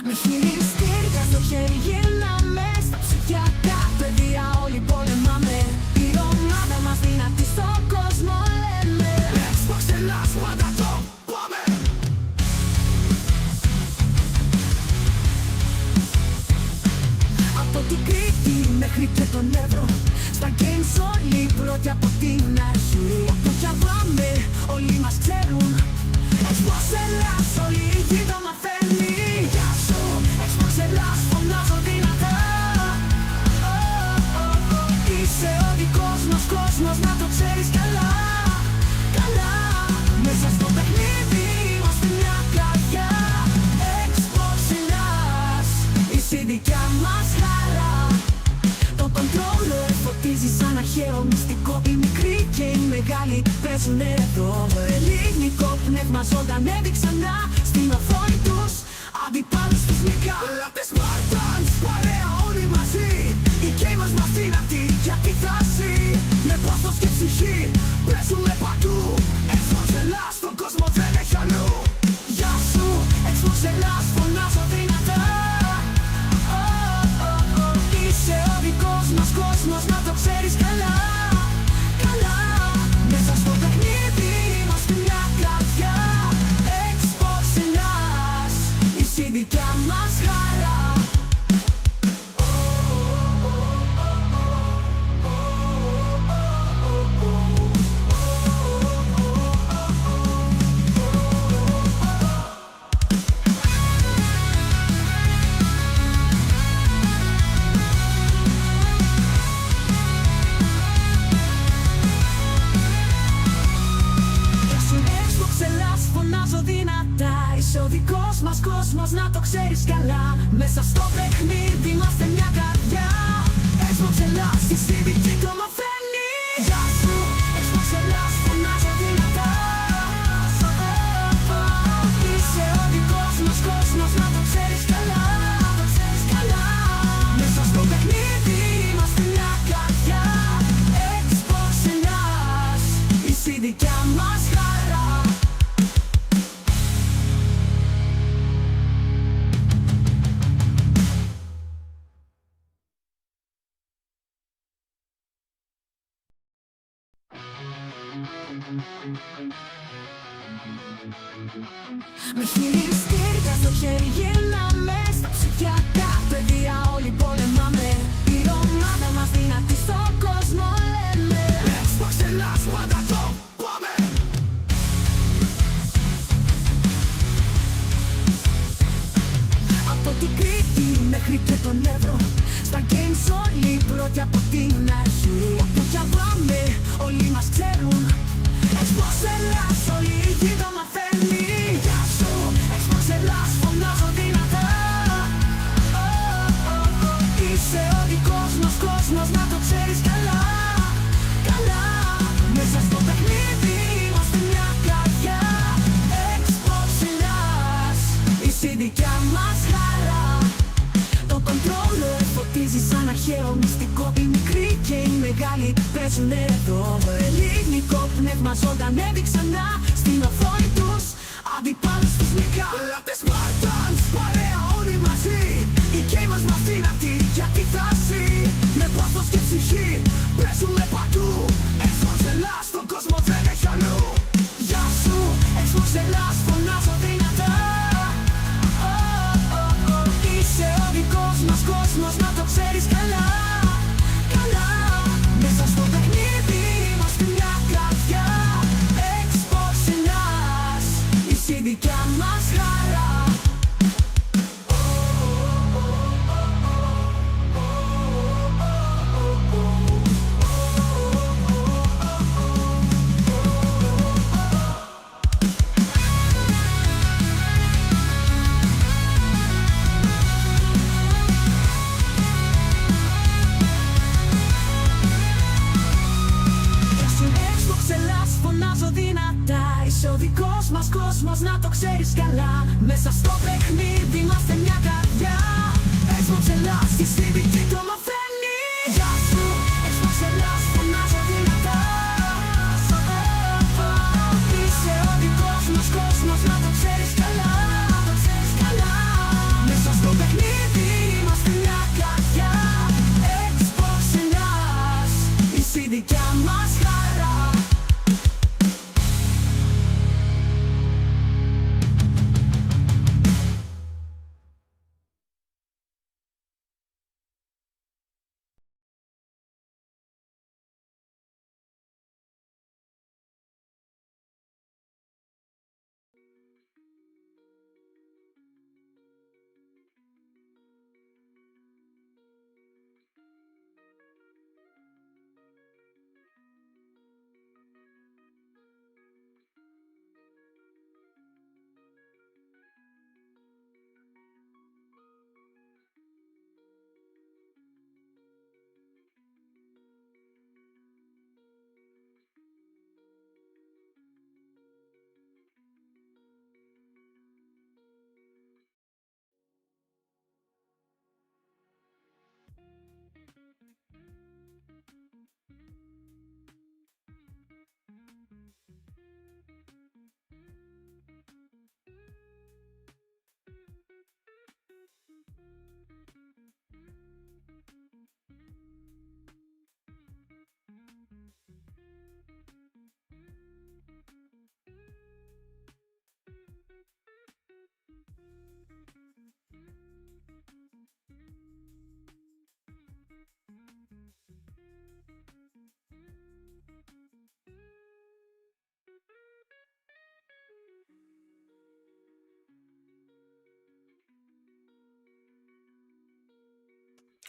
Με χειριστήρια στο χέρι γυρνάμε, στα ψηφιακά παιδεία όλοι πολεμάμε. Η ομάδα μας δυνατή στον κόσμο λέμε XboxHellas, πάντα το πάμε. Από την Κρήτη μέχρι και τον Εύρο, στα games όλοι πρώτοι από την αρχή. Όπου κι αν πάμε όλοι μας ξέρουν, XboxHellas όλη η γη το μαθαίνει. Γεια σου, XboxHellas, φωνάζω δυνατά. Είσαι ο δικός μας κόσμος, να το ξέρεις καλά. Καλά, μέσα στο παιχνίδι είμαστε μια καρδιά. XboxHellas, είσαι η δικιά μας χαρά. Το controller φωτίζει σαν αρχαίο μυστικό. Οι μικροί και οι μεγάλοι παίζουνε εδώ. Ελληνικό πνεύμα ζωντανεύει ξανά στην οθόνη τους. Αντιπάλους τους νικά, λάτες Spartans, παρέα όλοι μαζί. Οι gamers μας δυνατοί για τη δράση. Με πάθος και ψυχή παίζουνε παντού. XboxHellas, στον κόσμο δεν έχει αλλού. Γεια σου, XboxHellas, φωνάζω δυνατά. Είσαι ο δικός μας κόσμος, να το ξέρεις καλά. Καλά, μέσα στο παιχνίδι είμαστε μια καρδιά. XboxHellas, είσαι η δικιά μας χαρά. Είσαι ο δικός μας κόσμος, να το ξέρεις καλά. Μέσα στο παιχνίδι είμαστε μια καρδιά. XboxHellas, η δική το μαθαίνει. Γεια σου, XboxHellas, φωνάζω δυνατά. Είσαι ο δικός μας κόσμος, να το ξέρεις καλά. Μέσα στο παιχνίδι είμαστε μια καρδιά. XboxHellas, είσαι η δικιά μας χαρά. Με χειριστήρια στο χέρι γυρνάμε, στα ψηφιακά παιδεία όλοι πολεμάμε. Η ομάδα μας δυνατή στον κόσμο λέμε XboxHellas, πάντα το πάμε. Από την Κρήτη μέχρι και τον Εύρο, στα games όλοι πρώτοι από την αρχή. Όπου κι αν πάμε όλοι μας ξέρουν, XboxHellas, όλη η γη το μαθαίνει. Γεια σου, XboxHellas, φωνάζω δυνατά. Είσαι ο δικός μας κόσμος, να το ξέρεις καλά. Καλά, μέσα στο παιχνίδι είμαστε μια καρδιά. XboxHellas, είσαι η δικιά μας χαρά. Το controller φωτίζει σαν αρχαίο μυστικό. Οι μικροί και οι μεγάλοι παίζουνε εδώ. Ελληνικό πνεύμα ζωντανεύει ξανά στην οθόνη τους. Αντιπάλους τους νικά, λάτες Spartans, παρέα όλοι μαζί. Οι gamers μας δυνατοί για τη δράση. Με πάθος και ψυχή παίζουνε παντού. XboxHellas, στον κόσμο δεν έχει αλλού. Γεια σου, XboxHellas, φωνάζω δυνατά. Είσαι ο δικός μας κόσμος, να το ξέρεις καλά. Καλά, μέσα στο παιχνίδι είμαστε μια καρδιά. XboxHellas, είσαι η δικιά μας χαρά. Είσαι ο δικός μας κόσμος, να το ξέρεις καλά. Μέσα στο παιχνίδι είμαστε μια καρδιά. XboxHellas, η δική το μαθαίνει. Γεια σου, XboxHellas, φωνάζω δυνατά. Είσαι ο δικός μας κόσμος.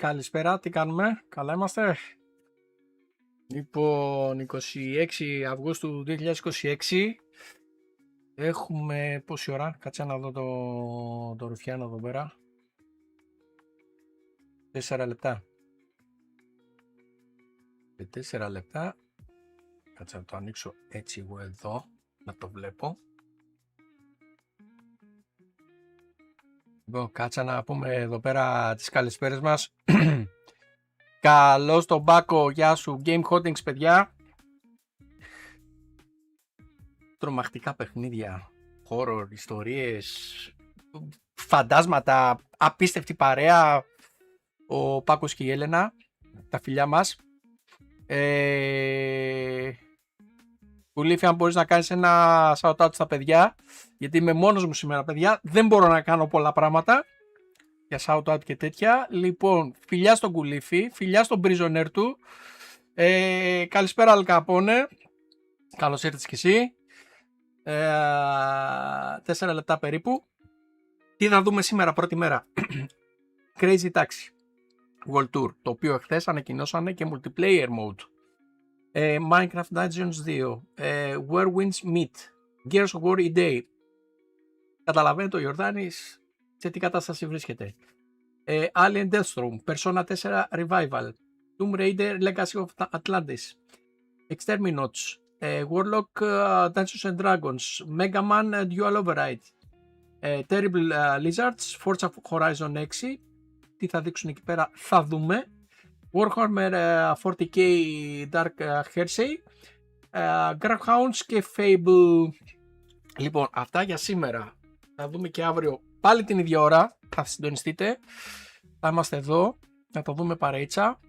Καλησπέρα, τι κάνουμε, καλά είμαστε? Λοιπόν, 26 Αυγούστου 2026. Έχουμε πόση ώρα, κάτσε να δω το ρουφιάνο εδώ πέρα. 4 λεπτά. Σε 4 λεπτά, κάτσε να το ανοίξω έτσι εγώ εδώ, να το βλέπω. Λοιπόν, κάτσε να πούμε εδώ πέρα τις καλησπέρες μας. Καλώς τον Μπάκο, γεια σου, Game Holdings παιδιά. Τρομακτικά παιχνίδια, horror, ιστορίες, φαντάσματα, απίστευτη παρέα. Ο Πάκος και η Έλενα, τα φιλιά μας. Κουλήφη, αν μπορείς να κάνεις ένα shout-out στα παιδιά, γιατί είμαι μόνος μου σήμερα παιδιά, δεν μπορώ να κάνω πολλά πράγματα για shout-out και τέτοια. Λοιπόν, φιλιά στον Κουλήφη, φιλιά στον prisoner του. Καλησπέρα Αλκαπώνε, καλώς ήρθες κι εσύ. 4 λεπτά περίπου. Τι θα δούμε σήμερα πρώτη μέρα? Crazy Taxi World Tour, το οποίο εχθές ανακοινώσανε και multiplayer mode. Minecraft Dungeons 2, Where Winds Meet, Gears of War E-Day. Καταλαβαίνετε ο Ιορδάνης σε τι κατάσταση βρίσκεται. Alien Deathstorm, Persona 4 Revival, Tomb Raider Legacy of Atlantis, Exterminators, Warlock Dungeons and Dragons, Mega Man Dual Override, Terrible Lizards, Forza Horizon 6. Τι θα δείξουν εκεί πέρα θα δούμε. Warhammer 40k Dark Heresy, Greyhounds και Fable. Λοιπόν, αυτά για σήμερα. Θα δούμε και αύριο πάλι την ίδια ώρα. Θα συντονιστείτε. Θα είμαστε εδώ. Να το δούμε παρέιτσα.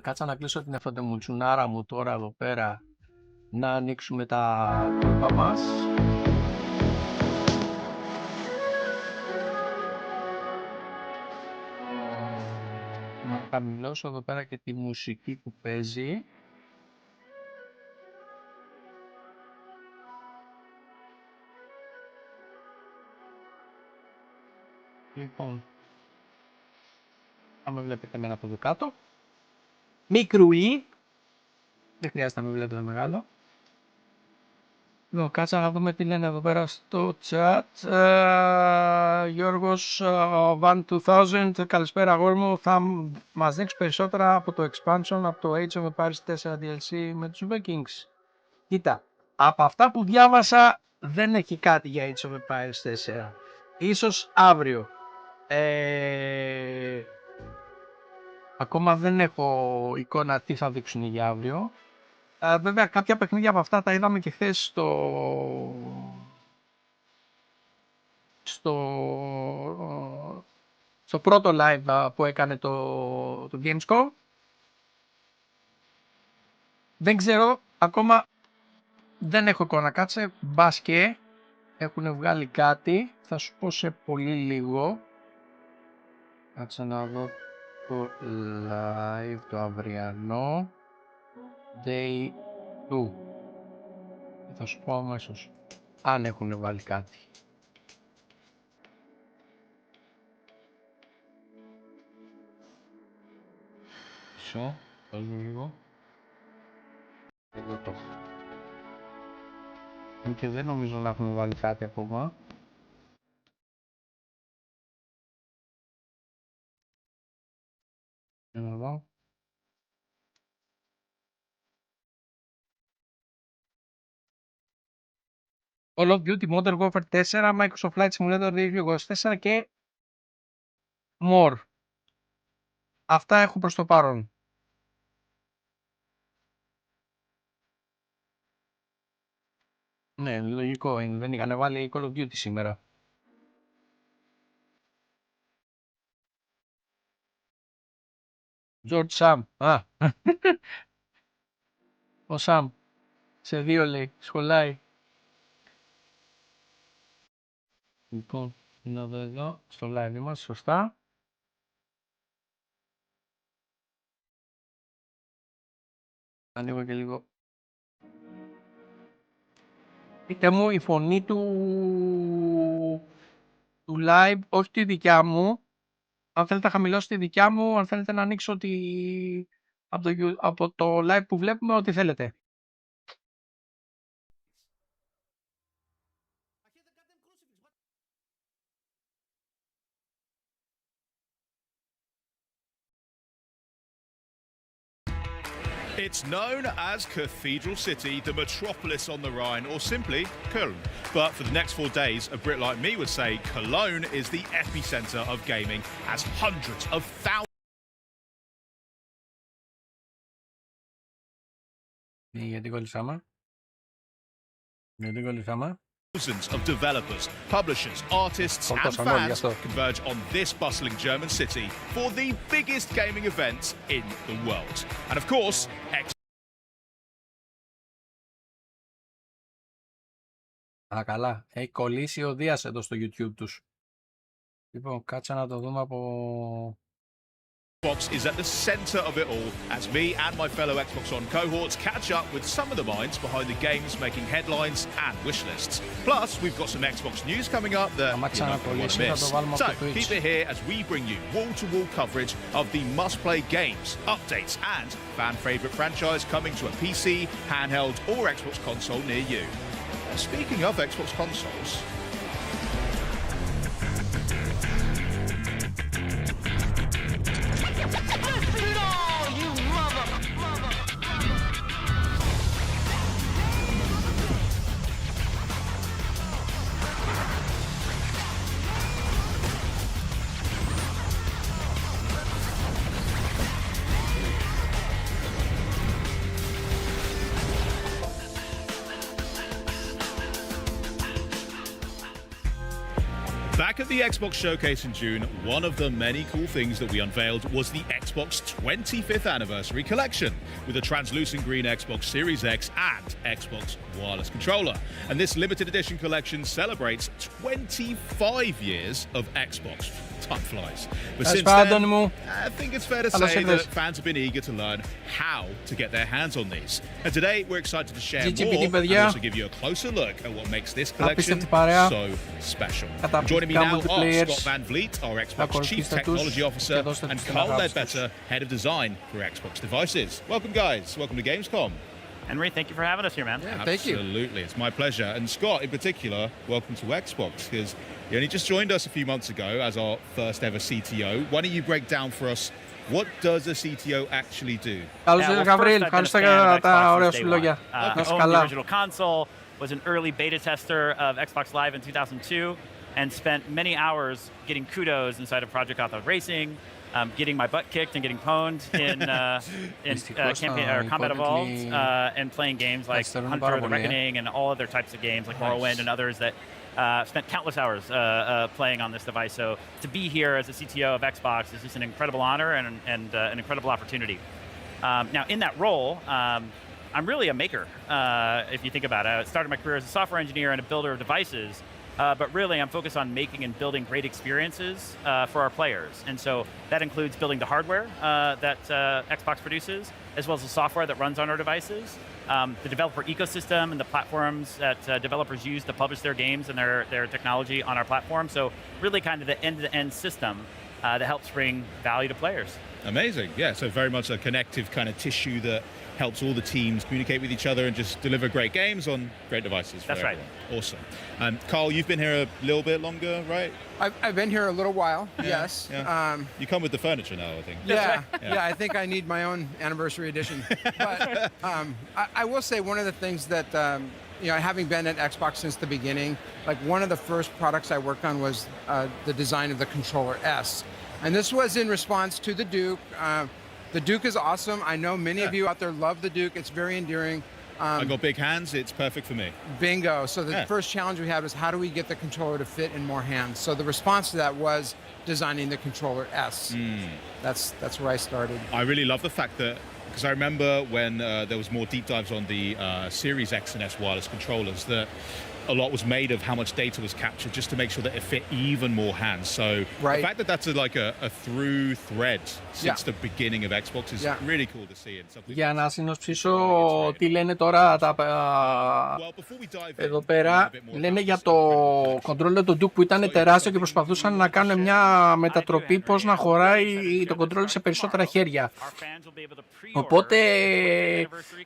Κάτσα να κλείσω την αυτοτεμουλτσουνάρα μου τώρα εδώ πέρα. Να ανοίξουμε τα κόλπα μας. Να χαμηλώσω εδώ πέρα και τη μουσική που παίζει. Λοιπόν, αν με βλέπετε εμένα από εδώ κάτω, μικρούι, δεν χρειάζεται να με βλέπετε μεγάλο. Λοιπόν, κάτσα να δούμε τι λένε εδώ πέρα στο chat. Γιώργος Van 2000, καλησπέρα αγόρι μου. Θα μας δείξει περισσότερα από το expansion, από το Age of Empires 4 DLC με τους Vikings. Κοίτα, από αυτά που διάβασα δεν έχει κάτι για Age of Empires 4. Ίσως αύριο. Ακόμα δεν έχω εικόνα τι θα δείξουν για αύριο. Βέβαια κάποια παιχνίδια από αυτά τα είδαμε και χθες στο πρώτο live που έκανε το GamesCom. Δεν ξέρω, ακόμα δεν έχω εικόνα. Κάτσε, μπας και έχουν βγάλει κάτι. Θα σου πω σε πολύ λίγο. Κάτσε να δω το live το αυριανό. Day 2. Θα σου πω αμέσως αν έχουν βάλει κάτι. Μισό, πάζω λίγο. Εδώ το έχω. Και δεν νομίζω να έχουν βάλει κάτι ακόμα. Να δω. Call of Duty Modern Warfare 4, Microsoft Flight Simulator 2024 και more. Αυτά έχω προς το παρόν. Ναι, λογικό είναι. Δεν είχαν βάλει Call of Duty σήμερα. George Sam. Α. Ο Sam. Σε 2 λέει. Σχολάει. Λοιπόν, να δω εδώ. Στο live είμαστε. Σωστά. Ανοίγω και λίγο. Πείτε μου η φωνή του live, όχι τη δικιά μου, Αν θέλετε να χαμηλώσω τη δικιά μου, αν θέλετε να ανοίξω από το live που βλέπουμε, ό,τι θέλετε. It's known as Cathedral City, the metropolis on the Rhine, or simply Köln. But for the next 4 days, a Brit like me would say Cologne is the epicenter of gaming, as hundreds of thousands of developers, publishers, artists and fans converge on this bustling German city for the biggest gaming event in the world. And of course, καλά. Έχει κολλήσει ο Δίας εδώ στο YouTube τους. Λοιπόν, κάτσε να το δούμε από... Xbox is at the center of it all as me and my fellow Xbox On cohorts catch up with some of the minds behind the games making headlines and wish lists. Plus, we've got some Xbox news coming up that you're not going to want to miss. So, keep it here as we bring you wall-to-wall coverage of the must-play games, updates and fan-favorite franchise coming to a PC, handheld or Xbox console near you. Speaking of Xbox consoles... Back at the Xbox Showcase in June, one of the many cool things that we unveiled was the Xbox 25th Anniversary Collection, with a translucent green Xbox Series X and Xbox wireless controller. And this limited edition collection celebrates 25 years of Xbox. Time flies. But since then, I think it's fair to say that fans have been eager to learn how to get their hands on these. And today we're excited to share more and also give you a closer look at what makes this collection so special. Joining me now are Scott Van Vliet, our Xbox Chief Technology Officer, and Carl Ledbetter, Head of Design for Xbox Devices. Welcome, guys. Welcome to Gamescom. Henry, thank you for having us here, man. Yeah, thank you. Absolutely. It's my pleasure. And Scott, in particular, welcome to Xbox, because you only just joined us a few months ago as our first ever CTO. Why don't you break down for us, what does a CTO actually do? Owned the original console, was an early beta tester of Xbox Live in 2002, and spent many hours getting kudos inside of Project Auto Racing, getting my butt kicked and getting pwned in Combat Evolved, and playing games like Hunter the Reckoning and all other types of games like Morrowind and others that spent countless hours playing on this device. So to be here as a CTO of Xbox is just an incredible honor and an incredible opportunity. Now in that role, I'm really a maker, if you think about it. I started my career as a software engineer and a builder of devices. But really, I'm focused on making and building great experiences for our players. And so that includes building the hardware that Xbox produces, as well as the software that runs on our devices, the developer ecosystem and the platforms that developers use to publish their games and their technology on our platform. So really kind of the end-to-end system that helps bring value to players. Amazing. Yeah, so very much a connective kind of tissue that helps all the teams communicate with each other and just deliver great games on great devices. That's right. Awesome. Carl, you've been here a little bit longer, right? I've been here a little while, yes. Yeah. You come with the furniture now, I think. Yeah, I think I need my own anniversary edition. But I will say one of the things that, having been at Xbox since the beginning, like one of the first products I worked on was the design of the controller S. And this was in response to the Duke. The Duke is awesome. I know many of you out there love the Duke. It's very endearing. I got big hands. It's perfect for me. Bingo. So the first challenge we had was how do we get the controller to fit in more hands? So the response to that was designing the controller S. That's where I started. I really love the fact that, because I remember when there was more deep dives on the Series X and S wireless controllers, that a lot was made of how much data was captured just to make sure that it fit even more hands. So the fact that that's a through thread since the beginning of Xbox is really cool to see. And something Για να συνοψίσω τι λένε τώρα εδώ πέρα, λένε για το controller του Duke που ήταν τεράστιο και προσπαθούσαν να κάνουν μια μετατροπή πώς να χωράει το controller σε περισσότερα χέρια. Οπότε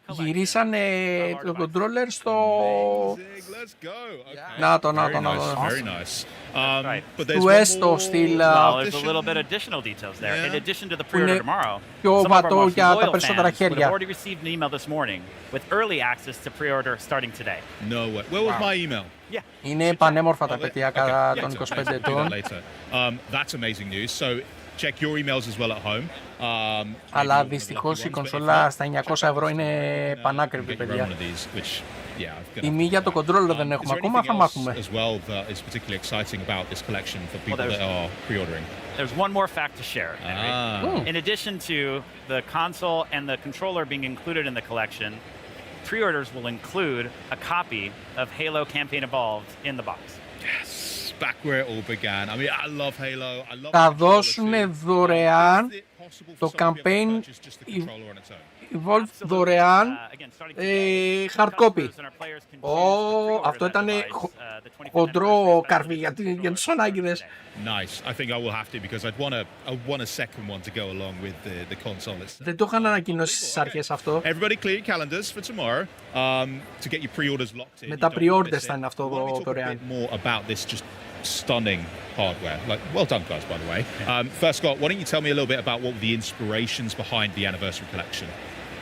γυρίσανε το controller στο... Να το. Του έστω στυλ που είναι πιο βατό για τα περισσότερα χέρια. Είναι πανέμορφα τα παιδιά κατά των 25 ετών. Check your emails as well at home. Αλλά δυστυχώς η κονσόλα στα 900 ευρώ είναι πανάκριβη, παιδιά. Τιμή για το controller δεν έχουμε ακόμα, θα μάθουμε. There's one more fact to share, Henry. In addition to the console and the controller being included in the collection, pre-orders will include a copy of Halo Campaign Evolved in the box. Yes, back where it all began. I mean, I love Halo. I love. Θα δώσουν δωρεάν το campaign Evolved δωρεάν hard copy. Αυτό ήταν χοντρό καρβί για τους Σονάκηδες. Nice. I think I will have to because I want a second one to go along with the console. Δεν το είχαν ανακοινώσει στις αρχές αυτό. Everybody clear your calendars for tomorrow to get your pre-orders locked in. Με τα pre-orders θα είναι αυτό το δωρεάν. More about this just stunning hardware. Like, well done, guys, by the way. First, Scott, why don't you tell me a little bit about what were the inspirations behind the anniversary collection?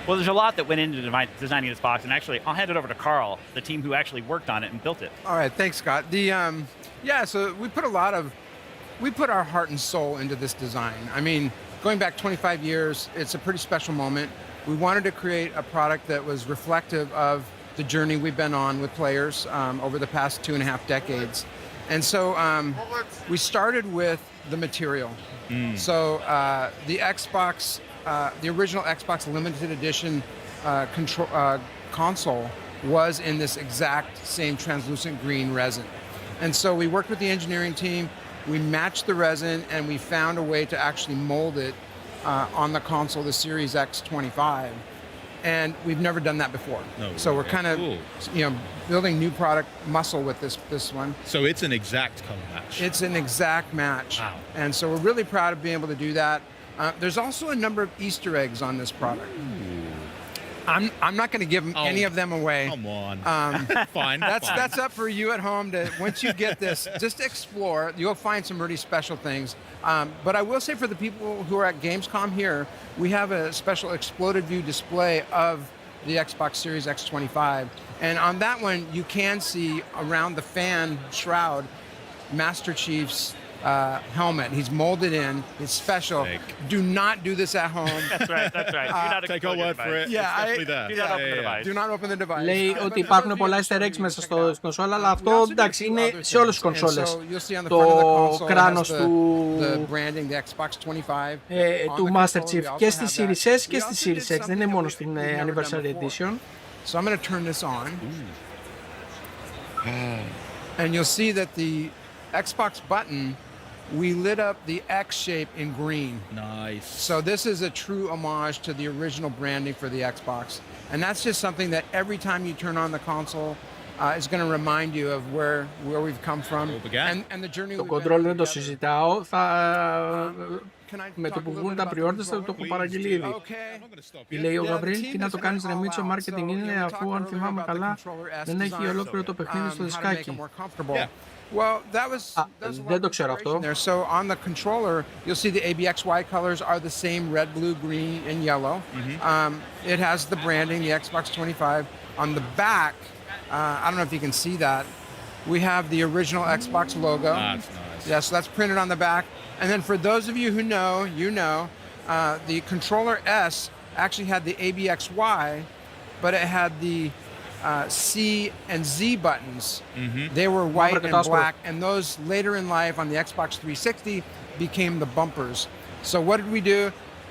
Well, there's a lot that went into designing this box, and actually, I'll hand it over to Carl, the team who actually worked on it and built it. All right, thanks, Scott. So we put our heart and soul into this design. I mean, going back 25 years, it's a pretty special moment. We wanted to create a product that was reflective of the journey we've been on with players over the past 2.5 decades. And so we started with the material. So the Xbox, the original Xbox limited edition console was in this exact same translucent green resin. And so we worked with the engineering team, we matched the resin, and we found a way to actually mold it on the console, the Series X25. And we've never done that before. So we're kind of, building new product muscle with this one. So it's an exact color match. It's an exact match. Wow. And so we're really proud of being able to do that. There's also a number of Easter eggs on this product. I'm not going to give any of them away. Come on. Fine. That's up for you at home to, once you get this, just explore. You'll find some really special things. But I will say for the people who are at GamesCom here, we have a special exploded view display of the Xbox Series X25. And on that one, you can see around the fan shroud, Master Chief's helmet. He's molded in. It's special. Sick. Do not do this at home. That's right. Do not take our word for it. Do not open the device. Do not open the device. Λέει ότι υπάρχουν πολλά easter eggs μέσα στο κονσόλα, αλλά αυτό εντάξει είναι σε όλες τις κονσόλες. Το κράνος του Master Chief και στη Series S και στη Series X. Δεν είναι μόνο στην Anniversary Edition. So I'm going to turn this on. And you'll see that the Xbox button, we lit up the X shape in green. Nice. So this is a true homage to the original branding for the Xbox. And that's just something that every time you turn on the console, is going to remind you of where we've come from and the journey το we've been. controller δεν το συζητάω, με το που βγουν τα pre-orders θα το έχω παραγγείλει ήδη. Λέει ο Γαβρίλ, τι να το κάνεις ρε Μίτσο, marketing είναι, αφού αν θυμάμαι καλά δεν έχει ολόκληρο το παιχνίδι στο δισκάκι. Well, δεν το ξέρω αυτό. So on the controller, you'll see the ABXY colors are the same red, blue, green, and yellow. It has the branding, the Xbox 25. On the back, I don't know if you can see that, we have the original Xbox logo. That's nice. Yeah, so that's printed on the back. And then for those of you who know, the controller S actually had the ABXY, but it had the C and Z buttons. They were white and black, and those later in life on the Xbox 360 became the bumpers. So what did we do?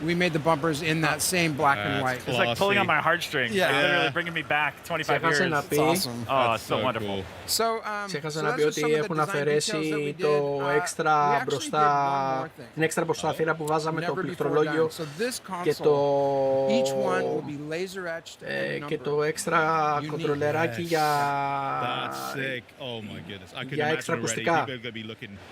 we made the bumpers in that same black and white. It's like pulling on my heartstrings. Yeah. Like literally bringing me back 25 years. It's awesome. Oh, it's so wonderful. So, Ξέχασα να πει ότι έχουν αφαιρέσει το έξτρα μπροστά, την έξτρα μπροστά θύρα που βάζαμε το πληκτρολόγιο και το έξτρα κοντρολεράκι για έξτρα ακουστικά.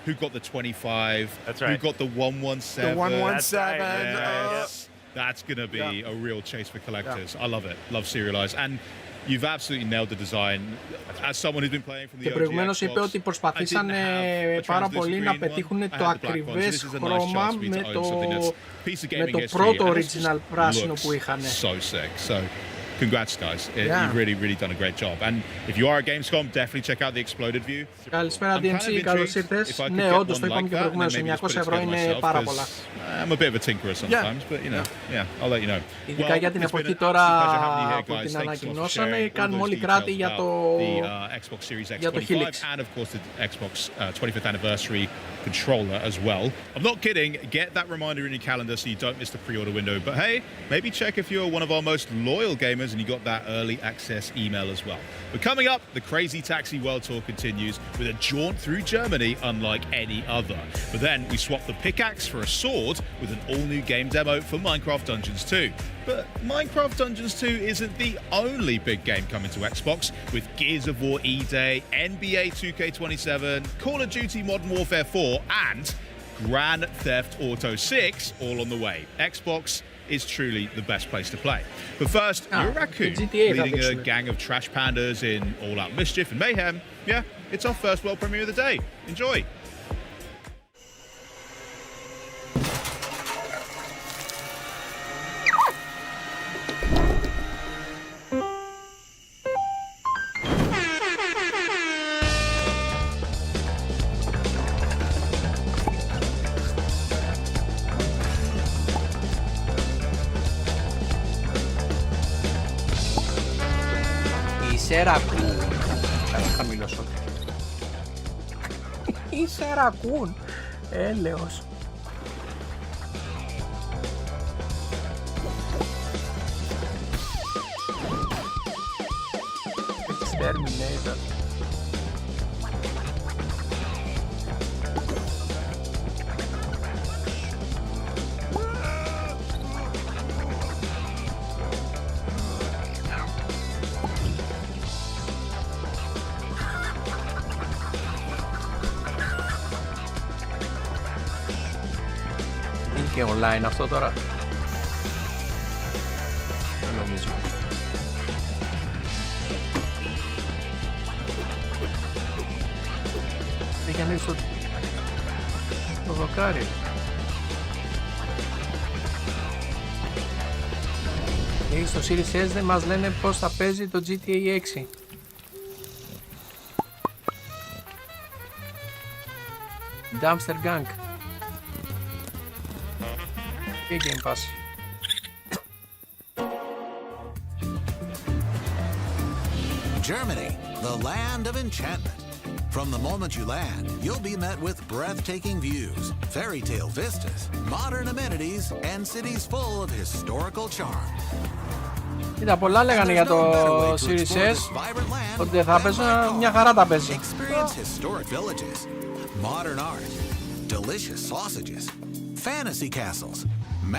Who got the 25? That's right. Who got the 117? The 117. Yes. That's going to be a real chase for collectors. I love it. Love serialized. And you've absolutely nailed the design. As someone who's been playing from the Και προηγουμένως είπε ότι προσπαθήσανε πάρα πολύ να πετύχουν το ακριβές χρώμα με το πρώτο original πράσινο που είχαν. So sick. So congrats guys. You've really done a great job. And if you are at GamesCom, definitely check out the exploded view. Καλησπέρα DMC, καλώς ήρθες. Ναι, όντως το είπαμε και προηγουμένως, 900 ευρώ είναι πάρα πολλά. I'm a bit of a tinkerer sometimes, but you know, yeah, I'll let you know. Ειδικά για την εποχή τώρα που την ανακοινώσανε, κάνουμε όλοι κράτη για το Helix. And of course the Xbox 25th anniversary controller as well. I'm not kidding, get that reminder in your calendar so you don't miss the pre-order window. But hey, maybe check if you're one of our most loyal gamers and you got that early access email as well. But coming up, the Crazy Taxi World Tour continues with a jaunt through Germany unlike any other. But then we swap the pickaxe for a sword with an all-new game demo for Minecraft Dungeons 2. But Minecraft Dungeons 2 isn't the only big game coming to Xbox, with Gears of War E-Day, NBA 2K27, Call of Duty Modern Warfare 4 and Grand Theft Auto 6 all on the way. Xbox is truly the best place to play. But first, you're a raccoon leading a gang of trash pandas in all-out mischief and mayhem. Yeah, it's our first world premiere of the day. Enjoy! Είσαι ρακούν. Κάτσε χαμηλώσω. Είσαι ρακούν. Έλεος. Exterminator. Και online αυτό τώρα. Δεν νομίζω. Έχει ανοίξει το δοκάρι. Και στο Series S δεν μας λένε πώς θα παίζει το GTA 6. Dumpster Gang. Και GamePass. Germany, the land of enchantment. From the moment you land, you'll be met with breathtaking views, fairy tale vistas, modern amenities, and cities full of historical charm. Κοίτα, πολλά λέγανε για το Series S ότι θα παίζουν, μια χαρά τα παίζει. Experience historic villages, modern art, delicious sausages, fantasy castles,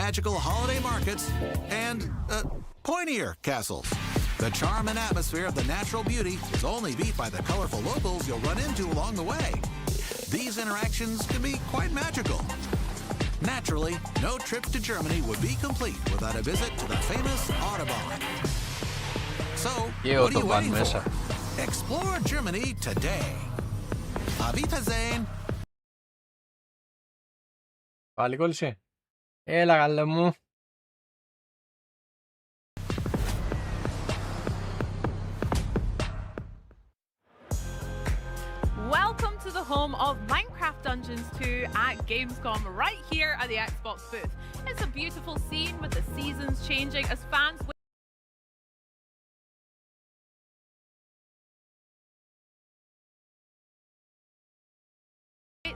magical holiday markets, and pointier castles. The charm and atmosphere of the natural beauty is only beat by the colorful locals you'll run into along the way. These interactions can be quite magical. Naturally, no trip to Germany would be complete without a visit to the famous Autobahn. So, what are you waiting for? Explore Germany today. Auf Wiedersehen. Πάλι κόλλησε. Έλα καλέ μου. Welcome to the home of Minecraft Dungeons 2 at GamesCom, right here at the Xbox booth. It's a beautiful scene with the seasons changing as fans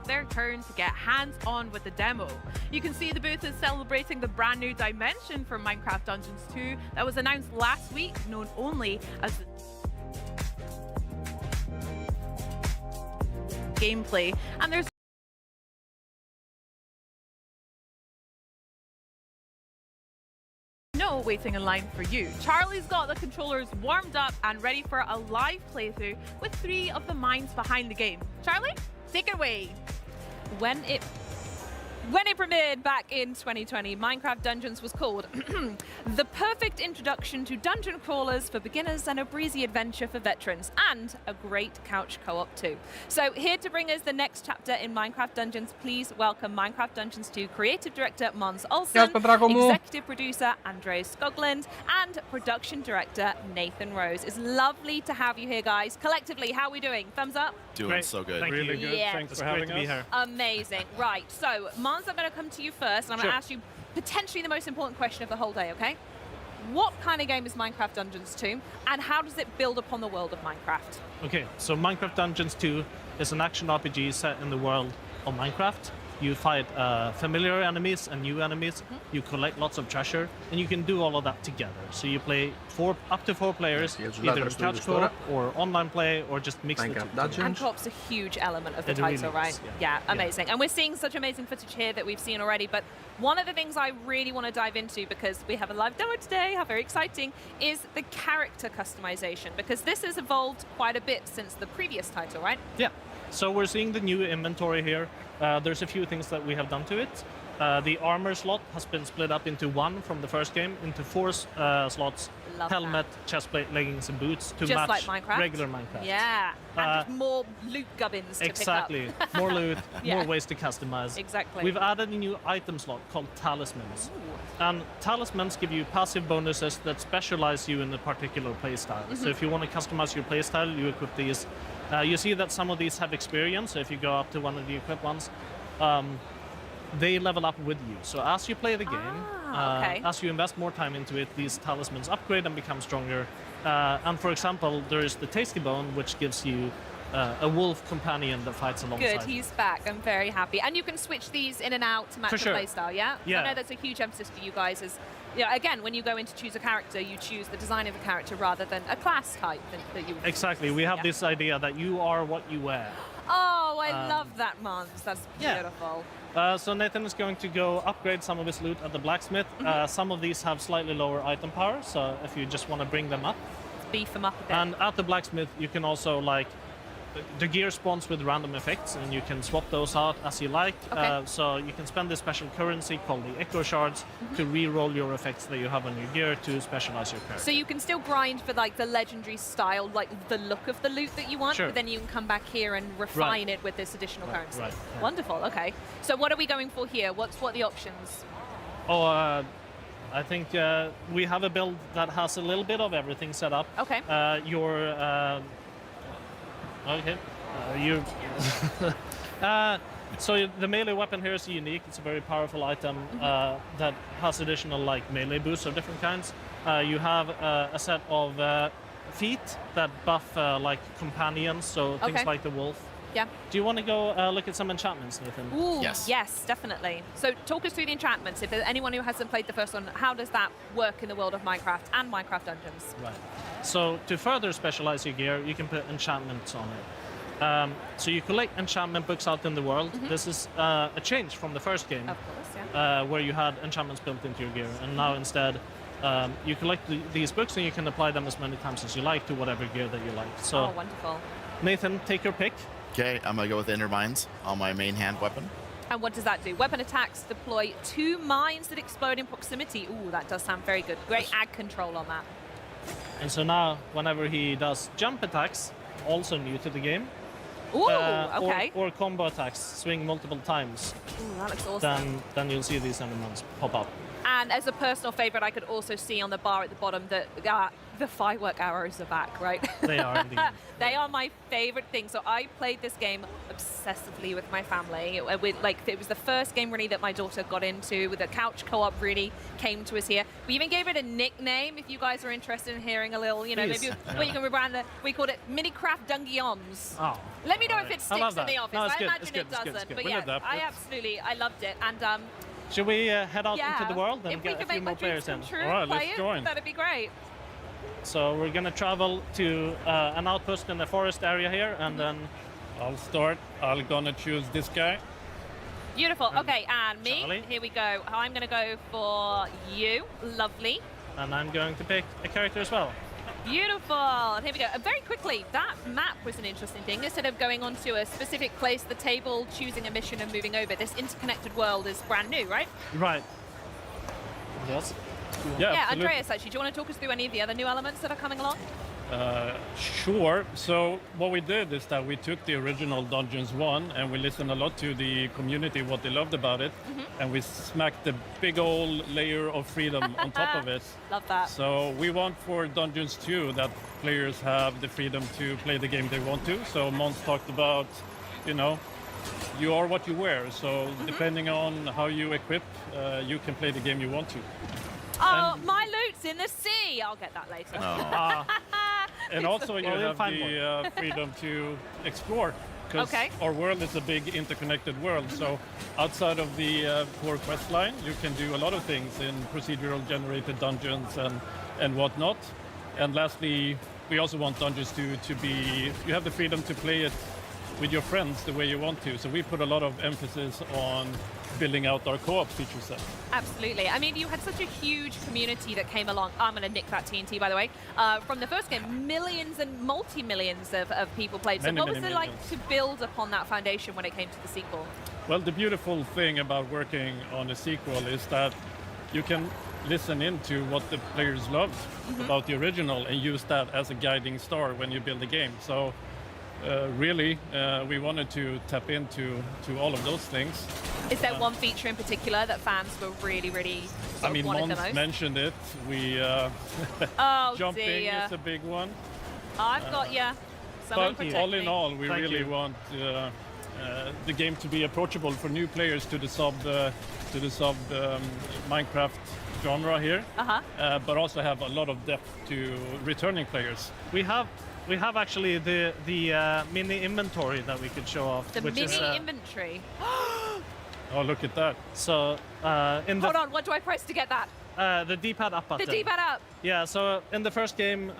their turn to get hands-on with the demo. You can see the booth is celebrating the brand new dimension for Minecraft Dungeons 2 that was announced last week, known only as gameplay. And there's no waiting in line for you. Charlie's got the controllers warmed up and ready for a live playthrough with 3 of the minds behind the game. Charlie, take it away. When it premiered back in 2020, Minecraft Dungeons was called the perfect introduction to dungeon crawlers for beginners and a breezy adventure for veterans, and a great couch co-op too. So here to bring us the next chapter in Minecraft Dungeons, please welcome Minecraft Dungeons 2 Creative Director Måns Olsen, Executive Producer Andreas Skoglund, and Production Director Nathan Rose. It's lovely to have you here, guys. Collectively, how are we doing? Thumbs up? Doing Great. so good. Thank Really you. good. Yeah. Thanks for having us. Here. Amazing. Right, so Måns, I'm going to come to you first, and I'm going to ask you potentially the most important question of the whole day, okay? What kind of game is Minecraft Dungeons 2, and how does it build upon the world of Minecraft? Okay, so Minecraft Dungeons 2 is an action RPG set in the world of Minecraft. You fight familiar enemies and new enemies. You collect lots of treasure, and you can do all of that together. So you play up to 4 players, either in couch co-op or online play, or just mix the two. And co-op's a huge element of the title, really right? is, Yeah, amazing. And we're seeing such amazing footage here that we've seen already, but one of the things I really want to dive into, because we have a live demo today, how very exciting, is the character customization, because this has evolved quite a bit since the previous title, right? Yeah. So we're seeing the new inventory here. There's a few things that we have done to it. The armor slot has been split up into 1 from the first game, into 4 slots. Love helmet, chestplate, leggings, and boots to just match like Minecraft? regular Minecraft. Yeah, and just more loot gubbins to Exactly. pick up. More loot, Yeah. more ways to customize. Exactly. We've added a new item slot called talismans. And talismans give you passive bonuses that specialize you in a particular playstyle. So if you want to customize your playstyle, you equip these. You see that some of these have experience, so if you go up to one of the equipped ones, they level up with you. So as you play the game, okay. as you invest more time into it, these talismans upgrade and become stronger. And for example, there is the Tasty Bone, which gives you a wolf companion that fights alongside. Good, he's back. I'm very happy. And you can switch these in and out to match For the sure. playstyle, yeah? Yeah. I know that's a huge emphasis for you guys. Is, you know, again, when you go in to choose a character, you choose the design of the character rather than a class type that you. Exactly. We have this idea that you are what you wear. Oh, I love that, Måns. That's Yeah. beautiful. So Nathan is going to go upgrade some of his loot at the blacksmith. Some of these have slightly lower item power, so if you just want to bring them up. Beef them up a bit. And at the blacksmith, you can also the gear spawns with random effects, and you can swap those out as you like. Okay. So you can spend this special currency called the Echo Shards to re-roll your effects that you have on your gear to specialize your character. So you can still grind for like the legendary style, like the look of the loot that you want, Sure. but then you can come back here and refine it with this additional currency. right, yeah. Wonderful. Okay. So what are we going for here? What are the options? I think we have a build that has a little bit of everything set up. Okay. So the melee weapon here is unique. It's a very powerful item that has additional melee boosts of different kinds. You have a set of feet that buff companions, so things like the wolf. Yeah. Do you want to go look at some enchantments, Nathan? Ooh, Yes. yes, definitely. So talk us through the enchantments. If there's anyone who hasn't played the first one, how does that work in the world of Minecraft and Minecraft Dungeons? Right. So to further specialize your gear, you can put enchantments on it. So you collect enchantment books out in the world. This is a change from the first game, Of course, yeah. where you had enchantments built into your gear, and now instead you collect these books and you can apply them as many times as you like to whatever gear that you like. So Oh, wonderful. Nathan, take your pick. Okay, I'm gonna go with Ender Mines on my main hand weapon. And what does that do? Weapon attacks deploy 2 mines that explode in proximity. Ooh, that does sound very good. Great ag control on that. And so now, whenever he does jump attacks, also new to the game, Ooh, okay. or combo attacks, swing multiple times, Ooh, that looks awesome. then you'll see these enemies pop up. And as a personal favorite, I could also see on the bar at the bottom that the firework arrows are back, right? They are indeed. They are my favorite thing. So I played this game obsessively with my family. It was the first game really that my daughter got into. With the couch co-op really came to us here. We even gave it a nickname. If you guys are interested in hearing a little, you know, Please. maybe what you can rebrand it. We called it Minicraft Dungeons. Oh. Let me know if it sticks in the office. No, it's I good. imagine It's good. it doesn't. It's good. But We'll yeah, adapt it. I loved it. And Should we head out into the world and if we get a could few make more my dreams players in? come true, All right, play let's it, join. that'd be great. So we're gonna travel to an outpost in the forest area here, and then I'll start. I'm gonna choose this guy. Beautiful. Okay, and me. Charlie. Here we go. I'm going to go for you. Lovely. and I'm going to pick a character as well. Beautiful. Here we go. Very quickly, that map was an interesting thing. Instead of going onto a specific place, the table, choosing a mission and moving over, this interconnected world is brand new, right? Right. Yes. Yeah, absolutely. Andreas, actually, do you want to talk us through any of the other new elements that are coming along? Sure. So what we did is that we took the original Dungeons 1 and we listened a lot to the community, what they loved about it, and we smacked the big old layer of freedom on top of it. Love that. So we want for Dungeons 2 that players have the freedom to play the game they want to. So Mons talked about, you know, you are what you wear. So depending on how you equip, you can play the game you want to. Oh, my loot's in the sea. I'll get that later. And also you Well, have find the freedom to explore. Because Okay. our world is a big interconnected world. So outside of the core quest line, you can do a lot of things in procedural generated dungeons and whatnot. And lastly, we also want dungeons to be, you have the freedom to play it with your friends the way you want to. So we put a lot of emphasis on building out our co-op feature set. Absolutely. I mean, you had such a huge community that came along. I'm going to nick that TNT, by the way. From the first game, millions and multi-millions of people played. So Many, what was many it like millions. to build upon that foundation when it came to the sequel? Well, the beautiful thing about working on a sequel is that you can listen into what the players loved about the original and use that as a guiding star when you build a game. So really, we wanted to tap into all of those things. Is there one feature in particular that fans were really, really I mean, wanted the Mons most? mentioned it. We Oh, jumping dear. is a big one. I've got you. Someone But protect all in me. all, we Thank really you. want the game to be approachable for new players to the sub Minecraft genre here, but also have a lot of depth to returning players. We have actually the mini inventory that we could show off, The which mini is inventory. Oh, look at that! so in the Hold on, what do I press to get that? the D-pad up The button. D-pad up. Yeah, so in the first game,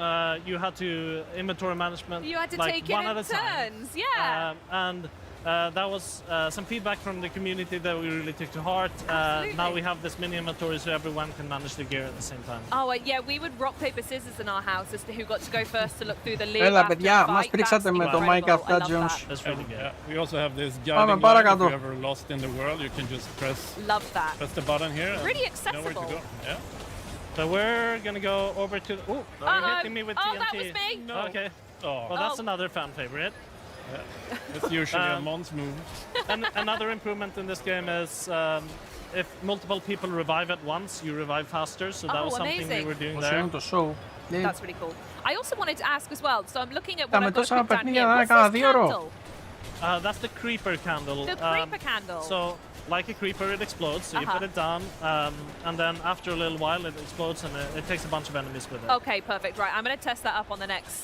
you had to inventory management. You had to like take it one in at a time. turns. Yeah. And that was some feedback from the community that we really took to heart. Absolutely. Now we have this mini inventory so everyone can manage their gear at the same time. Oh, yeah, we would rock, paper, scissors in our house as to who got to go first to look through the loot. Έλα after παιδιά, the μας fight. πρίξατε That's με το incredible. Minecraft I love Dungeons. that. That's really good. We also have this Πάμε guiding light. If παρακάτω. you're ever lost in the world, you can just press Love that. the button here. and Really know where to accessible. go. Yeah. So we're gonna go over to. Oh, you're hitting me with Oh, TNT. that was me. No. Okay. Oh, Well, that's Oh. another fan favorite. it's usually a Um, Mons move. And another improvement in this game is if multiple people revive at once, you revive faster. So that Oh, was something amazing. we were doing Όσο there. είναι το show. That's really cool. I also wanted to ask as well, so I'm looking at Τα what με I've got τόσα put down παιχνίδια here. να είναι What's κανένα this 2 ώρο. candle? That's the creeper candle. The creeper candle. So, like a creeper, it explodes. So you put it down, and then after a little while, it explodes, and it takes a bunch of enemies with it. Okay, perfect. Right, I'm going to test that up on the next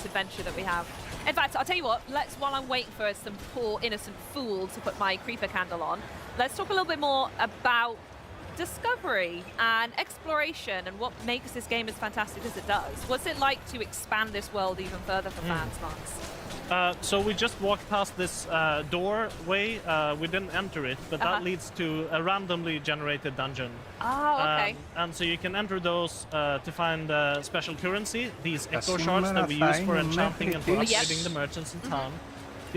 adventure that we have. In fact, I'll tell you what. While I'm waiting for some poor innocent fool to put my creeper candle on, let's talk a little bit more about discovery and exploration and what makes this game as fantastic as it does. What's it like to expand this world even further for fans, Mons? So we just walked past this doorway. We didn't enter it, but that leads to a randomly generated dungeon. Oh, okay. And so you can enter those to find special currency, these echo shards σήμερα that we θα use for είναι enchanting and for μέχρι τις- upgrading the merchants in town.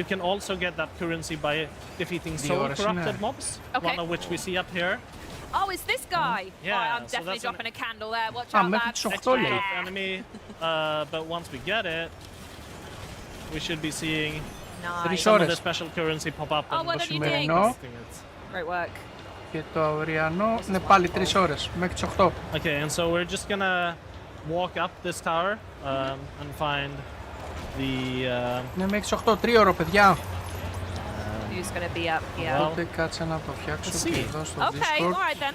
You can also get that currency by defeating soul ώρες corrupted είναι. mobs, Okay. one of which we see up here. Oh, it's this guy. Yeah, Oh, I'm so definitely that's dropping a candle there. Watch Α, out, μέχρι lads. τις 8 λέει. Extra enemy, but once we get it, we should be seeing Nice. Τρεις some of the ώρες. special currency pop up. Oh, and what the are you σημερινό. doing? thing is- Great work. Και το αυριανό είναι πάλι 3 ώρες, μέχρι τις 8. Okay, and so we're just gonna walk up this tower and find the... Ναι, μέχρι τις 8, 3 ώρο, παιδιά. Who's going to be up here? Οπότε κάτσε να το φτιάξω και εδώ στο Okay, Discord. all right then.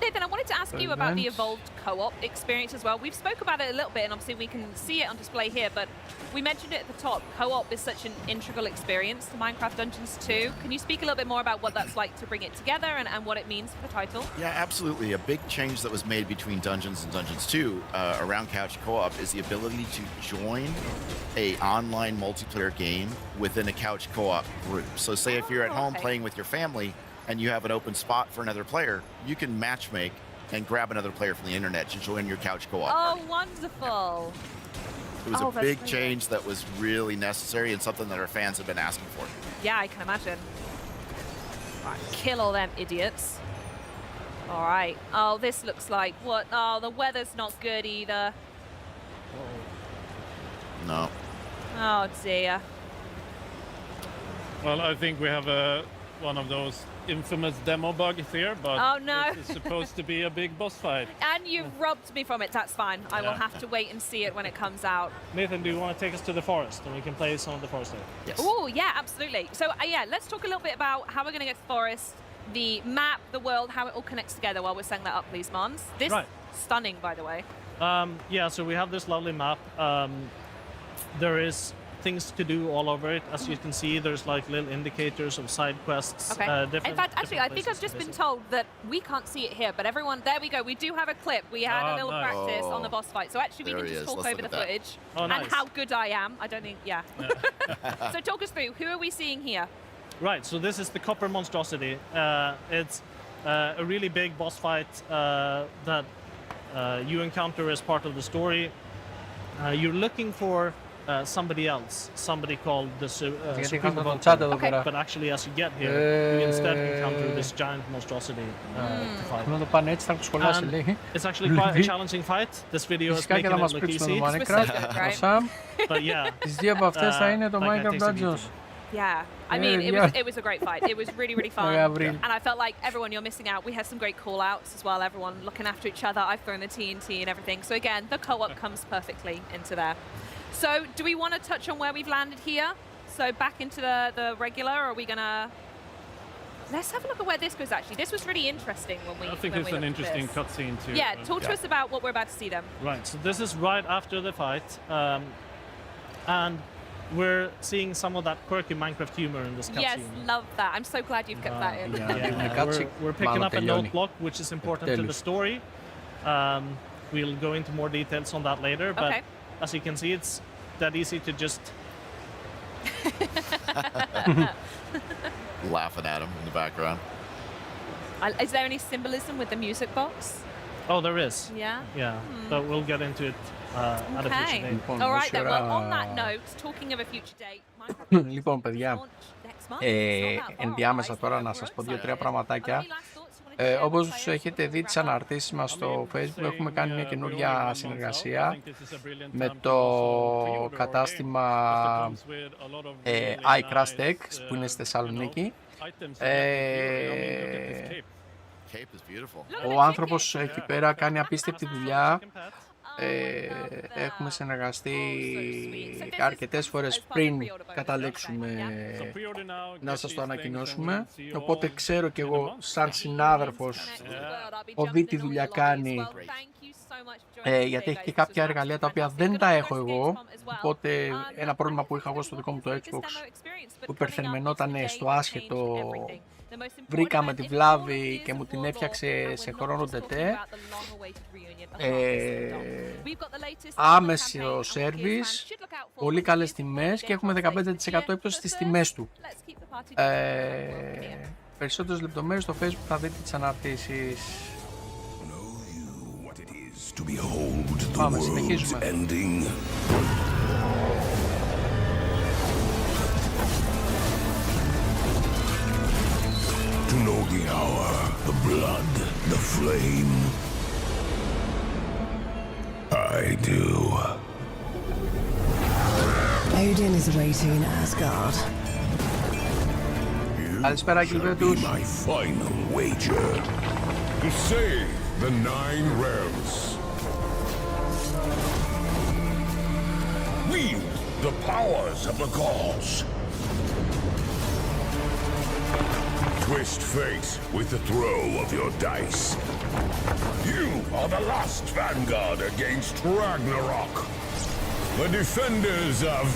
Nathan, I wanted to ask you about the evolved co-op experience as well. We've spoke about it a little bit, and obviously we can see it on display here, but we mentioned it at the top. Co-op is such an integral experience to Minecraft Dungeons 2. Can you speak a little bit more about what that's like to bring it together and what it means for the title? Yeah, absolutely. A big change that was made between Dungeons and Dungeons 2 around couch co-op is the ability to join a online multiplayer game within a couch co-op group. So say if you're at home playing with your family, and you have an open spot for another player, you can matchmake and grab another player from the internet to join your couch co-op. Oh, wonderful. It was a big change that was really necessary and something that our fans have been asking for. Yeah, I can imagine. All right, kill all them idiots. All right. Oh, this looks like what? Oh, the weather's not good either. No. Oh, dear. Well, I think we have one of those infamous demo bugs here, but this is supposed to be a big boss fight. And you've robbed me from it. That's fine. I will have to wait and see it when it comes out. Nathan, do you want to take us to the forest and we can play some of the forest there? Yes. Oh, yeah, absolutely. So, yeah, let's talk a little bit about how we're going to get to the forest, the map, the world, how it all connects together while we're setting that up, please, Mons. This stunning, by the way. Yeah, so we have this lovely map. There is things to do all over it. As you can see, there's like little indicators of side quests. Okay. In fact, actually, I think I've just been told that we can't see it here, but everyone, there we go. We do have a clip. We had a little practice on the boss fight. So actually, we can just talk over the footage and how good I am. I don't think, So talk us through. Who are we seeing here? Right, so this is the copper monstrosity. It's a really big boss fight that you encounter as part of the story. You're looking for somebody else, somebody called the Supreme Volcano. But actually, as you get here, you instead encounter this giant monstrosity to fight. And it's actually quite a challenging fight. This video is making it look easy. But yeah, τις δύο από αυτές θα είναι το Minecraft Dungeons. Yeah, I mean, it was a great fight. It was really, really fun. And I felt like everyone, you're missing out. We had some great call-outs as well, everyone looking after each other. I've thrown the TNT and everything. So again, the co-op comes perfectly into there. So do we want to touch on where we've landed here? So back into the regular, or are we going to... Let's have a look at where this goes, actually. This was really interesting when we I think it's an interesting cutscene too. Yeah, talk to us about what we're about to see then. Right, so this is right after the fight. And we're seeing some of that quirky Minecraft humor in this cutscene. Yes, love that. I'm so glad you've kept that in. We're picking up a note block, which is important to the story. We'll go into more details on that later, but as you can see, it's that easy to just... Laughing at him in the background. Is there any symbolism with the music box? Oh, there is. Yeah? Yeah, but we'll get into it at a future date. All right then, well, on that note, talking of a future date... Λοιπόν, παιδιά, ενδιάμεσα τώρα να σας πω 2-3 πραγματάκια. Όπως έχετε δει τις αναρτήσεις μας στο Facebook, έχουμε κάνει μια καινούργια συνεργασία με το κατάστημα iCrashTech που είναι στη Θεσσαλονίκη. Ο άνθρωπος εκεί πέρα κάνει απίστευτη δουλειά. Έχουμε συνεργαστεί αρκετές φορές πριν καταλήξουμε να σας το ανακοινώσουμε, οπότε ξέρω και εγώ σαν συνάδελφος ο δει τι δουλειά κάνει, γιατί έχει και κάποια εργαλεία τα οποία δεν τα έχω εγώ, οπότε ένα πρόβλημα που είχα εγώ στο δικό μου το Xbox που υπερθερμενόταν στο άσχετο, βρήκαμε τη βλάβη και μου την έφτιαξε σε χρόνο Τότε. Άμεσο σέρβις, πολύ καλές τιμές και έχουμε 15% έπτωση στις τιμές του. Περισσότερες λεπτομέρειες στο Facebook θα δείτε τις αναρτήσεις. Πάμε, συνεχίζουμε. To know the hour, the blood, the flame. I do. Odin is waiting in Asgard. You Καλησπέρα κύριε τους. My final wager to save the 9 realms. Wield the powers of the gods. Twist fate with the throw of your dice. You are the last vanguard against Ragnarok. The defenders of...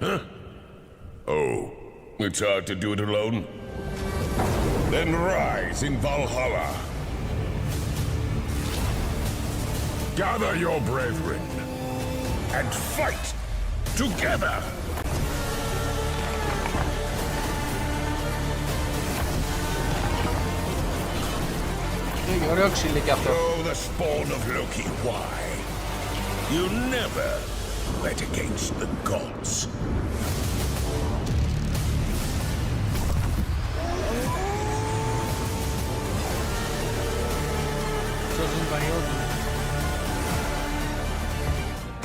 Huh? Oh, it's hard to do it alone? Then rise in Valhalla. Gather your brethren and fight together. Ωραίο ξύλι και αυτό. Oh, the spawn of Loki, why? You never went against the gods.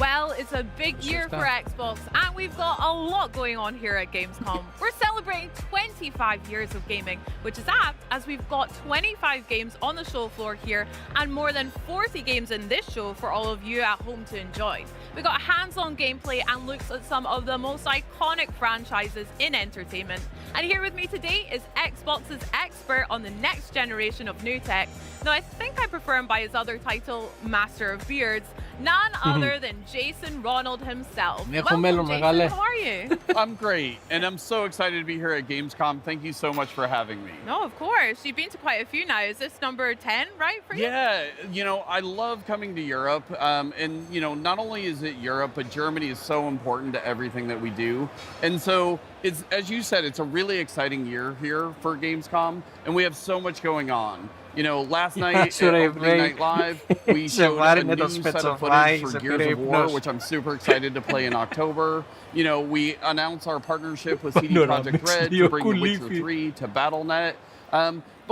Well, it's a big year for Xbox, and we've got a lot going on here at Gamescom. We're celebrating 25 years of gaming, which is apt as we've got 25 games on the show floor here and more than 40 games in this show for all of you at home to enjoy. We got hands-on gameplay and looks at some of the most iconic franchises in entertainment. And here with me today is Xbox's expert on the next generation of new tech. Now, I think I prefer him by his other title, Master of Beards, none other than Jason Ronald himself. Welcome, Jason. How are you? I'm great, and I'm so excited to be here at Gamescom. Thank you so much for having me. No, of course. You've been to quite a few now. Is this number 10, right, for you? Yeah, you know, I love coming to Europe, and, you know, not only is it Europe, but Germany is so important to everything that we do. And so, it's, as you said, it's a really exciting year here for Gamescom, and we have so much going on. You know, last night at Opening Night Live, we showed a new set of footage for Gears of War, which I'm super excited to play in October. You know, we announced our partnership with CD Projekt Red to bring The Witcher 3 to Battle.net.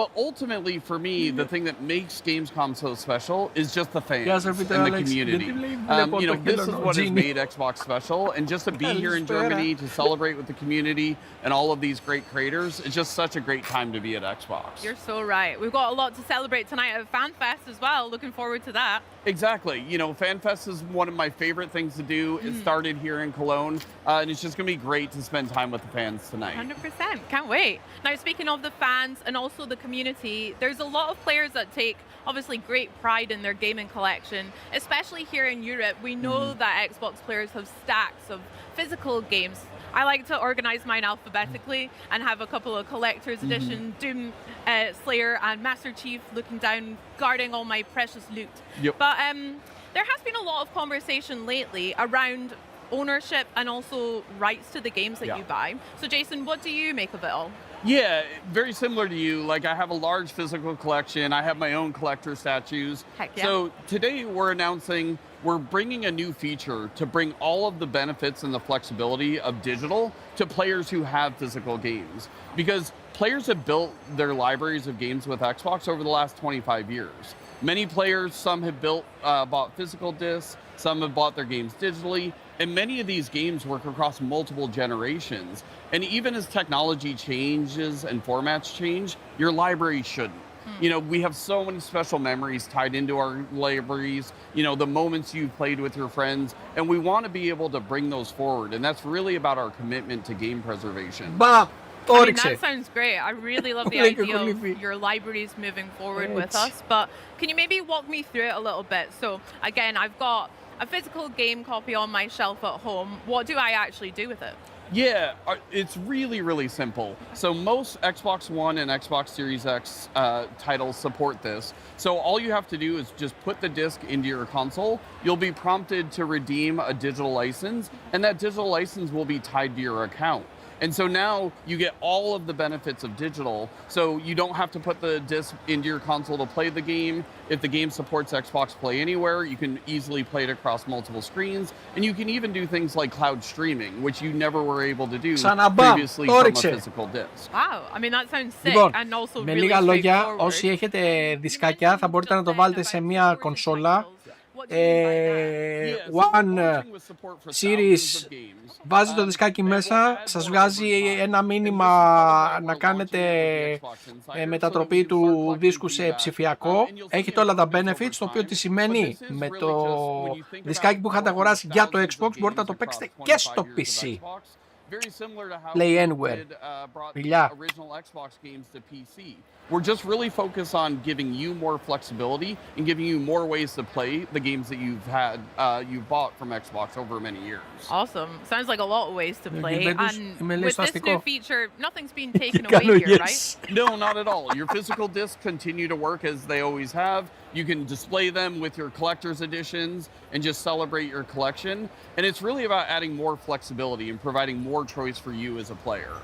But ultimately, for me, the thing that makes Gamescom so special is just the fans and the community. You know, this is what has made Xbox special, and just to be here in Germany to celebrate with the community and all of these great creators, it's just such a great time to be at Xbox. You're so right. We've got a lot to celebrate tonight at FanFest as well. Looking forward to that. Exactly. You know, FanFest is one of my favorite things to do. It started here in Cologne, and it's just going to be great to spend time with the fans tonight. 100%. Can't wait. Now, speaking of the fans and also the community, there's a lot of players that take obviously great pride in their gaming collection, especially here in Europe. We know that Xbox players have stacks of physical games. I like to organize mine alphabetically and have a couple of collector's edition Doom Slayer and Master Chief looking down, guarding all my precious loot. Yep. But there has been a lot of conversation lately around ownership and also rights to the games that you buy. So Jason, what do you make of it all? Yeah, very similar to you. Like, I have a large physical collection. I have my own collector statues. Heck yeah. So today we're announcing we're bringing a new feature to bring all of the benefits and the flexibility of digital to players who have physical games. Because players have built their libraries of games with Xbox over the last 25 years. Many players, some have bought physical discs, some have bought their games digitally, and many of these games work across multiple generations. And even as technology changes and formats change, your library shouldn't. You know, we have so many special memories tied into our libraries, you know, the moments you've played with your friends, and we want to be able to bring those forward. And that's really about our commitment to game preservation. I mean, that sounds great. I really love the idea of your libraries moving forward with us. But can you maybe walk me through it a little bit? So again, I've got a physical game copy on my shelf at home. What do I actually do with it? Yeah, it's really, really simple. So most Xbox One and Xbox Series X titles support this. So all you have to do is just put the disc into your console. You'll be prompted to redeem a digital license, and that digital license will be tied to your account. And so now you get all of the benefits of digital. So you don't have to put the disc into your console to play the game. If the game supports Xbox Play Anywhere, you can easily play it across multiple screens. And you can even do things like cloud streaming, which you never were able to do previously from a physical disc. Wow, I mean that sounds sick and also με really λίγα λόγια, straightforward. όσοι έχετε δισκάκια θα μπορείτε να το βάλετε σε μια κονσόλα One Series βάζει το δισκάκι μέσα, σας βγάζει ένα μήνυμα να κάνετε μετατροπή του δίσκου σε ψηφιακό. Έχετε όλα τα benefits, το οποίο τι σημαίνει με το δισκάκι που είχατε αγοράσει για το Xbox μπορείτε να το παίξετε και στο PC. Play anywhere. Φιλιά. We're just really focused on giving you more flexibility and giving you more ways to play the games that you've bought from Xbox over many years. Awesome. Sounds like a lot of ways to play. And with this new feature, nothing's been taken away here, right? No, not at all. Your physical discs continue to work as they always have. You can display them with your collector's editions and just celebrate your collection. And it's really about adding more flexibility and providing more choice for you as a player.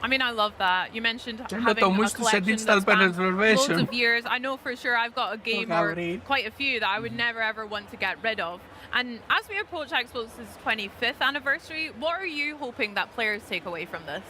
I mean, I love that. You mentioned having a collection that spans loads of years. I know for sure I've got a game or quite a few that I would never ever want to get rid of. And as we approach Xbox's 25th anniversary, what are you hoping that players take away from this?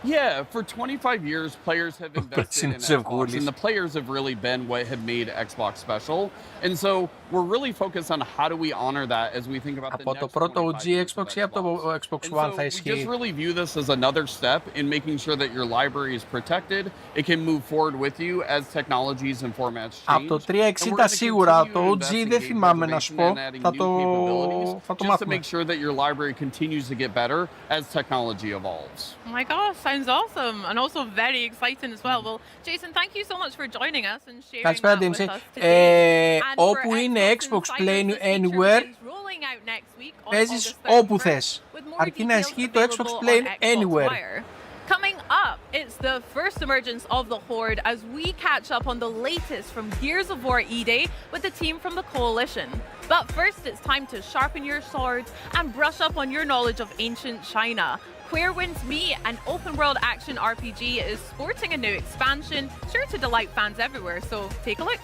Yeah, for 25 years, players have invested in Xbox, and the players have really been what have made Xbox special. And so we're really focused on how do we honor that as we think about the next 25 years of Xbox ή από το Xbox One θα ισχύει. We just really view this as another step in making sure that your library is protected. It can move forward with you as technologies and formats change. Από το 360 σίγουρα, το OG δεν θυμάμαι να σου πω, θα το μάθουμε. Just to make sure that your library continues to get better as technology evolves. Oh my gosh, sounds awesome and also very exciting as well. Well, Jason, thank you so much for joining us and sharing that with us today. Όπου είναι Xbox Play Anywhere, παίζεις όπου θες, αρκεί να ισχύει το Xbox Play Anywhere. Coming up, it's the first emergence of the Horde as we catch up on the latest from Gears of War E-Day with the team from the Coalition. But first, it's time to sharpen your swords and brush up on your knowledge of ancient China. Where Wins Me, an open-world action RPG, is sporting a new expansion, sure to delight fans everywhere, so take a look.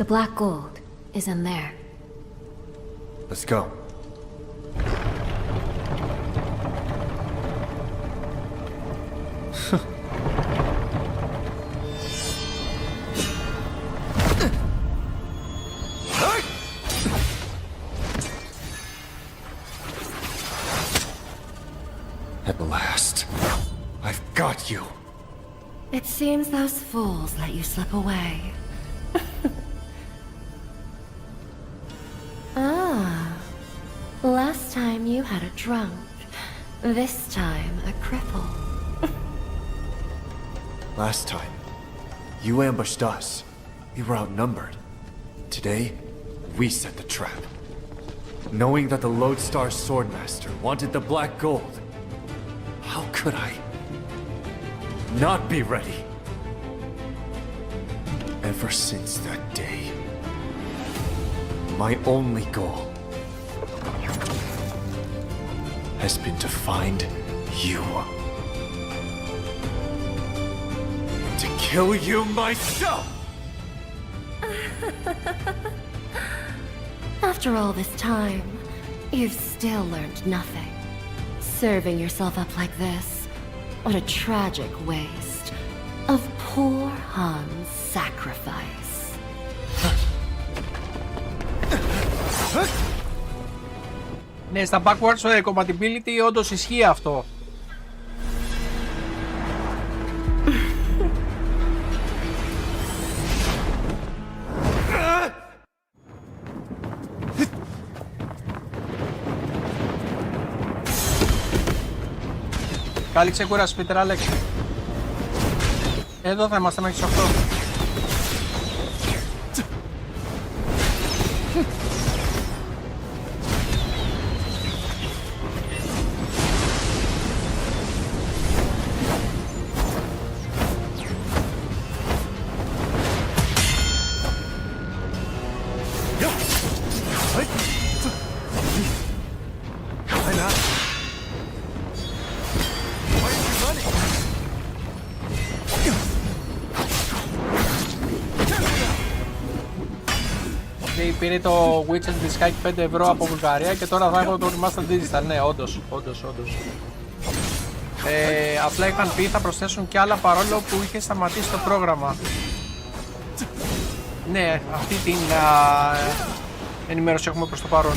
The black gold is in there. Let's go. At last, I've got you. It seems those fools let you slip away. Last time you had a drunk, this time a cripple. Last time, you ambushed us. We were outnumbered. Today, we set the trap. Knowing that the Lodestar Swordmaster wanted the black gold, how could I not be ready? Ever since that day, my only goal has been to find you. To kill you myself! After all this time, you've still learned nothing. Serving yourself up like this, what a tragic waste of poor Han's sacrifice. Ναι, στα backwards compatibility όντως ισχύει αυτό. Καλή ξεκούραση, Πίτερ Άλεξ. Εδώ θα είμαστε μέχρι τις 8. Πήρε το Witcher δισκάκι 5 ευρώ από Βουλγαρία και τώρα θα έχω το Remastered Digital. Ναι, όντως. Απλά είχαν πει θα προσθέσουν και άλλα παρόλο που είχε σταματήσει το πρόγραμμα. Ναι, αυτή την ενημέρωση έχουμε προς το παρόν.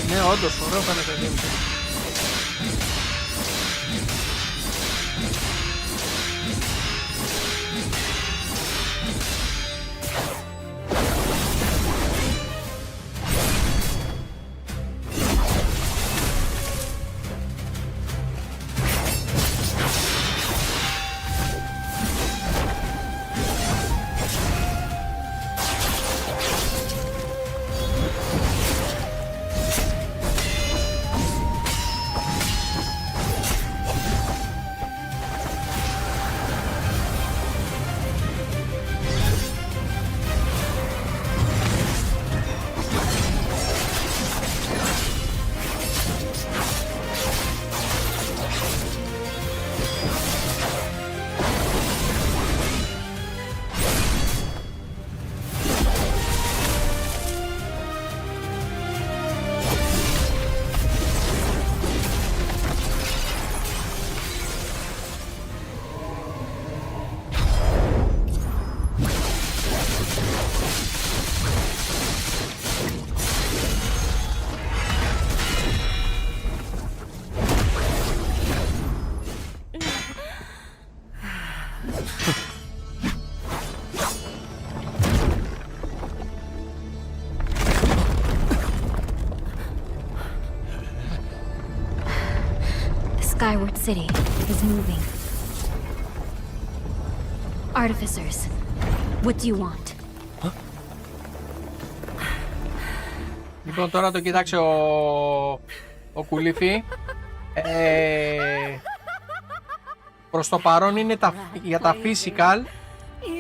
Ναι, όντως, ωραίο φαίνεται δίμητο. Skyward City is moving. Artificers, what do you want? Λοιπόν, τώρα το κοιτάξε ο Κουλήφη. Προς το παρόν είναι για τα physical.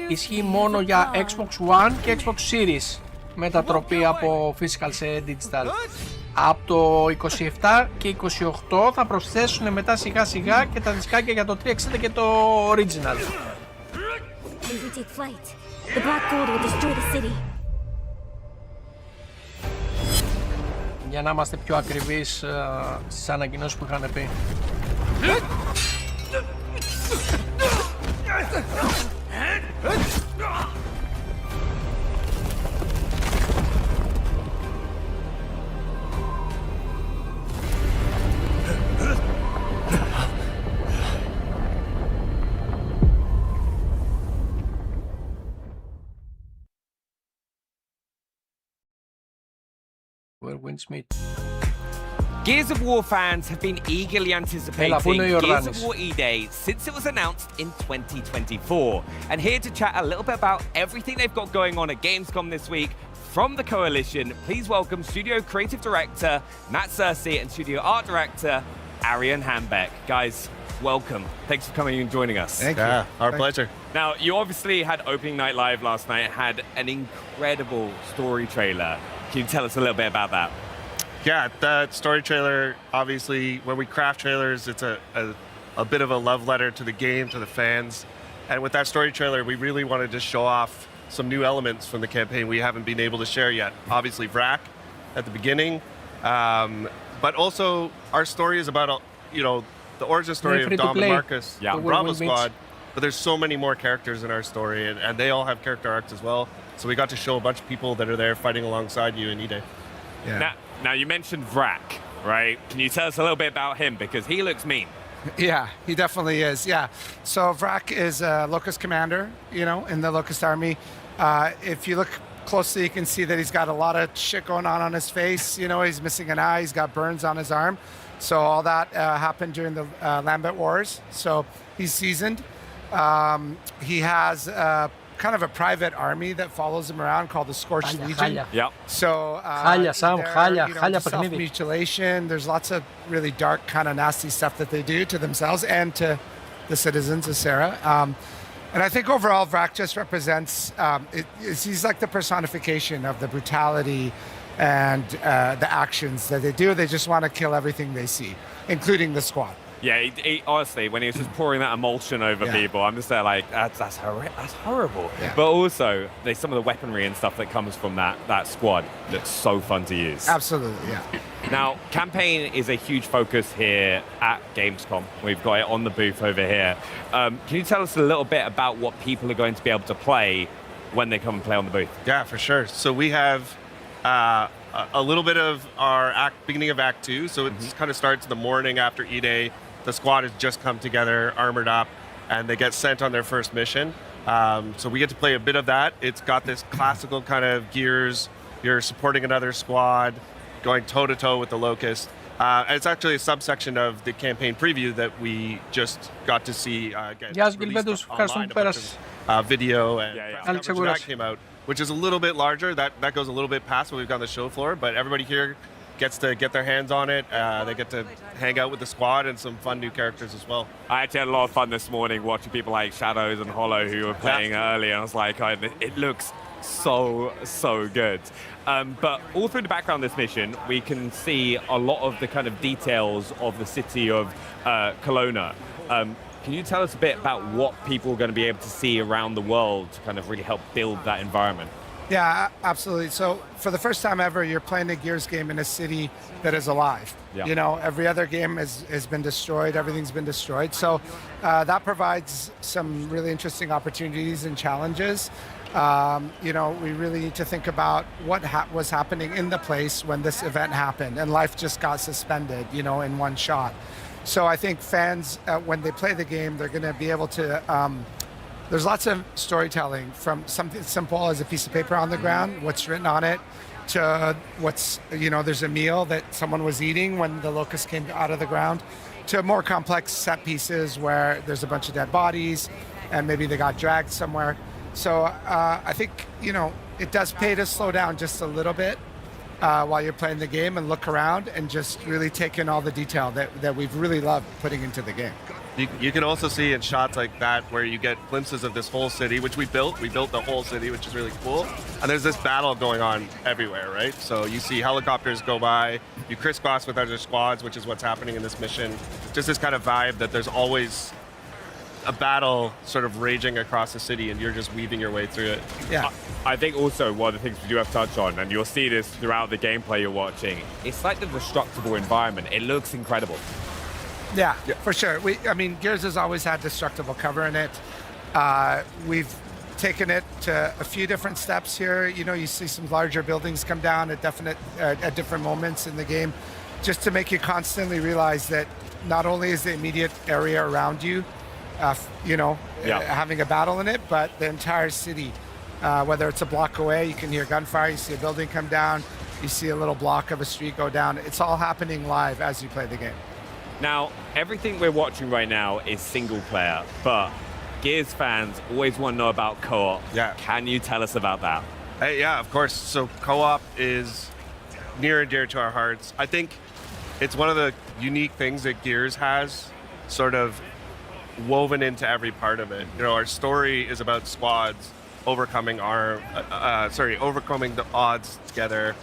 Ισχύει μόνο για Xbox One και Xbox Series. Μετατροπή από physical σε digital. Από το 27 και 28 θα προσθέσουν μετά σιγά σιγά και τα δισκάκια για το 360 και το original. Για να είμαστε πιο ακριβείς στις ανακοινώσεις που είχαν πει. Gears of War fans have been eagerly anticipating Gears of War E-Day since it was announced in 2024. And here to chat a little bit about everything they've got going on at GamesCom this week from the Coalition, please welcome Studio Creative Director Matt Searcy and Studio Art Director Arian Hambeck. Guys, welcome. Thanks for coming and joining us. Thank you. Our pleasure. Now, you obviously had opening night live last night, had an incredible story trailer. Can you tell us a little bit about that? Yeah, that story trailer, obviously, when we craft trailers, it's a bit of a love letter to the game, to the fans. And with that story trailer, we really wanted to show off some new elements from the campaign we haven't been able to share yet. Obviously, Vrak at the beginning, but also our story is about, the origin story of Dom and Marcus, the Bravo Squad. but there's so many more characters in our story, and they all have character arcs as well. So we got to show a bunch of people that are there fighting alongside you in E-Day. Yeah. Now you mentioned Vrak, right? Can you tell us a little bit about him? Because he looks mean. Yeah, he definitely is. Yeah. So Vrak is a Locust commander, in the Locust army. If you look closely, you can see that he's got a lot of shit going on his face. He's missing an eye. He's got burns on his arm. So all that happened during the Lambent Wars. So he's seasoned. He has kind of a private army that follows him around called the Scorched Legion. Yep. So self-mutilation. There's lots of really dark, kind of nasty stuff that they do to themselves and to the citizens of Sarah. And I think overall, Vrak just represents, he's like the personification of the brutality and the actions that they do. They just want to kill everything they see, including the squad. Yeah, he honestly, when he was just pouring that emulsion over people, I'm just there like, that's horrible. Yeah. But also, there's some of the weaponry and stuff that comes from that squad that's so fun to use. Absolutely, yeah. Now, campaign is a huge focus here at GamesCom. We've got it on the booth over here. Can you tell us a little bit about what people are going to be able to play when they come and play on the booth? Yeah, for sure. So we have a little bit of our beginning of Act 2. So it kind of starts the morning after E-Day. The squad has just come together, armored up, and they get sent on their first mission. So we get to play a bit of that. It's got this classical kind of gears. You're supporting another squad, going toe-to-toe with the Locust. And it's actually a subsection of the campaign preview that we just got to see get released online, video and that came out, which is a little bit larger. That goes a little bit past what we've got on the show floor, but everybody here gets to get their hands on it. They get to hang out with the squad and some fun new characters as well. I actually had a lot of fun this morning watching people like Shadows and Hollow who were playing early, and I was like, it looks so good. But all through the background of this mission, we can see a lot of the kind of details of the city of Kolonia. Can you tell us a bit about what people are going to be able to see around the world to kind of really help build that environment? Yeah, absolutely. So for the first time ever, you're playing a Gears game in a city that is alive. Yeah. Every other game has been destroyed. Everything's been destroyed. So that provides some really interesting opportunities and challenges. We really need to think about what was happening in the place when this event happened and life just got suspended, in one shot. So I think fans, when they play the game, they're going to be able to... There's lots of storytelling, from something simple as a piece of paper on the ground, what's written on it, to there's a meal that someone was eating when the locust came out of the ground, to more complex set pieces where there's a bunch of dead bodies and maybe they got dragged somewhere. So I think, it does pay to slow down just a little bit while you're playing the game and look around and just really take in all the detail that we've really loved putting into the game. You can also see in shots like that where you get glimpses of this whole city, which we built. We built the whole city, which is really cool. And there's this battle going on everywhere, right? So you see helicopters go by, you crisscross with other squads, which is what's happening in this mission. Just this kind of vibe that there's always a battle sort of raging across the city and you're just weaving your way through it. Yeah. I think also one of the things we do have to touch on, and you'll see this throughout the gameplay you're watching, it's like the destructible environment. It looks incredible. Yeah, for sure. Gears has always had destructible cover in it. We've taken it to a few different steps here. You see some larger buildings come down at different moments in the game, just to make you constantly realize that not only is the immediate area around you, having a battle in it, but the entire city, whether it's a block away, you can hear gunfire, you see a building come down, you see a little block of a street go down. It's all happening live as you play the game. Now, everything we're watching right now is single player, but Gears fans always want to know about co-op. Yeah. Can you tell us about that? Yeah, of course. So co-op is near and dear to our hearts. I think it's one of the unique things that Gears has sort of woven into every part of it. Our story is about squads overcoming overcoming the odds together.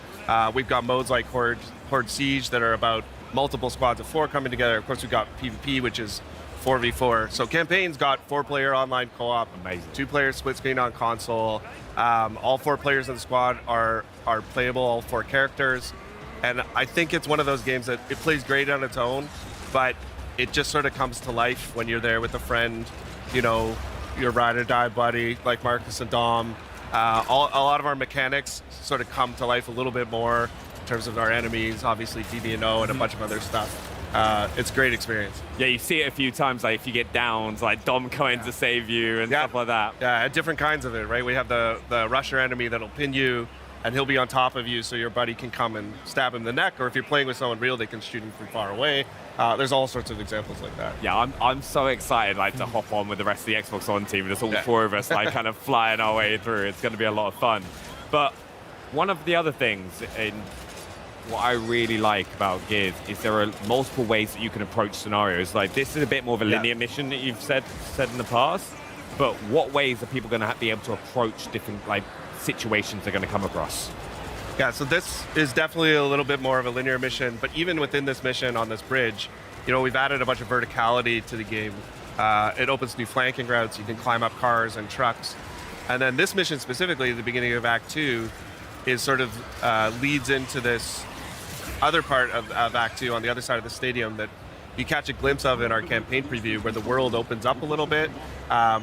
We've got modes like Horde Siege that are about multiple squads of 4 coming together. Of course, we've got PvP, which is 4v4. So campaign's got 4-player online co-op. Amazing. 2-player split screen on console. All 4 players in the squad are playable, all 4 characters. And I think it's one of those games that it plays great on its own, but it just sort of comes to life when you're there with a friend you know, your ride or die buddy like Marcus and Dom. A lot of our mechanics sort of come to life a little bit more in terms of our enemies, obviously DB&O and a bunch of other stuff. It's a great experience. Yeah, you see it a few times, like if you get downs, like Dom coming to save you and stuff like that. Yeah, different kinds of it, right? We have the rusher enemy that'll pin you, and he'll be on top of you so your buddy can come and stab him in the neck, or if you're playing with someone real, they can shoot him from far away. There's all sorts of examples like that. Yeah, I'm so excited like to hop on with the rest of the Xbox On team. There's all four of us like kind of flying our way through. It's going to be a lot of fun. But one of the other things in what I really like about Gears is there are multiple ways that you can approach scenarios. Like this is a bit more of a linear mission that you've said in the past, but what ways are people going to be able to approach different like situations they're going to come across? Yeah, so this is definitely a little bit more of a linear mission, but even within this mission on this bridge, you know, we've added a bunch of verticality to the game. It opens new flanking routes. You can climb up cars and trucks. And then this mission specifically, at the beginning of Act 2, is sort of leads into this other part of Act 2 on the other side of the stadium that you catch a glimpse of in our campaign preview, where the world opens up a little bit.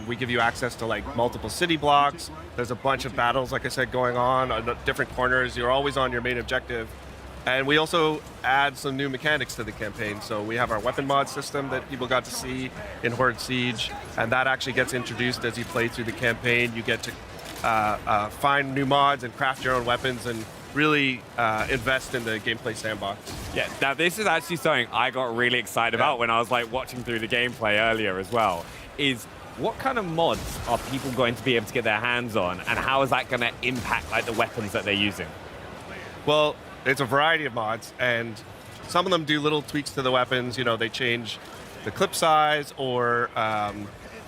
We give you access to like multiple city blocks. There's a bunch of battles, like I said, going on different corners. You're always on your main objective. And we also add some new mechanics to the campaign. So we have our weapon mod system that people got to see in Horde Siege, and that actually gets introduced as you play through the campaign. You get to find new mods and craft your own weapons and really invest in the gameplay sandbox. Yeah, now this is actually something I got really excited about when I was like watching through the gameplay earlier as well, is what kind of mods are people going to be able to get their hands on, and how is that going to impact like the weapons that they're using? Well, it's a variety of mods, and some of them do little tweaks to the weapons. You know, they change the clip size or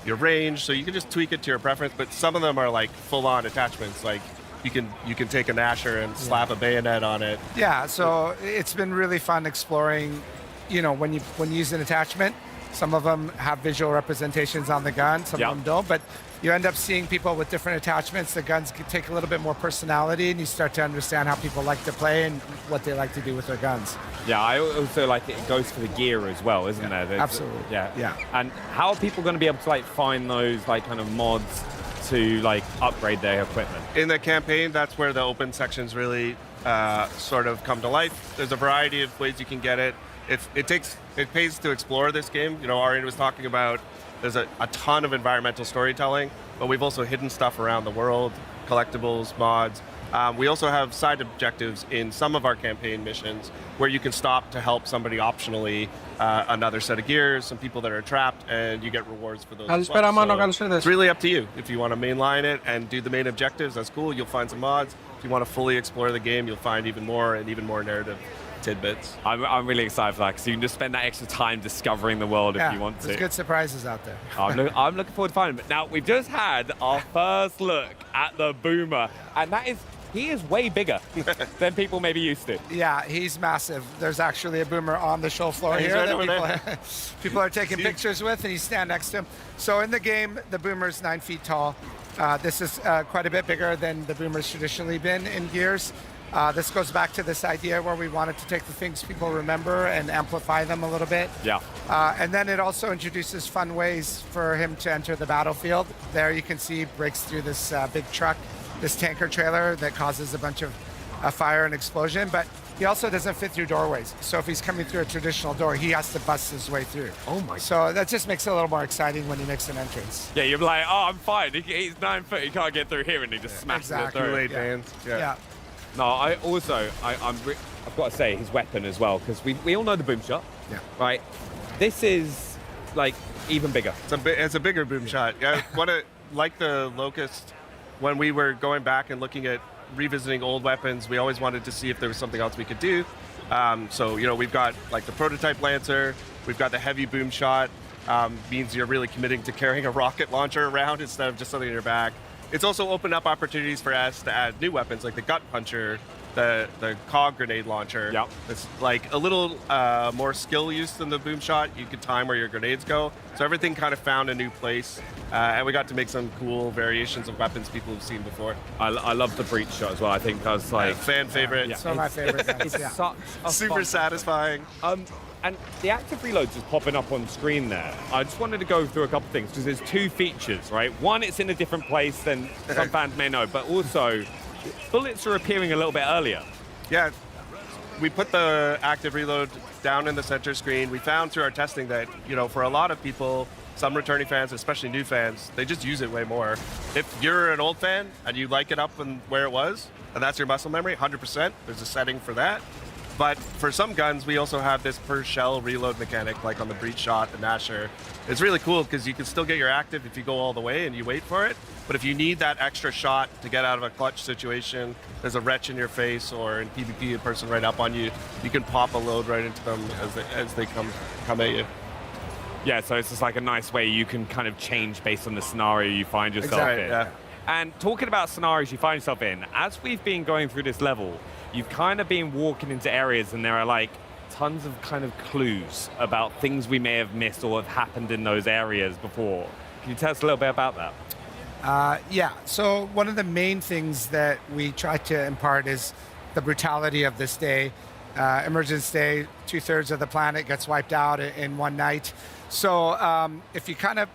your range, so you can just tweak it to your preference, but some of them are like full-on attachments, like you can take a Nasher and slap a bayonet on it. Yeah, so it's been really fun exploring, you know, when you use an attachment, some of them have visual representations on the gun, some of them don't, but you end up seeing people with different attachments. The guns can take a little bit more personality, and you start to understand how people like to play and what they like to do with their guns. Yeah, I also like it goes for the gear as well, isn't there? Absolutely. Yeah. And how are people going to be able to like find those like kind of mods to like upgrade their equipment? In the campaign, that's where the open sections really sort of come to life. There's a variety of ways you can get it. It pays to explore this game. You know, Arian was talking about there's a ton of environmental storytelling, but we've also hidden stuff around the world, collectibles, mods. We also have side objectives in some of our campaign missions where you can stop to help somebody optionally, another set of gears, some people that are trapped, and you get rewards for those as well. So it's really up to you. If you want to mainline it and do the main objectives, that's cool. You'll find some mods. If you want to fully explore the game, you'll find even more and even more narrative tidbits. I'm really excited for that, because you can just spend that extra time discovering the world if you want to. There's good surprises out there. I'm looking forward to finding them. Now, we've just had our first look at the Boomer, and he is way bigger than people maybe used to. Yeah, he's massive. There's actually a Boomer on the show floor here that people are taking pictures with, and you stand next to him. So in the game, the Boomer's 9 feet tall. This is quite a bit bigger than the Boomer's traditionally been in Gears. This goes back to this idea where we wanted to take the things people remember and amplify them a little bit. Yeah. And then it also introduces fun ways for him to enter the battlefield. There you can see he breaks through this big truck, this tanker trailer that causes a bunch of fire and explosion, but he also doesn't fit through doorways. So if he's coming through a traditional door, he has to bust his way through. Oh my! So that just makes it a little more exciting when he makes an entrance. Yeah, you're like, oh, I'm fine. He's 9 foot. He can't get through here, and he just smashes it through. Yeah. No, I've got to say his weapon as well, because we all know the boom shot. Yeah. Right. This is like even bigger. It's a bigger boom shot. Yeah. Like the Locust, when we were going back and looking at revisiting old weapons, we always wanted to see if there was something else we could do. So, you know, we've got like the prototype Lancer, we've got the heavy boom shot, means you're really committing to carrying a rocket launcher around instead of just something in your back. It's also opened up opportunities for us to add new weapons like the gut puncher, the cog grenade launcher. Yep. It's like a little more skill use than the boom shot. You could time where your grenades go. So everything kind of found a new place. And we got to make some cool variations of weapons people have seen before. I love the breach shot as well. I think that's like fan favorite. It's one of my favorite guns. It's such a super satisfying. And the active reloads is popping up on screen there. I just wanted to go through a couple of things because there's two features, right? One, it's in a different place than some fans may know, but also bullets are appearing a little bit earlier. Yeah, we put the active reload down in the center screen. We found through our testing that, you know, for a lot of people, some returning fans, especially new fans, they just use it way more. If you're an old fan and you like it up and where it was, and that's your muscle memory, 100%, there's a setting for that. But for some guns, we also have this per shell reload mechanic, like on the breach shot and Nasher. It's really cool because you can still get your active if you go all the way and you wait for it. But if you need that extra shot to get out of a clutch situation, there's a wretch in your face, or in PvP, a person right up on you, you can pop a load right into them as they come at you. Yeah, so it's just like a nice way you can kind of change based on the scenario you find yourself in. Yeah. And talking about scenarios you find yourself in, as we've been going through this level, you've kind of been walking into areas and there are like tons of kind of clues about things we may have missed or have happened in those areas before. Can you tell us a little bit about that? Yeah, so one of the main things that we try to impart is the brutality of this day. Emergence Day, 2/3 of the planet gets wiped out in one night. So if you kind of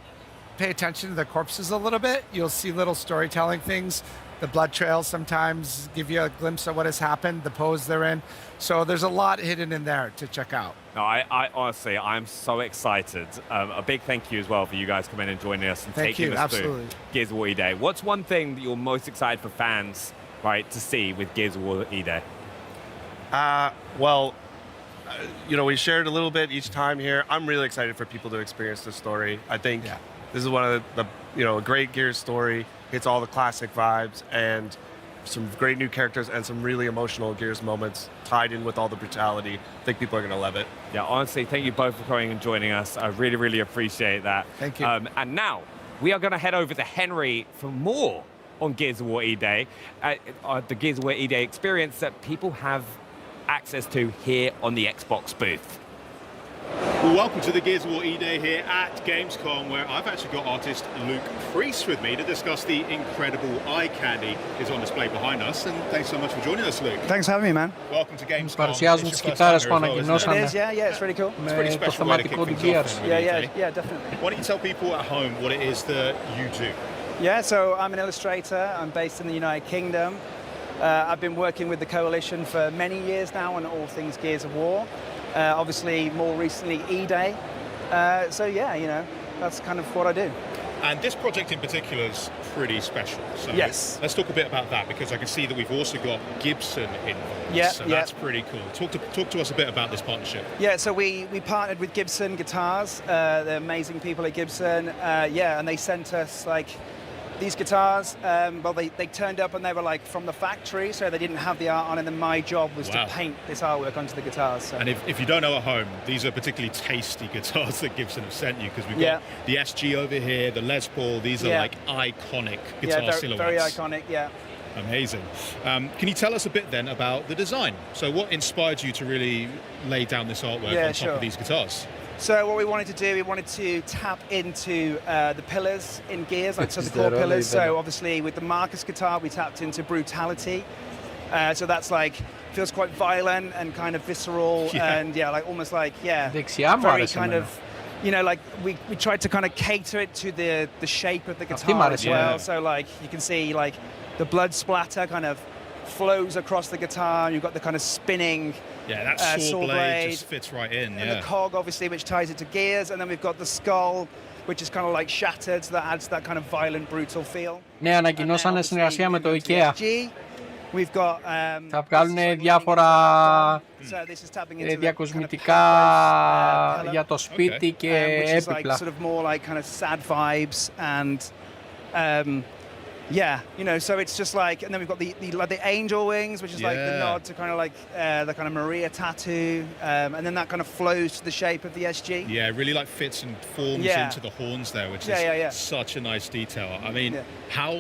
pay attention to the corpses a little bit, you'll see little storytelling things. The blood trails sometimes give you a glimpse of what has happened, the pose they're in. So there's a lot hidden in there to check out. No, I honestly, I'm so excited. A big thank you as well for you guys coming and joining us and taking us through Gears of War E-Day. What's one thing that you're most excited for fans, right, to see with Gears of War E-Day? Well, you know, we shared a little bit each time here. I'm really excited for people to experience this story. I think this is one of the you know, a great Gears story. Hits all the classic vibes and some great new characters and some really emotional Gears moments tied in with all the brutality. I think people are going to love it. Yeah, honestly, thank you both for coming and joining us. I really, really appreciate that. Thank you. And now we are going to head over to Henry for more on Gears of War E-Day, the Gears of War E-Day experience that people have access to here on the Xbox booth. Well, welcome to the Gears of War E-Day here at GamesCom, where I've actually got artist Luke Priest with me to discuss the incredible eye candy is on display behind us. And thanks so much for joining us, Luke. Thanks for having me, man. Welcome to GamesCom. Παρουσιάζουν τις κιθάρες που ανακοινώσαμε. Yeah, it's really cool. Με το θεματικό του Gears. Yeah, definitely. Why don't you tell people at home what it is that you do? Yeah, so I'm an illustrator. I'm based in the United Kingdom. I've been working with the Coalition for many years now on all things Gears of War. Obviously, more recently, E-Day. So yeah, you know, that's kind of what I do. And this project in particular is pretty special. So yes. Let's talk a bit about that, because I can see that we've also got Gibson involved. Yeah, so that's pretty cool. Talk to us a bit about this partnership. Yeah, so we partnered with Gibson Guitars. They're amazing people at Gibson. Yeah, and they sent us like these guitars. Well, they turned up and they were like from the factory, so they didn't have the art on, and then my job was to paint this artwork onto the guitars. So. And if you don't know at home, these are particularly tasty guitars that Gibson have sent you, because we've got the SG over here, the Les Paul. These are like iconic guitar silhouettes. Very iconic, yeah. Amazing. Can you tell us a bit then about the design? So what inspired you to really lay down this artwork on top of these guitars? So what we wanted to do, we wanted to tap into the pillars in Gears, like so the core pillars. So obviously with the Marcus guitar, we tapped into brutality. So that's like, feels quite violent and kind of visceral and like almost like, very kind of, you know, like we tried to kind of cater it to the shape of the guitar as well. So like you can see like the blood splatter kind of flows across the guitar. You've got the kind of spinning that saw blade just fits right in. And the cog, obviously, which ties it to Gears. And then we've got the skull, which is kind of like shattered, so that adds that kind of violent, brutal feel. Ναι, ανακοινώσανε συνεργασία με το IKEA. We've got, θα βγάλουν διάφορα διακοσμητικά για το σπίτι και έπιπλα. Sort of more like kind of sad vibes and yeah, you know, so it's just like, and then we've got the angel wings, which is like the nod to kind of like the kind of Maria tattoo, and then that kind of flows to the shape of the SG. Yeah, it really like fits and forms into the horns there, which is such a nice detail. I mean, how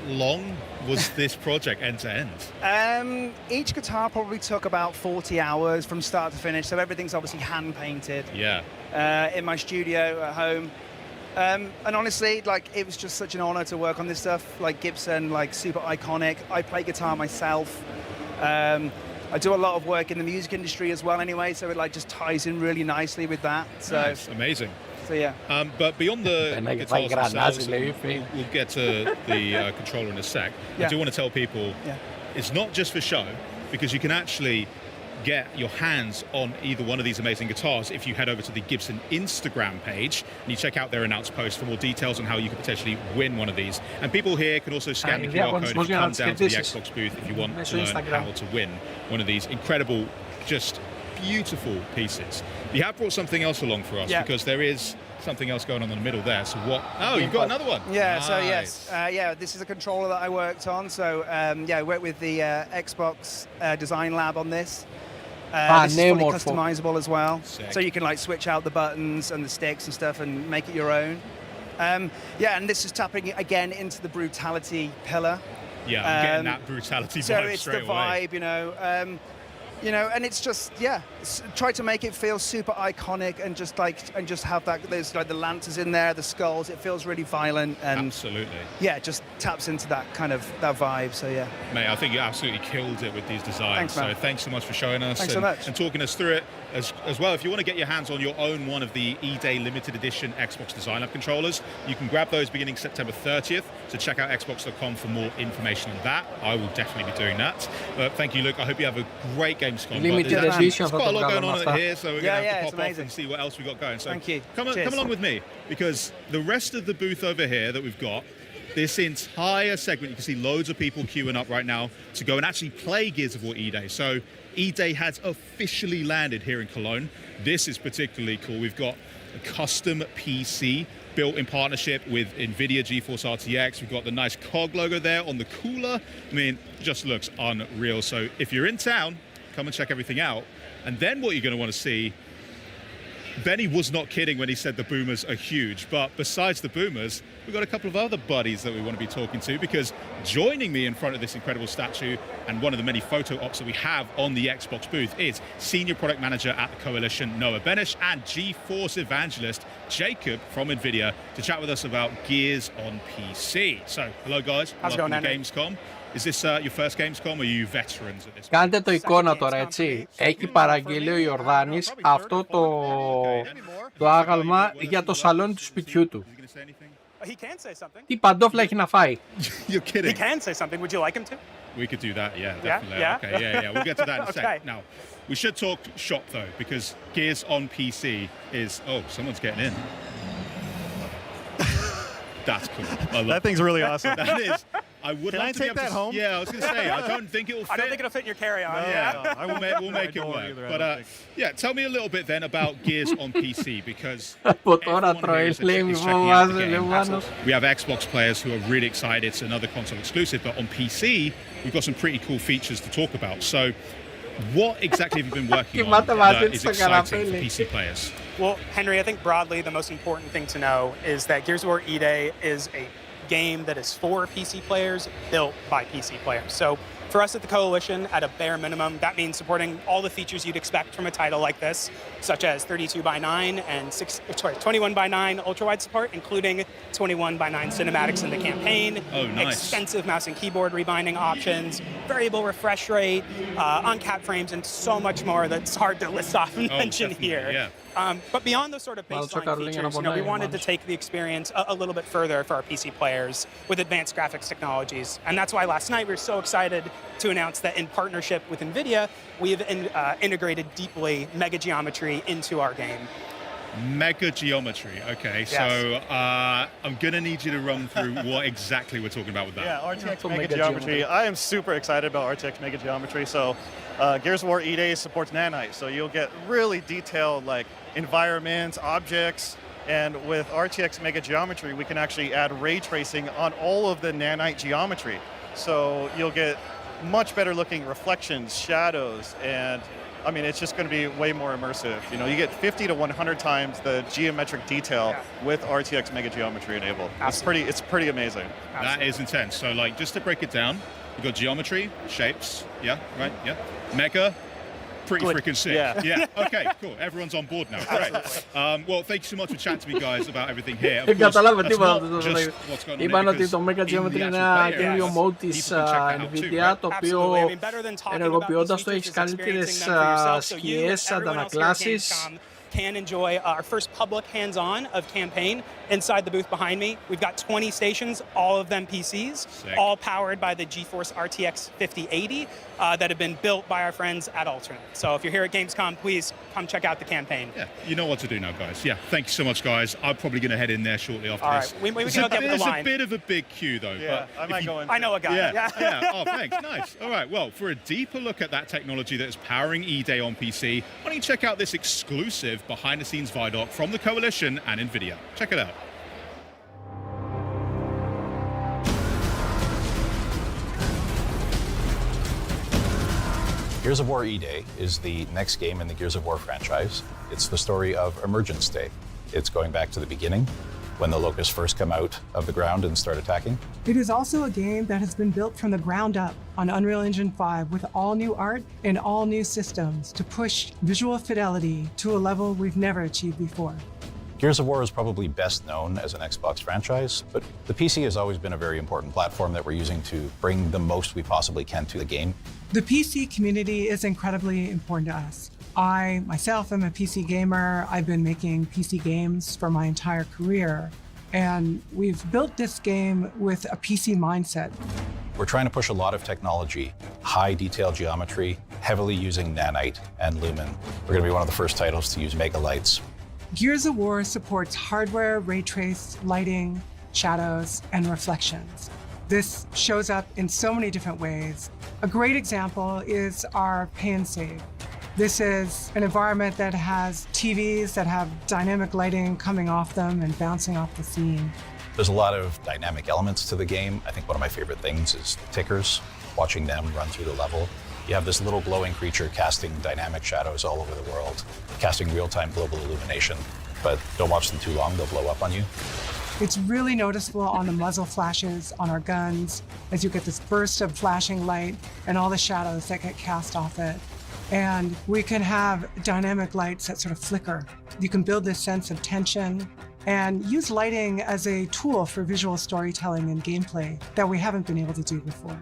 long was this project end to end? Each guitar probably took about 40 hours from start to finish, so everything's obviously hand painted. In my studio at home. And honestly, like, it was just such an honor to work on this stuff. Like Gibson, like super iconic. I play guitar myself. I do a lot of work in the music industry as well anyway, so it like just ties in really nicely with that. So nice. Amazing. So yeah. But beyond the guitars themselves, we'll get to the controller in a sec. I do want to tell people it's not just for show, because you can actually get your hands on either one of these amazing guitars if you head over to the Gibson Instagram page and you check out their announced post for more details on how you could potentially win one of these. And people here can also scan the QR code if you come down to the Xbox booth if you want to learn how to win one of these incredible, just beautiful pieces. You have brought something else along for us because there is something else going on in the middle there. So what? Oh, you've got another one. Yeah. Nice. So yes. This is a controller that I worked on. So I worked with the Xbox Design Lab on this. This is fully customizable as well. Sick. So you can like switch out the buttons and the sticks and stuff and make it your own. And this is tapping again into the brutality pillar. Yeah, I'm getting that brutality vibe straight away. So it's the vibe, and it's just try to make it feel super iconic and just have that. There's like the lances in there, the skulls. It feels really violent and absolutely. Yeah, just taps into that kind of that vibe. So yeah. Mate, I think you absolutely killed it with these designs. Thanks, man. So thanks so much for showing us so much. and talking us through it as well. If you want to get your hands on your own one of the E-Day limited edition Xbox Design Lab controllers, you can grab those beginning September 30th. So check out xbox.com for more information on that. I will definitely be doing that. Thank you, Luke. I hope you have a great GamesCom. Limited edition. There's quite a lot going on here, so we're going to have to pop amazing. off and see what else we've got going. So thank you. Come along with me, because the rest of the booth over here that we've got, this entire segment, you can see loads of people queuing up right now to go and actually play Gears of War E-Day. So E-Day has officially landed here in Cologne. This is particularly cool. We've got a custom PC built in partnership with NVIDIA GeForce RTX. We've got the nice COG logo there on the cooler. I mean, just looks unreal. So if you're in town, come and check everything out. And then what you're going to want to see, Benny was not kidding when he said the boomers are huge, but besides the boomers, we've got a couple of other buddies that we want to be talking to, because joining me in front of this incredible statue and one of the many photo ops that we have on the Xbox booth is Senior Product Manager at the Coalition, Noah Benish, and GeForce Evangelist, Jacob from NVIDIA, to chat with us about Gears on PC. So, hello guys, welcome to Gamescom. Is this your first Gamescom or are you veterans at this point? Κάντε το εικόνα τώρα, έτσι. Έχει παραγγείλει ο Ιορδάνης αυτό το άγαλμα για το σαλόνι του σπιτιού του. Τι παντόφλα έχει να φάει. You're kidding. He can say something. Would you like him to? We could do that, yeah, definitely. Yeah? Okay, yeah. We'll get to that in a Okay. sec. Now, we should talk shop though, because Gears on PC is... Oh, someone's getting in. That's cool. That thing's really awesome. That is. I would Can love I to be take able that to, home? Yeah, I was going to say, I don't think it'll fit. I don't think it'll fit in your carry-on. No, we'll make it work. But yeah, tell me a little bit then about Gears on PC, because Από τώρα τρώεις, λέει, μη φοβάσαι, Λεβάνος. we have Xbox players who are really excited. It's another console exclusive, but on PC, we've got some pretty cool features to talk about. So what exactly have you been working on that is exciting for PC players? Well, Henry, I think broadly the most important thing to know is that Gears of War E-Day is a game that is for PC players, built by PC players. So for us at the Coalition, at a bare minimum, that means supporting all the features you'd expect from a title like this, such as 32:9 and 21:9 ultra-wide support, including 21:9 cinematics in the campaign, extensive mouse and keyboard rebinding options, variable refresh rate, uncapped frames, and so much more that's hard to list off and mention here. Yeah. But beyond those sort of baseline features, we wanted to take the experience a little bit further for our PC players with advanced graphics technologies. And that's why last night we were so excited to announce that in partnership with NVIDIA, we've integrated deeply mega geometry into our game. Mega geometry, okay. Yes. So I'm going to need you to run through what exactly we're talking about with that. Yeah, RTX Mega Geometry. I am super excited about RTX Mega Geometry. So Gears of War E-Day supports nanite, so you'll get really detailed like environments, objects, and with RTX Mega Geometry, we can actually add ray tracing on all of the nanite geometry. So you'll get much better looking reflections, shadows, and I mean, it's just going to be way more immersive. You know, you get 50 to 100 times the geometric detail with RTX Mega Geometry enabled. It's pretty amazing. That is intense. So, like, just to break it down, we've got geometry, shapes, yeah, right, yeah. Mega, Pretty Good. freaking sick. Yeah. Okay, cool. Everyone's on board now. Great. Well, thank you so much for chatting to me, guys, about everything here. Δεν κατάλαβα It's τίποτα not από αυτό. just what's going on Είπαν here, ότι το Mega because in Geometry the είναι actual ένα player καινούριο areas, mode της people can check that out too, Nvidia, right? το οποίο Absolutely. I mean, better than talking about ενεργοποιώντας these το features έχεις is καλύτερες experiencing them for yourself. So you σκιές, and everyone else here at αντανακλάσεις. GamesCom can enjoy our first public hands-on of campaign inside the booth behind me. We've got 20 stations, all of them PCs, all powered by the GeForce RTX 5080 that have been built by our friends at Alternate. So if you're here at GamesCom, please come check out the campaign. Yeah, you know what to do now, guys. Yeah, thank you so much, guys. I'm probably going to head in there shortly after All this. right, we can hook up with the line. There's a bit of a big queue, though. Yeah, but I might go in. I know a guy. Yeah. Oh, thanks. Nice. All right. Well, for a deeper look at that technology that is powering eDay on PC, why don't you check out this exclusive behind-the-scenes Vidoc from the Coalition and Nvidia. Check it out. Gears of War E-Day is the next game in the Gears of War franchise. It's the story of Emergence Day. It's going back to the beginning, when the locusts first come out of the ground and start attacking. It is also a game that has been built from the ground up on Unreal Engine 5 with all new art and all new systems to push visual fidelity to a level we've never achieved before. Gears of War is probably best known as an Xbox franchise, but the PC has always been a very important platform that we're using to bring the most we possibly can to the game. The PC community is incredibly important to us. I, myself, am a PC gamer. I've been making PC games for my entire career, and we've built this game with a PC mindset. We're trying to push a lot of technology, high detail geometry, heavily using nanite and lumen. We're going to be one of the first titles to use mega lights. Gears of War supports hardware, ray trace, lighting, shadows, and reflections. This shows up in so many different ways. A great example is our pay and save. This is an environment that has TVs that have dynamic lighting coming off them and bouncing off the scene. There's a lot of dynamic elements to the game. I think one of my favorite things is tickers, watching them run through the level. You have this little glowing creature casting dynamic shadows all over the world, casting real-time global illumination, but don't watch them too long, they'll blow up on you. It's really noticeable on the muzzle flashes on our guns as you get this burst of flashing light and all the shadows that get cast off it. And we can have dynamic lights that sort of flicker. You can build this sense of tension and use lighting as a tool for visual storytelling and gameplay that we haven't been able to do before.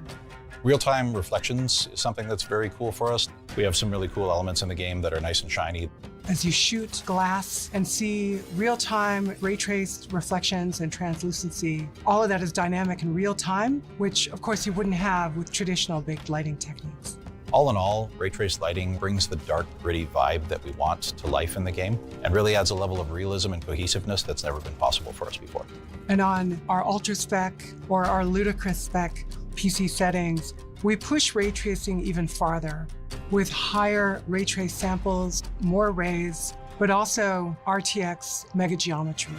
Real-time reflections is something that's very cool for us. We have some really cool elements in the game that are nice and shiny. As you shoot glass and see real-time ray-traced reflections and translucency, all of that is dynamic in real time, which of course you wouldn't have with traditional baked lighting techniques. All in all, ray traced lighting brings the dark, gritty vibe that we want to life in the game and really adds a level of realism and cohesiveness that's never been possible for us before. And on our ultra spec or our ludicrous spec PC settings, we push ray tracing even farther with higher ray trace samples, more rays, but also RTX mega geometry.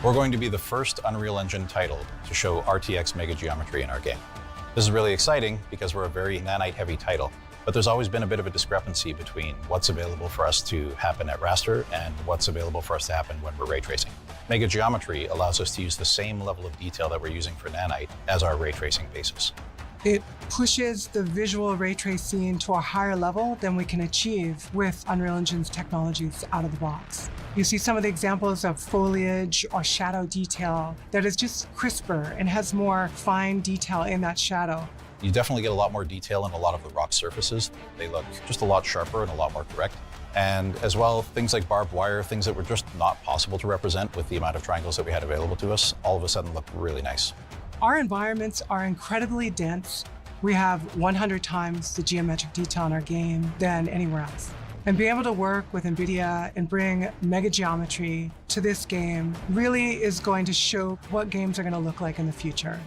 We're going to be the first Unreal Engine title to show RTX mega geometry in our game. This is really exciting because we're a very nanite-heavy title, but there's always been a bit of a discrepancy between what's available for us to happen at raster and what's available for us to happen when we're ray tracing. Mega geometry allows us to use the same level of detail that we're using for nanite as our ray tracing basis. It pushes the visual ray trace scene to a higher level than we can achieve with Unreal Engine's technologies out of the box. You see some of the examples of foliage or shadow detail that is just crisper and has more fine detail in that shadow. You definitely get a lot more detail in a lot of the rock surfaces. They look just a lot sharper and a lot more correct. And as well, things like barbed wire, things that were just not possible to represent with the amount of triangles that we had available to us, all of a sudden look really nice. Our environments are incredibly dense. We have 100 times the geometric detail in our game than anywhere else. And being able to work with NVIDIA and bring mega geometry to this game really is going to show what games are going to look like in the future.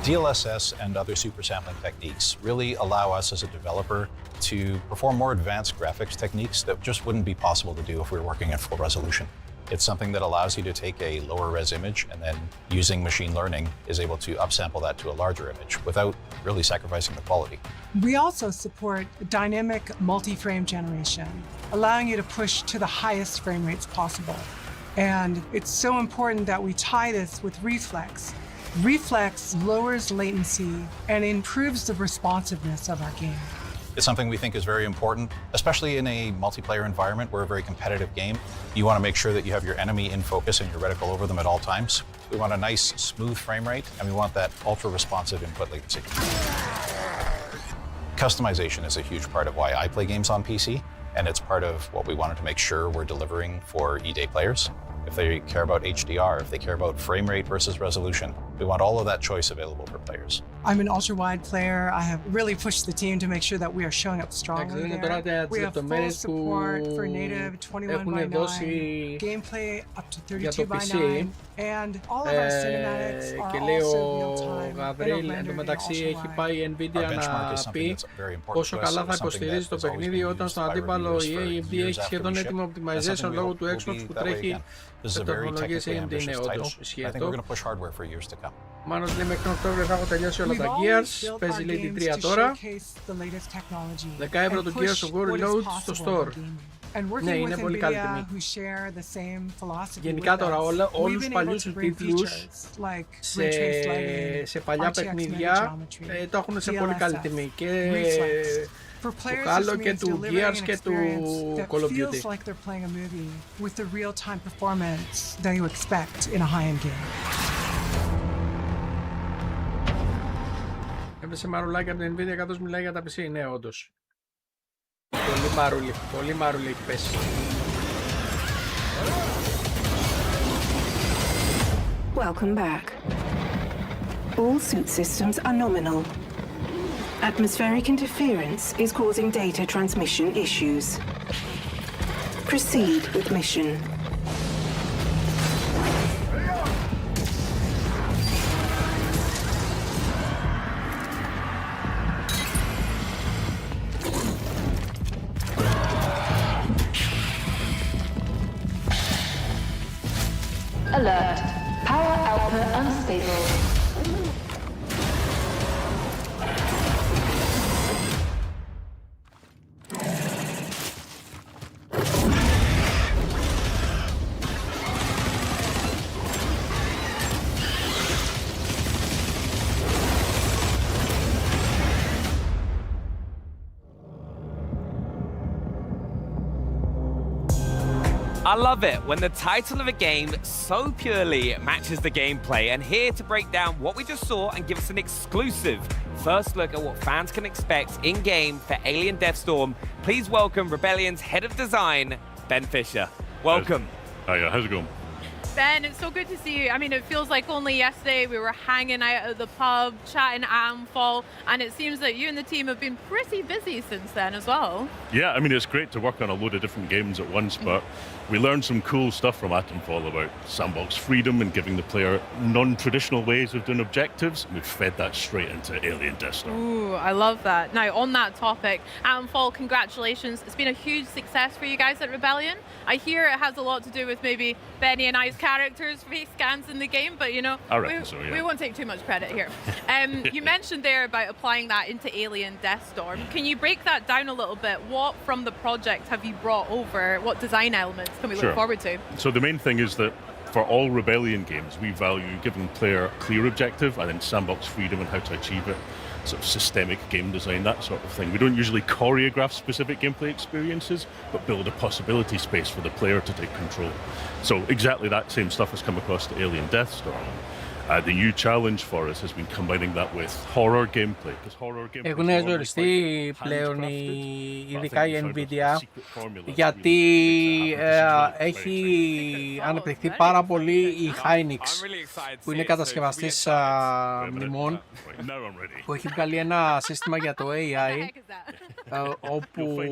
DLSS and other super sampling techniques really allow us as a developer to perform more advanced graphics techniques that just wouldn't be possible to do if we were working at full resolution. It's something that allows you to take a lower res image and then using machine learning is able to upsample that to a larger image without really sacrificing the quality. We also support dynamic multi-frame generation, allowing you to push to the highest frame rates possible. And it's so important that we tie this with reflex. Reflex lowers latency and improves the responsiveness of our game. It's something we think is very important, especially in a multiplayer environment. We're a very competitive game. You want to make sure that you have your enemy in focus and your reticle over them at all times. We want a nice, smooth frame rate, and we want that ultra-responsive input latency. Customization is a huge part of why I play games on PC, and it's part of what we wanted to make sure we're delivering for E-Day players. If they care about HDR, if they care about frame rate versus resolution, we want all of that choice available for players. I'm an ultra-wide player. I have really pushed the team to make sure that we are showing up strongly there. We have full support for native 21:9, gameplay up to 32:9, and all of our cinematics are also real-time and are rendered in ultra-wide. Πόσο καλά θα υποστηρίζει το παιχνίδι όταν στον αντίπαλο η AMD έχει σχεδόν έτοιμο optimization λόγω του Xbox που τρέχει σε τεχνολογίες AMD. Είναι όντως ισχύει αυτό. Μάνος λέει μέχρι τον Οκτώβριο θα έχω τελειώσει όλα τα Gears, παίζει λέει την 3 τώρα. 10 € το Gears of War Reload στο store. Ναι, είναι πολύ καλή τιμή. Γενικά τώρα όλους τους παλιούς τίτλους σε παλιά παιχνίδια το έχουν σε πολύ καλή τιμή. Και του Halo και του Gears και του Call of Duty. Έπεσε μαρουλάκι από την Nvidia καθώς μιλάει για τα PC, ναι όντως. Πολύ μαρούλι έχει πέσει. Welcome back. All suit systems are nominal. Atmospheric interference is causing data transmission issues. Proceed with mission. Alert. Power output unstable. I love it when the title of a game so purely matches the gameplay, and here to break down what we just saw and give us an exclusive first look at what fans can expect in-game for Alien Deathstorm, please welcome Rebellion's head of design, Ben Fisher. Welcome. Hiya, how's it going? Ben, it's so good to see you. I mean, it feels like only yesterday we were hanging out at the pub, chatting Atomfall, and it seems that you and the team have been pretty busy since then as well. Yeah, I mean, it's great to work on a load of different games at once, but we learned some cool stuff from Atomfall about sandbox freedom and giving the player non-traditional ways of doing objectives. We've fed that straight into Alien Deathstorm. Ooh, I love that. Now, on that topic, Atomfall, congratulations. It's been a huge success for you guys at Rebellion. I hear it has a lot to do with maybe Benny and I's characters' face scans in the game, but you know, we won't take too much credit here. You mentioned there about applying that into Alien Deathstorm. Can you break that down a little bit? What from the project have you brought over? What design elements can we look forward to? So the main thing is that for all Rebellion games, we value giving player clear objective and then sandbox freedom and how to achieve it. Sort of systemic game design, that sort of thing. We don't usually choreograph specific gameplay experiences, but build a possibility space for the player to take control. So exactly that same stuff has come across to Alien Deathstorm. The new challenge for us has been combining that with horror gameplay. Έχουν ζοριστεί πλέον ειδικά η Nvidia, γιατί έχει αναπτυχθεί πάρα πολύ η Hynix, που είναι κατασκευαστής μνημών, που έχει βγάλει ένα σύστημα για το AI, όπου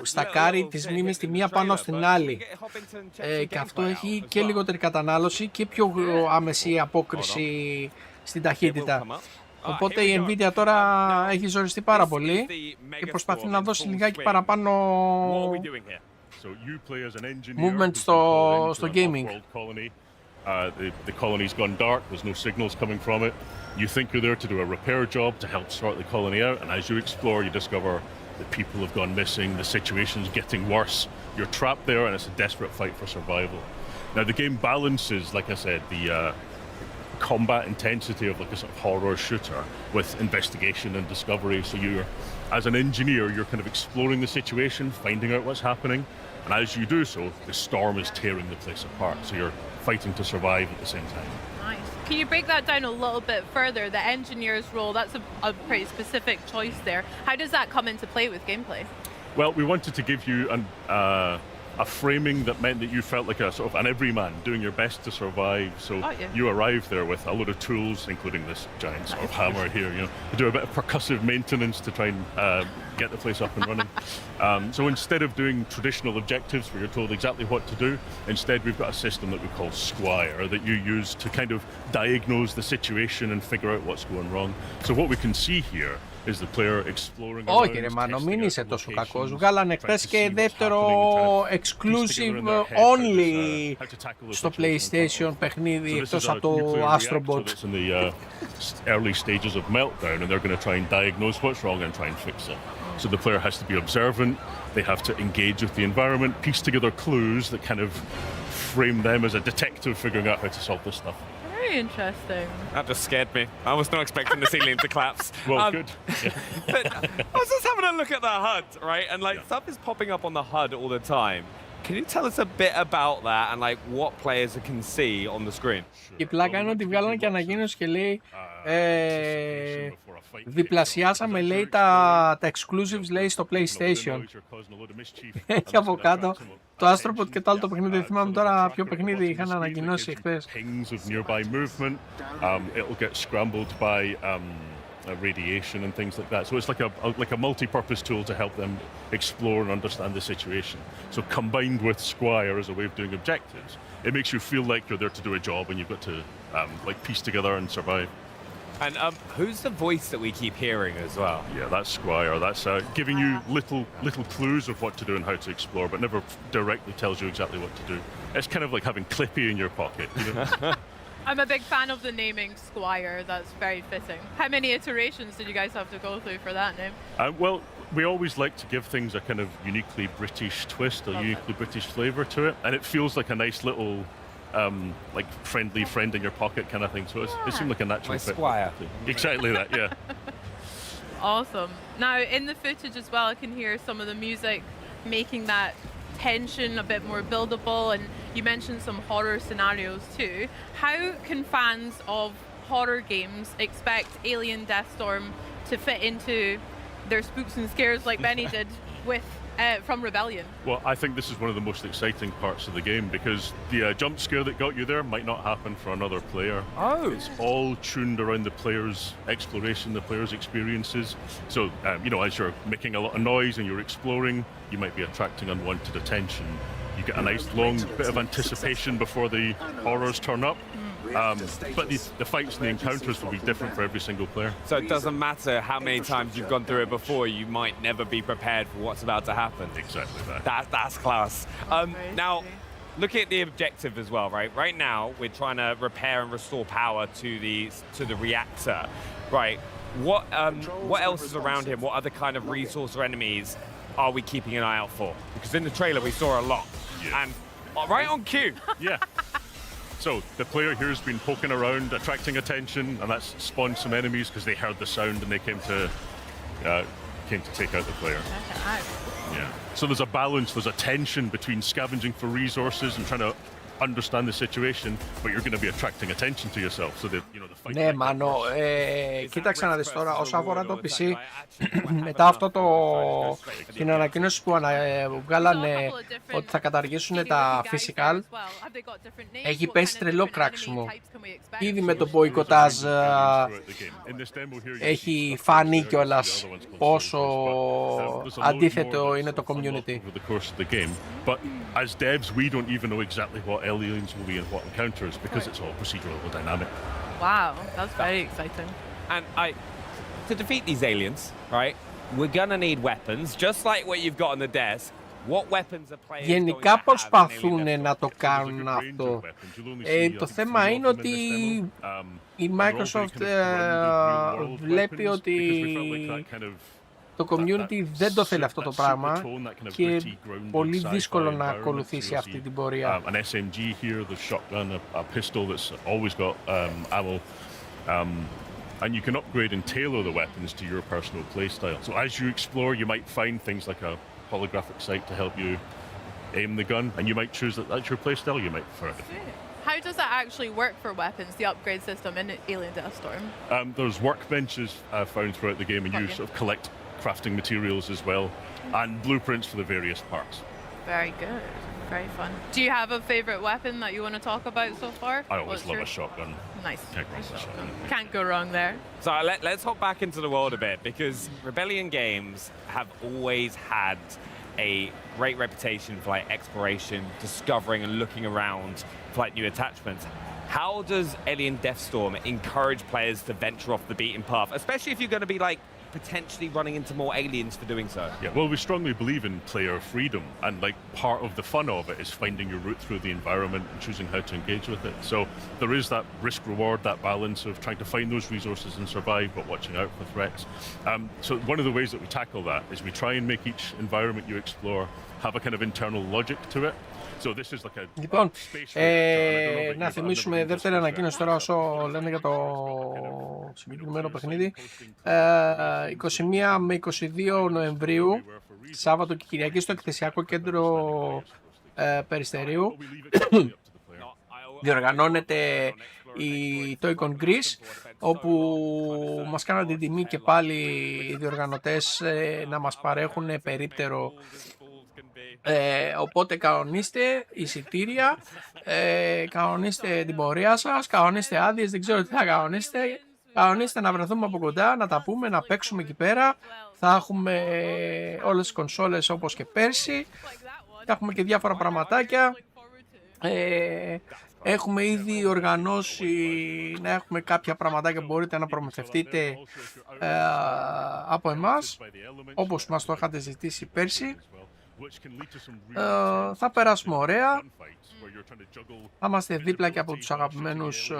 στακάρει τις μνήμες τη μία πάνω στην άλλη, και αυτό έχει και λιγότερη κατανάλωση και πιο άμεση απόκριση στην ταχύτητα. Οπότε η Nvidia τώρα έχει ζοριστεί πάρα πολύ και προσπαθεί να δώσει λιγάκι παραπάνω movement στο gaming. The colony's gone dark, there's no signals coming from it. You think you're there to do a repair job to help sort the colony out, and as you explore you discover that people have gone missing, the situation's getting worse, you're trapped there and it's a desperate fight for survival. Now the game balances, like I said, combat intensity of like a sort of horror shooter with investigation and discovery. So you're, as an engineer, you're kind of exploring the situation, finding out what's happening, and as you do so, the storm is tearing the place apart. So you're fighting to survive at the same time. Nice. Can you break that down a little bit further? The engineer's role, that's a pretty specific choice there. How does that come into play with gameplay? Well, we wanted to give you a framing that meant that you felt like a sort of an everyman doing your best to survive. So you arrive there with a load of tools, including this giant sort of hammer here. You know, you do a bit of percussive maintenance to try and get the place up and running. So instead of doing traditional objectives where you're told exactly what to do, instead we've got a system that we call Squire that you use to kind of diagnose the situation and figure out what's going wrong. So what we can see here is the player exploring. Όχι ρε Μάνο, μην είσαι τόσο κακός. Βγάλανε χθες και δεύτερο exclusive only στο PlayStation παιχνίδι εκτός από το Astro Bot. It's in the early stages of meltdown and they're going to try and diagnose what's wrong and try and fix it. So the player has to be observant, they have to engage with the environment, piece together clues that kind of frame them as a detective figuring out how to solve this stuff. Very interesting. That just scared me. I was not expecting the ceiling to collapse. Well, good. Yeah. But I was just having a look at the HUD, right? And like stuff is popping up on the HUD all the time. Can you tell us a bit about that and like what players can see on the screen? Η πλάκα είναι ότι βγάλανε και ανακοίνωση και λέει διπλασιάσαμε λέει τα exclusives λέει στο PlayStation. Έχει από κάτω το Astro Bot και το άλλο το παιχνίδι, δεν θυμάμαι τώρα ποιο παιχνίδι είχαν ανακοινώσει χθες. Radiation and things like that. So it's like a multi-purpose tool to help them explore and understand the situation. So combined with Squire as a way of doing objectives, it makes you feel like you're there to do a job and you've got to like piece together and survive. And who's the voice that we keep hearing as well? Yeah, that's Squire. That's giving you little clues of what to do and how to explore, but never directly tells you exactly what to do. It's kind of like having Clippy in your pocket. You know? I'm a big fan of the naming Squire. That's very fitting. How many iterations did you guys have to go through for that name? Well, we always like to give things a kind of uniquely British twist, a uniquely British flavour to it, and it feels like a nice little like friendly friend in your pocket kind of thing. So it seemed like a natural fit. Squire. Exactly that, yeah. Awesome. Now in the footage as well, I can hear some of the music making that tension a bit more buildable, and you mentioned some horror scenarios too. How can fans of horror games expect Alien Deathstorm to fit into their spooks and scares like Benny did with from Rebellion? Well, I think this is one of the most exciting parts of the game because the jump scare that got you there might not happen for another player. Oh. It's all tuned around the player's exploration, the player's experiences. So, you know, as you're making a lot of noise and you're exploring, you might be attracting unwanted attention. You get a nice long bit of anticipation before the horrors turn up. But the fights and the encounters will be different for every single player. So it doesn't matter how many times you've gone through it before, you might never be prepared for what's about to happen. Exactly that. That's class. Now, looking at the objective as well, right? Right now, we're trying to repair and restore power to the reactor, right? What else is around him? What other kind of resource or enemies are we keeping an eye out for? Because in the trailer we saw a lot, and right on cue. Yeah. So the player here has been poking around, attracting attention, and that's spawned some enemies because they heard the sound and they came to take out the player. Yeah. So there's a balance, there's a tension between scavenging for resources and trying to understand the situation, but you're going to be attracting attention to yourself. So that, you know, the fight. Ναι, Μάνο, κοίταξε να δεις τώρα, όσον αφορά το PC, μετά αυτό την ανακοίνωση που βγάλανε ότι θα καταργήσουν τα physical, έχει πέσει τρελό κράξιμο. Ήδη με το μποϊκοτάζ έχει φανεί κιόλας πόσο αντίθετο είναι το community. But as devs, we don't even know exactly what aliens will be and what encounters because it's all procedural or dynamic. Wow, that's very exciting. And to defeat these aliens, right, we're gonna need weapons, just like what you've got on the desk. What weapons are players Γενικά προσπαθούν να το κάνουν αυτό. Το θέμα είναι ότι η Microsoft βλέπει ότι το community δεν το θέλει αυτό το πράγμα και πολύ δύσκολο να ακολουθήσει αυτή την πορεία. An SMG here, the shotgun, a pistol that's always got ammo. And you can upgrade and tailor the weapons to your personal playstyle. So as you explore, you might find things like a holographic sight to help you aim the gun, and you might choose that that's your playstyle, you might prefer it. How does that actually work for weapons, the upgrade system in Alien Deathstorm? There's workbenches found throughout the game, and you sort of collect crafting materials as well, and blueprints for the various parts. Very good. Very fun. Do you have a favorite weapon that you want to talk about so far? I always love a shotgun. Nice. Shotgun. Can't go wrong there. So let's hop back into the world a bit, because Rebellion Games have always had a great reputation for like exploration, discovering and looking around for like new attachments. How does Alien Deathstorm encourage players to venture off the beaten path, especially if you're going to be like potentially running into more aliens for doing so? Yeah, well, we strongly believe in player freedom, and like part of the fun of it is finding your route through the environment and choosing how to engage with it. So there is that risk reward, that balance of trying to find those resources and survive, but watching out for threats. So one of the ways that we tackle that is we try and make each environment you explore have a kind of internal logic to it. So this is like a λοιπόν, να θυμίσουμε δεύτερη ανακοίνωση τώρα όσο λέμε για το συγκεκριμένο παιχνίδι. 21 με 22 Νοεμβρίου, Σάββατο και Κυριακή, στο εκθεσιακό κέντρο Περιστερίου διοργανώνεται η Toycon Greece, όπου μας κάναν την τιμή και πάλι οι διοργανωτές να μας παρέχουν περίπτερο. Οπότε κανονίστε εισιτήρια, κανονίστε την πορεία σας, κανονίστε άδειες, δεν ξέρω τι θα κανονίστε. Κανονίστε να βρεθούμε από κοντά, να τα πούμε, να παίξουμε εκεί πέρα. Θα έχουμε όλες τις κονσόλες όπως και πέρσι. Θα έχουμε και διάφορα πραγματάκια. Έχουμε ήδη οργανώσει να έχουμε κάποια πραγματάκια που μπορείτε να προμηθευτείτε από εμάς, όπως μας το είχατε ζητήσει πέρσι. Θα περάσουμε ωραία. Θα είμαστε δίπλα και από τους αγαπημένους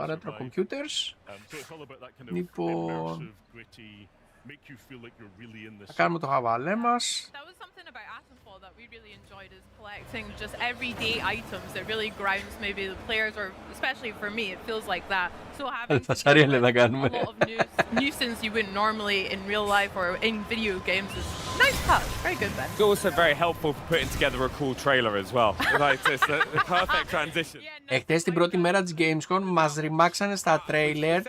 retro computers. Λοιπόν, θα κάνουμε το χαβαλέ μας. That we really enjoyed is collecting just everyday items that really grounds maybe the players, or especially for me, it feels like that. So having a lot of nuisance you wouldn't normally in real life or in video games is nice touch. Very good, Ben. It's also very helpful for putting together a cool trailer as well. Like it's the perfect transition. Εχθές την πρώτη μέρα της GamesCom μας ρημάξανε στα τρέιλερ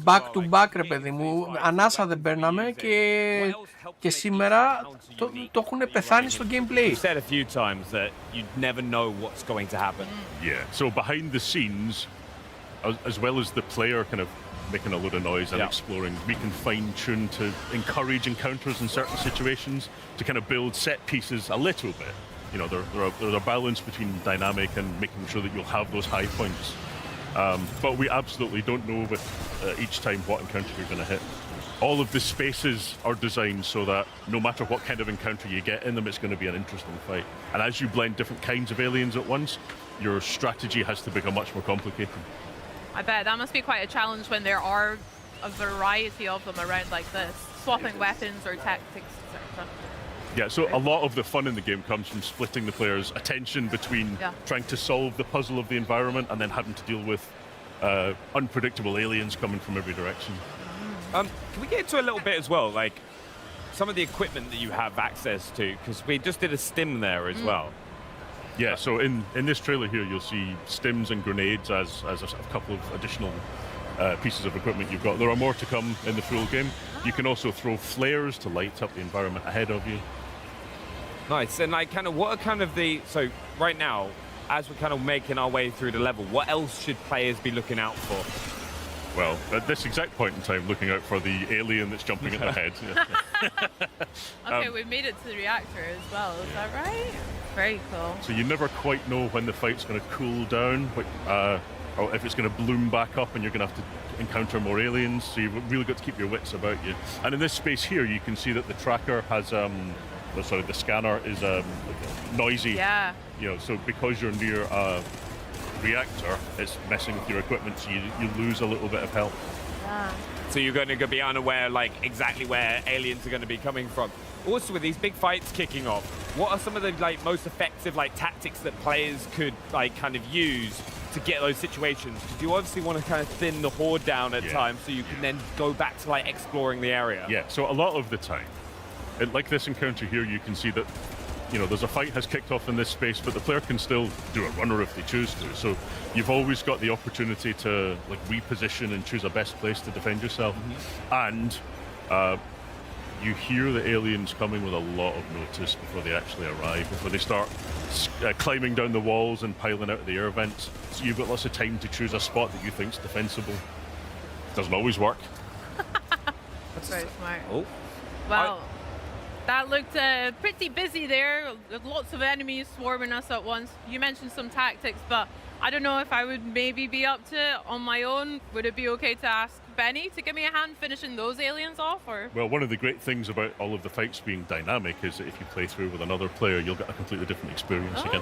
back to back, ρε παιδί μου. Ανάσα δεν παίρναμε και σήμερα το έχουν πεθάνει στο gameplay. You've said a few times that you never know what's going to happen. Yeah, so behind the scenes, as well as the player kind of making a load of noise and exploring, we can fine-tune to encourage encounters in certain situations, to kind of build set pieces a little bit. You know, there's a balance between dynamic and making sure that you'll have those high points. But we absolutely don't know with each time what encounter you're going to hit. All of the spaces are designed so that no matter what kind of encounter you get in them, it's going to be an interesting fight. And as you blend different kinds of aliens at once, your strategy has to become much more complicated. I bet that must be quite a challenge when there are a variety of them around like this, swapping weapons or tactics, etc. Yeah, so a lot of the fun in the game comes from splitting the player's attention between trying to solve the puzzle of the environment and then having to deal with unpredictable aliens coming from every direction. Can we get into a little bit as well, like some of the equipment that you have access to? Because we just did a stim there as well. Yeah, so in this trailer here, you'll see stims and grenades as a couple of additional pieces of equipment you've got. There are more to come in the full game. You can also throw flares to light up the environment ahead of you. Nice. And like, kind of, what are kind of the, so right now, as we're kind of making our way through the level, what else should players be looking out for? Well, at this exact point in time, looking out for the alien that's jumping at the head. Okay, we made it to the reactor as well, is that right? Very cool. So you never quite know when the fight's going to cool down, or if it's going to bloom back up and you're going to have to encounter more aliens, so you've really got to keep your wits about you. And in this space here, you can see that the tracker has, the scanner is noisy. Yeah. You know, so because you're near a reactor, it's messing with your equipment, so you lose a little bit of health. So you're going to be unaware, like, exactly where aliens are going to be coming from. Also, with these big fights kicking off, what are some of the, like, most effective, like, tactics that players could, like, kind of use to get those situations? Because you obviously want to kind of thin the horde down at times so you can then go back to, like, exploring the area. Yeah, so a lot of the time, like this encounter here, you can see that, you know, there's a fight has kicked off in this space, but the player can still do a runner if they choose to. So you've always got the opportunity to, like, reposition and choose a best place to defend yourself. And you hear the aliens coming with a lot of notice before they actually arrive, before they start climbing down the walls and piling out of the air vents. So you've got lots of time to choose a spot that you think's defensible. Doesn't always work. That's very smart. Oh. Wow. That looked pretty busy there. Lots of enemies swarming us at once. You mentioned some tactics, but I don't know if I would maybe be up to it on my own. Would it be okay to ask Benny to give me a hand finishing those aliens off? Or Well, one of the great things about all of the fights being dynamic is that if you play through with another player, you'll get a completely different experience again.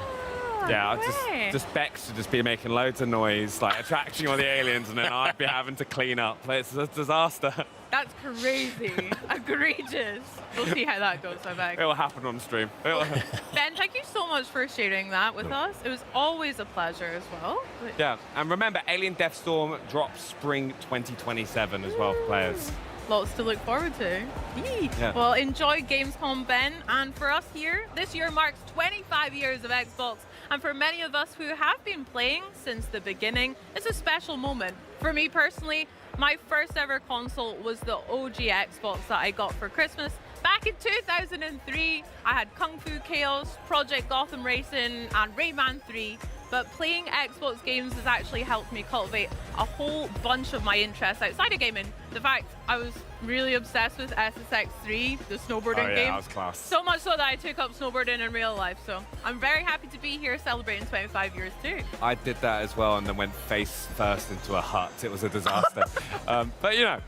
Yeah, just Bex to just be making loads of noise, like attracting all the aliens, and then I'd be having to clean up. It's a disaster. That's crazy. Egregious. We'll see how that goes, I bet. It'll happen on stream. Ben, thank you so much for sharing that with us. It was always a pleasure as well. Yeah, and remember, Alien Deathstorm drops spring 2027 as well for players. Lots to look forward to. Yeah. Well, enjoy Gamescom, Ben. And for us here, this year marks 25 years of Xbox. And for many of us who have been playing since the beginning, it's a special moment. For me personally, my first ever console was the OG Xbox that I got for Christmas. Back in 2003, I had Kung Fu Chaos, Project Gotham Racing, and Rayman 3. But playing Xbox games has actually helped me cultivate a whole bunch of my interests outside of gaming. The fact I was really obsessed with SSX3, the snowboarding game. That was class. So much so that I took up snowboarding in real life. So I'm very happy to be here celebrating 25 years too. I did that as well and then went face first into a hut. It was a disaster. But you know,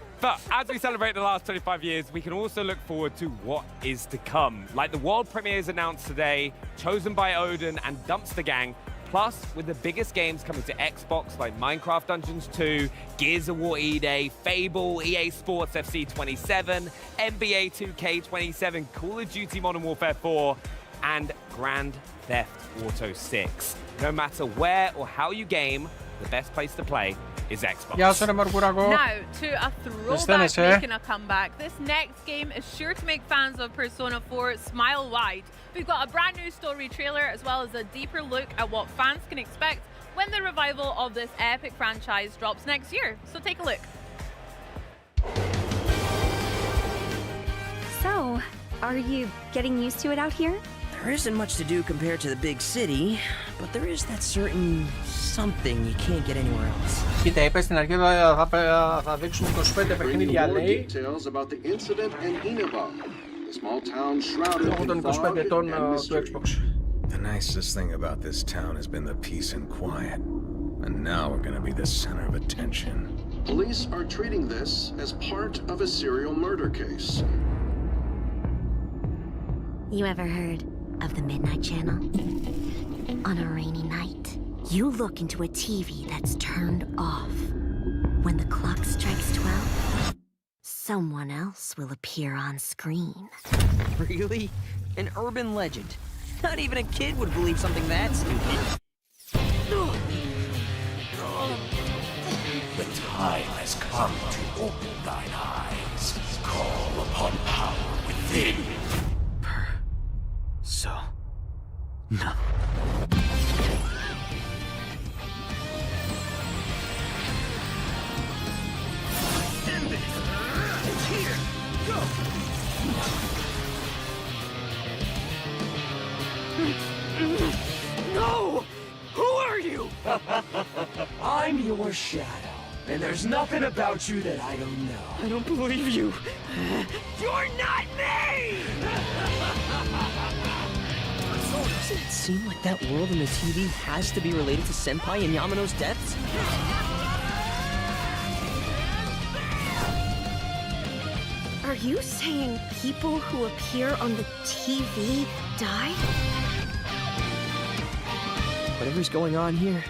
as we celebrate the last 25 years, we can also look forward to what is to come. Like the world premieres announced today, Chosen by Odin and Dumpster Gang. Plus, with the biggest games coming to Xbox like Minecraft Dungeons 2, Gears of War E-Day, Fable, EA Sports FC 27, NBA 2K 27, Call of Duty Modern Warfare 4, and Grand Theft Auto 6. No matter where or how you game, the best place to play is Xbox. Now, to a throwback making a comeback. This next game is sure to make fans of Persona 4 smile wide. We've got a brand new story trailer as well as a deeper look at what fans can expect when the revival of this epic franchise drops next year. So take a look. So, are you getting used to it out here? There isn't much to do compared to the big city, but there is that certain something you can't get anywhere else. Κοίτα, είπε στην αρχή θα δείξουν 25 παιχνίδια, λέει. Λόγω των 25 ετών του Xbox. The nicest thing about this town has been the peace and quiet. And now we're gonna be the center of attention. Police are treating this as part of a serial murder case. You ever heard of the Midnight Channel? On a rainy night, you look into a TV that's turned off. When the clock strikes 12, someone else will appear on screen. Really? An urban legend. Not even a kid would believe something that stupid. The time has come to open thine eyes. Call upon power within. No. End it! It's here! Go! No! Who are you? I'm your shadow, and there's nothing about you that I don't know. I don't believe you. You're not me! Doesn't it seem like that world in the TV has to be related to Senpai and Yamano's deaths? Are you saying people who appear on the TV die? Whatever's going on here,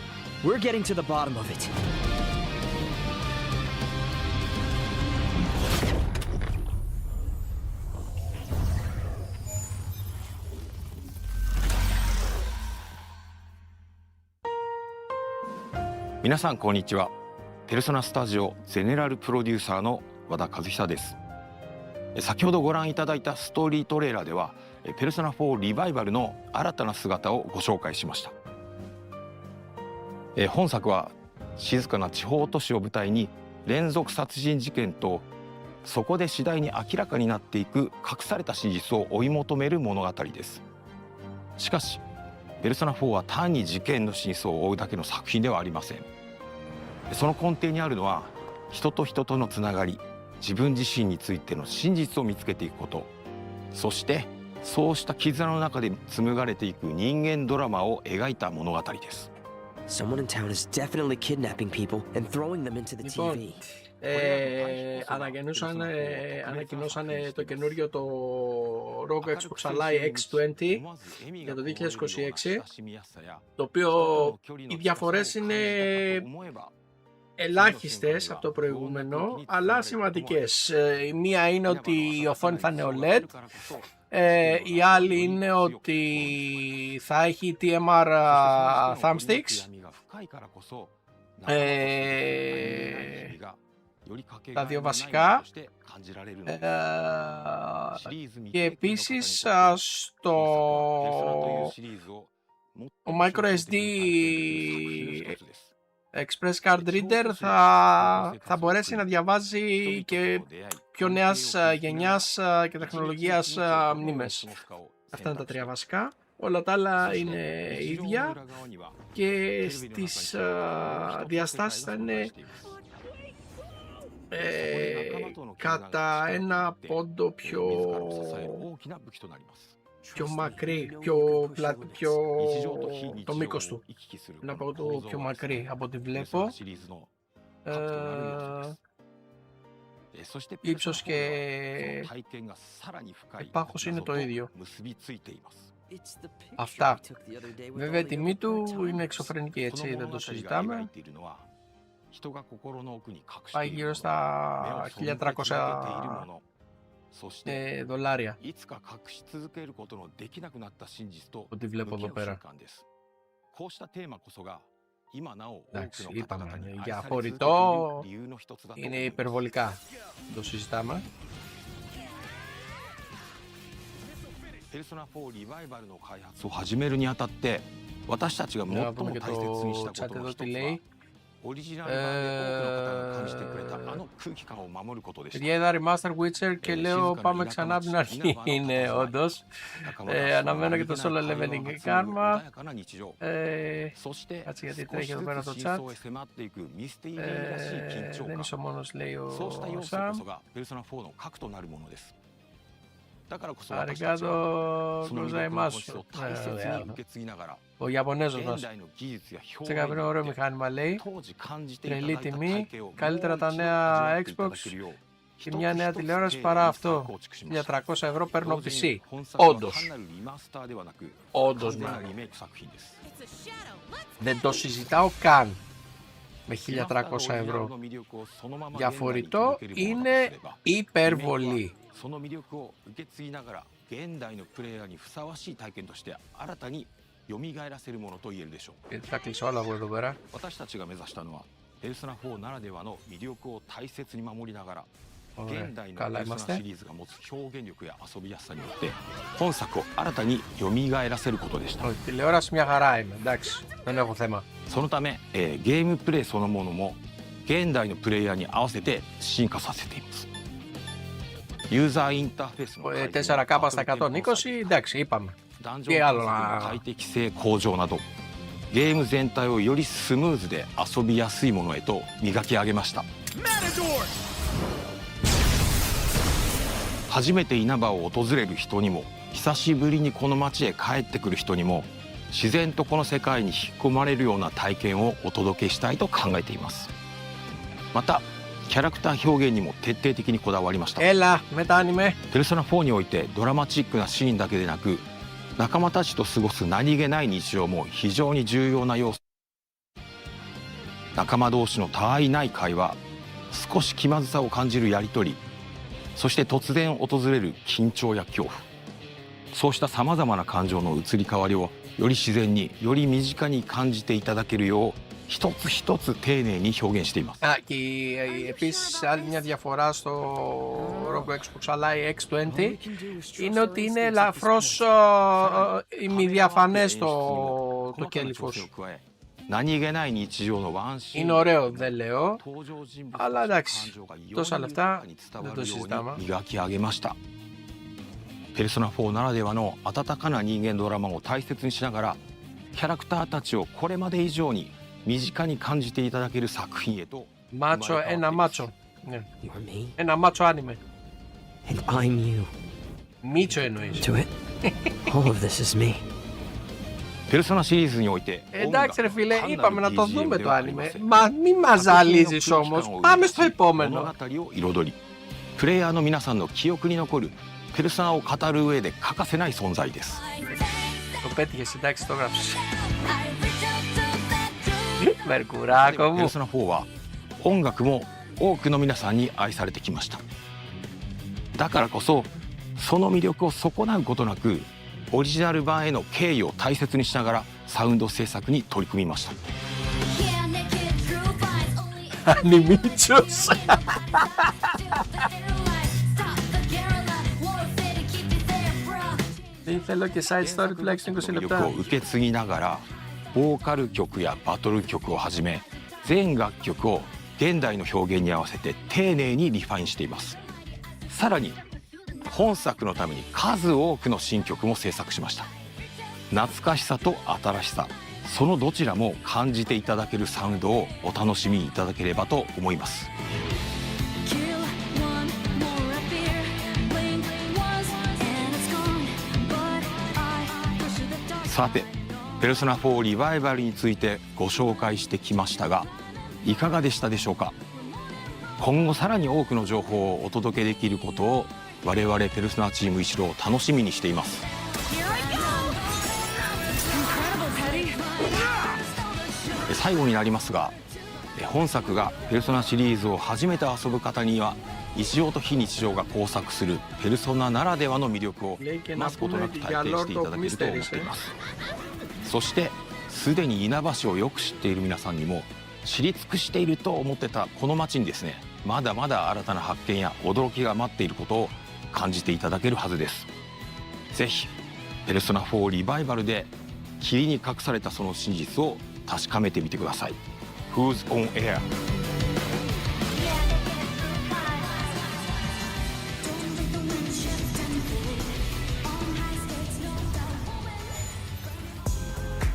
we're getting to the bottom of it. 皆さんこんにちは。ペルソナスタジオゼネラルプロデューサーの和田和久です。先ほどご覧いただいたストーリートレーラーではペルソナ4リバイバルの新たな姿をご紹介しました。本作は静かな地方都市を舞台に連続殺人事件とそこで次第に明らかになっていく隠された真実を追い求める物語です。しかしペルソナ4は単に事件の真相を追うだけの作品ではありません。その根底にあるのは人と人とのつながり、自分自身についての真実を見つけていくこと、そしてそうした絆の中で紡がれていく人間ドラマを描いた物語です。Someone in town is definitely kidnapping people and throwing them into the TV. Ανακοινώσαν το καινούριο το ROG XboxHellas X20 για το 2026, το οποίο οι διαφορές είναι ελάχιστες από το προηγούμενο, αλλά σημαντικές. Η μία είναι ότι η οθόνη θα είναι OLED, η άλλη είναι ότι θα έχει TMR thumbsticks, τα δύο βασικά, και επίσης ο microSD Express Card Reader θα μπορέσει να διαβάζει και πιο νέας γενιάς και τεχνολογίας μνήμες. Αυτά είναι τα τρία βασικά. Όλα τα άλλα είναι ίδια και στις διαστάσεις θα είναι κατά ένα πόντο πιο μακρύ, το μήκος του. Ένα πόντο πιο μακρύ από ό,τι βλέπω. Ύψος και πάχος είναι το ίδιο. Αυτά. Βέβαια η τιμή του είναι εξωφρενική, έτσι, δεν το συζητάμε. Πάει γύρω στα $1.300. Ό,τι βλέπω εδώ πέρα. Εντάξει, είπαμε, για φορητό είναι υπερβολικά, το συζητάμε. Να πούμε και το chat εδώ τι λέει. Παιδιά, είδα Remaster Witcher και λέω πάμε ξανά από την αρχή. Είναι όντως. Αναμένω και το solo leveling karma. Κάτσε γιατί τρέχει εδώ πέρα το chat. Δεν είσαι ο μόνος, λέει ο Σαμ. Αριγκάτο γκοζαϊμάσου. Ο Ιαπωνέζος μας. Σε κάποιο ωραίο μηχάνημα, λέει. Τρελή τιμή. Καλύτερα τα νέα Xbox και μια νέα τηλεόραση παρά αυτό. 1.300€ παίρνω PC. Όντως. Όντως, δεν το συζητάω καν. Με 1.300€. Για φορητό είναι υπερβολή. Θα κλείσω όλα από εδώ πέρα. Καλά είμαστε. Τηλεόραση μια χαρά είναι, εντάξει, δεν έχω θέμα. そのため、ゲームプレイそのものも現代のプレイヤーに合わせて進化させています。ユーザーインターフェースの 4K στα 120, εντάξει, είπαμε. Και άλλο να... 快適性向上などゲーム全体をよりスムーズで遊びやすいものへと磨き上げました。初めて稲葉を訪れる人にも久しぶりにこの街へ帰ってくる人にも自然とこの世界に引っ込まれるような体験をお届けしたいと考えています。またキャラクター表現にも徹底的にこだわりました。ペルソナ4においてドラマチックなシーンだけでなく仲間たちと過ごす何気ない日常も非常に重要な要素。仲間同士の他愛ない会話、少し気まずさを感じるやり取り、そして突然訪れる緊張や恐怖、そうしたさまざまな感情の移り変わりをより自然により身近に感じていただけるよう一つ一つ丁寧に表現しています。Και επίσης άλλη μια διαφορά στο ROG Xbox αλλά η X20 είναι ότι είναι ελαφρώς ημιδιαφανές το κέλυφος. Είναι ωραίο, δεν λέω, αλλά εντάξει, τόσα λεφτά δεν το συζητάμε. ペルソナ4ならではの温かな人間ドラマを大切にしながらキャラクターたちをこれまで以上に身近に感じていただける作品へと。Μάτσο, ένα μάτσο. Ένα μάτσο άνιμε. And I'm you. Μίτσο εννοείς. To it. All of this is me. ペルソナシリーズにおいて Εντάξει ρε φίλε, είπαμε να το δούμε το άνιμε. Μα μη μας ζαλίζεις όμως. Πάμε στο επόμενο. プレイヤーの皆さんの記憶に残るペルソナを語る上で欠かせない存在です。 Το πέτυχες, εντάξει, το γράψεις. Μερκουράκο μου. ペルソナ4は音楽も多くの皆さんに愛されてきました。だからこそその魅力を損なうことなくオリジナル版への敬意を大切にしながらサウンド制作に取り組みました。Ανιμίτσος. Δεν θέλω και side story τουλάχιστον 20 λεπτά. 受け継ぎながらボーカル曲やバトル曲をはじめ全楽曲を現代の表現に合わせて丁寧にリファインしています。さらに本作のために数多くの新曲も制作しました。懐かしさと新しさ、そのどちらも感じていただけるサウンドをお楽しみいただければと思います。さて、ペルソナ4リバイバルについてご紹介してきましたが、いかがでしたでしょうか。今後さらに多くの情報をお届けできることを我々ペルソナチーム一同楽しみにしています。最後になりますが、本作がペルソナシリーズを初めて遊ぶ方には日常と非日常が交錯するペルソナならではの魅力を増すことなく体験していただけると思っています。そしてすでに稲葉をよく知っている皆さんにも知り尽くしていると思ってたこの街にですね、まだまだ新たな発見や驚きが待っていることを感じていただけるはずです。ぜひペルソナ4リバイバルで霧に隠されたその真実を確かめてみてください。Who's on air?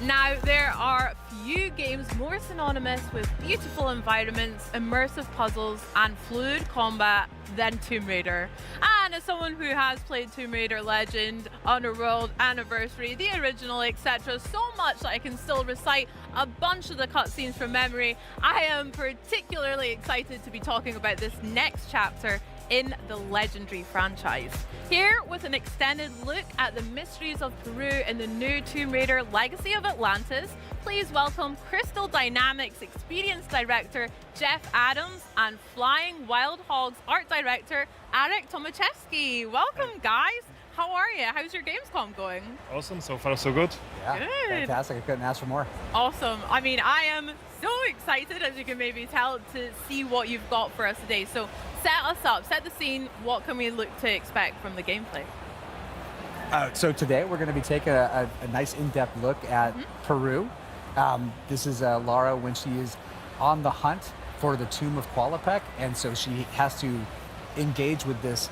Now, there are few games more synonymous with beautiful environments, immersive puzzles, and fluid combat than Tomb Raider. And as someone who has played Tomb Raider Legend, Underworld, Anniversary, the original, etc., so much that I can still recite a bunch of the cutscenes from memory, I am particularly excited to be talking about this next chapter in the legendary franchise. Here with an extended look at the mysteries of Peru in the new Tomb Raider Legacy of Atlantis, please welcome Crystal Dynamics Experience Director Jeff Adams and Flying Wild Hogs Art Director Arek Tomaszewski. Welcome guys! How are you? How's your Gamescom going? Awesome, so far so good. Yeah, good. Fantastic. I couldn't ask for more. Awesome. I mean, I am so excited, as you can maybe tell, to see what you've got for us today. So set us up, set the scene. What can we look to expect from the gameplay? So today we're going to be taking a nice in-depth look at Peru. This is Lara when she is on the hunt for the tomb of Qualopec, and so she has to engage with this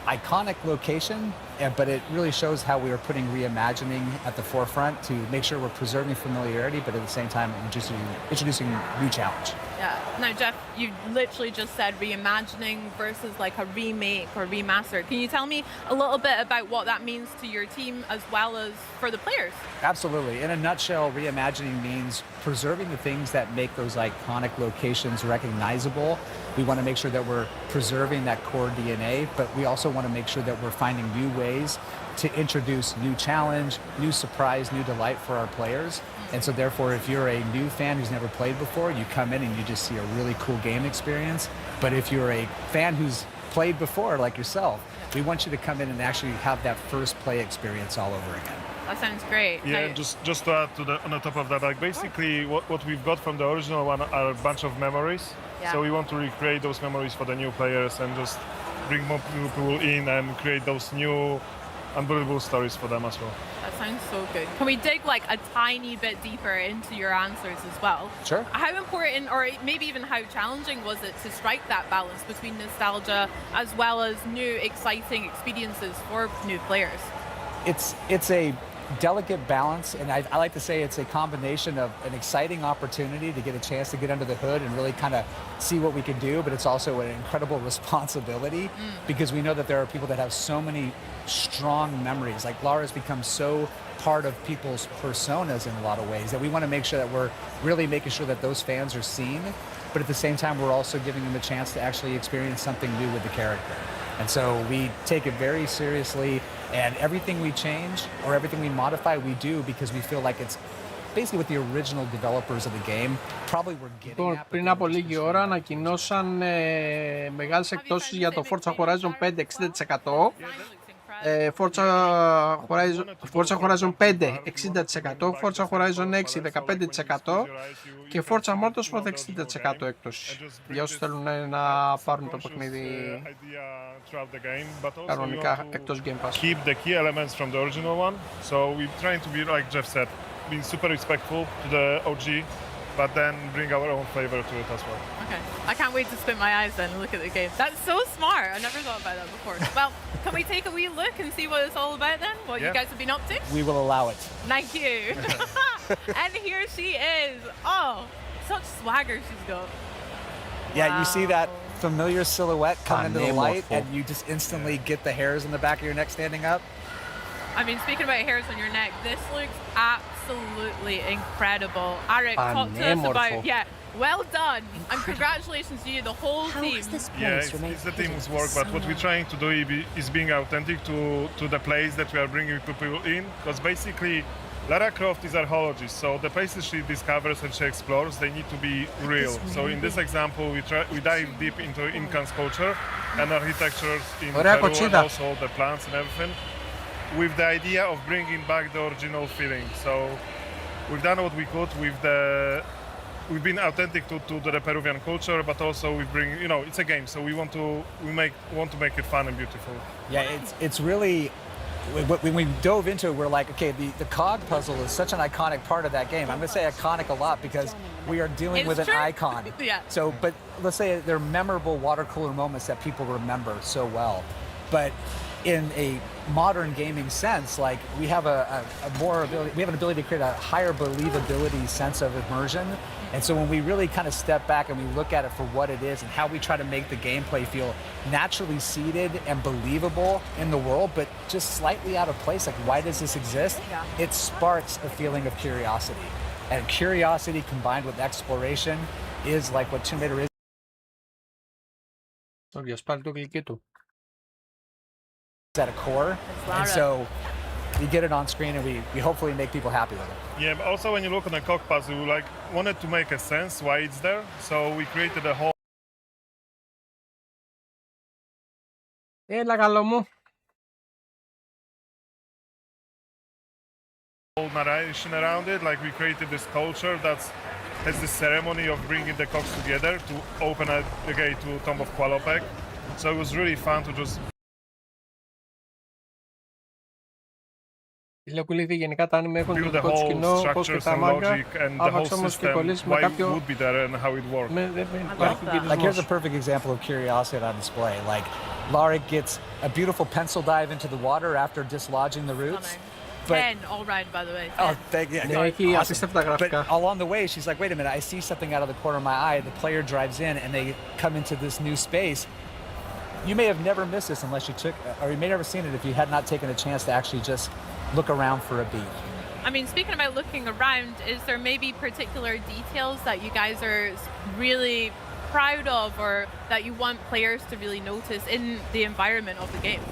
iconic location, but it really shows how we are putting reimagining at the forefront to make sure we're preserving familiarity, but at the same time introducing new challenge. Yeah. Now, Jeff, you literally just said reimagining versus like a remake or remaster. Can you tell me a little bit about what that means to your team as well as for the players? Absolutely. In a nutshell, reimagining means preserving the things that make those iconic locations recognizable. We want to make sure that we're preserving that core DNA, but we also want to make sure that we're finding new ways to introduce new challenge, new surprise, new delight for our players. And so therefore, if you're a new fan who's never played before, you come in and you just see a really cool game experience. But if you're a fan who's played before, like yourself, we want you to come in and actually have that first play experience all over again. That sounds great. Yeah, just to add to on the top of that, like basically what we've got from the original one are a bunch of memories. Yeah. So we want to recreate those memories for the new players and just bring more people in and create those new unbelievable stories for them as well. That sounds so good. Can we dig like a tiny bit deeper into your answers as well? Sure. How important, or maybe even how challenging was it to strike that balance between nostalgia as well as new exciting experiences for new players? It's a delicate balance, and I like to say it's a combination of an exciting opportunity to get a chance to get under the hood and really kind of see what we can do, but it's also an incredible responsibility because we know that there are people that have so many strong memories. Like Lara's become so part of people's personas in a lot of ways that we want to make sure that we're really making sure that those fans are seen, but at the same time we're also giving them a chance to actually experience something new with the character. And so we take it very seriously, and everything we change or everything we modify, we do because we feel like it's basically what the original developers of the game probably were getting at. Πριν από λίγη ώρα ανακοινώσαν μεγάλες εκπτώσεις για το Forza Horizon 5 60%, Forza Horizon 5 60%, Forza Horizon 6 15% και Forza Motorsport 60% έκπτωση για όσους θέλουν να πάρουν το παιχνίδι κανονικά εκτός Game Pass. Keep the key elements from the original one, so we're trying to be, like Jeff said, being super respectful to the OG, but then bring our own flavor to it as well. Okay, I can't wait to spin my eyes then and look at the game. That's so smart. I never thought about that before. Well, can we take a wee look and see what it's all about then? What you guys have been up to? We will allow it. Thank you. And here she is. Oh, such swagger she's got. Yeah, you see that familiar silhouette come into the light and you just instantly get the hairs on the back of your neck standing up. I mean, speaking about hairs on your neck, this looks absolutely incredible. Arik, talk to us about, well done, and congratulations to you, the whole team. It's the team's work, but what we're trying to do is being authentic to the place that we are bringing people in, because basically Lara Croft is archaeologist, so the places she discovers and she explores, they need to be real. So in this example, we dive deep into Incan's culture and architecture in Peru and also the plants and everything, with the idea of bringing back the original feeling. So we've done what we could with we've been authentic to the Peruvian culture, but also we bring, it's a game, so we want to make it fun and beautiful. Yeah, it's really, when we dove into it, we're like, okay, the cog puzzle is such an iconic part of that game. I'm going to say iconic a lot because we are dealing with an icon. So, but let's say they're memorable water cooler moments that people remember so well. But in a modern gaming sense, like we have we have an ability to create a higher believability sense of immersion. And so when we really kind of step back and we look at it for what it is and how we try to make the gameplay feel naturally seated and believable in the world, but just slightly out of place, like why does this exist? It sparks a feeling of curiosity. And curiosity combined with exploration is like what Tomb Raider is. At a core, and so we get it on screen and we hopefully make people happy with it. Yeah, but also when you look on the cog puzzle, we wanted to make a sense why it's there, so we created a whole narration around it. Like we created this culture that has this ceremony of bringing the cogs together to open the gate to Tomb of Qualopec. So it was really fun to just Τηλεκουλίδη γενικά τα anime έχουν το δικό τους κοινό, όπως και τα manga, άπαξ όμως και κολλήσει με κάποιο... Like here's a perfect example of curiosity on display. Like Lara gets a beautiful pencil dive into the water after dislodging the roots. But, 10 all round, by the way. 10. Oh, thank you. Yeah, awesome. But along the way, she's like, wait a minute, I see something out of the corner of my eye. The player drives in and they come into this new space. You may have never missed this unless you took, or you may have never seen it if you had not taken a chance to actually just look around for a beat. I mean, speaking about looking around, is there maybe particular details that you guys are really proud of or that you want players to really notice in the environment of the game?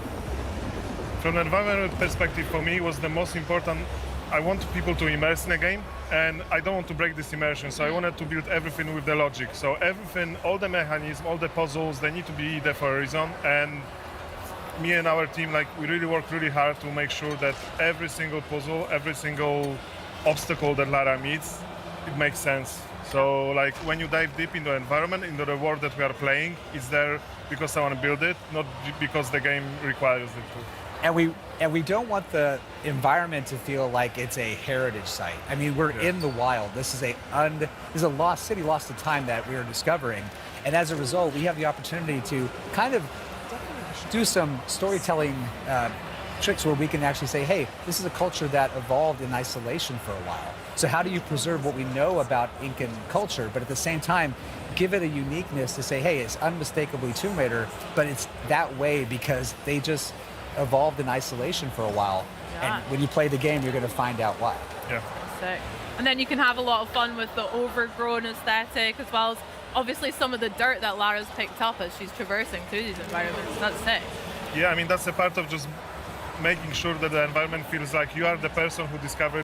From an environment perspective, for me, was the most important. I want people to immerse in a game, and I don't want to break this immersion, so I wanted to build everything with the logic. So everything, all the mechanisms, all the puzzles, they need to be there for a reason, and me and our team, like, we really work really hard to make sure that every single puzzle, every single obstacle that Lara meets, it makes sense. So, like, when you dive deep into the environment, into the world that we are playing, it's there because someone built it, not because the game requires it to. And we don't want the environment to feel like it's a heritage site. I mean, we're in the wild. This is a lost city, lost to time that we are discovering. And as a result, we have the opportunity to kind of do some storytelling tricks where we can actually say, hey, this is a culture that evolved in isolation for a while. So how do you preserve what we know about Incan culture, but at the same time, give it a uniqueness to say, hey, it's unmistakably Tomb Raider, but it's that way because they just evolved in isolation for a while. Yeah. And when you play the game, you're going to find out why. Yeah. Sick. And then you can have a lot of fun with the overgrown aesthetic, as well as obviously some of the dirt that Lara's picked up as she's traversing through these environments. That's sick. Yeah, I mean, that's a part of just making sure that the environment feels like you are the person who discovered.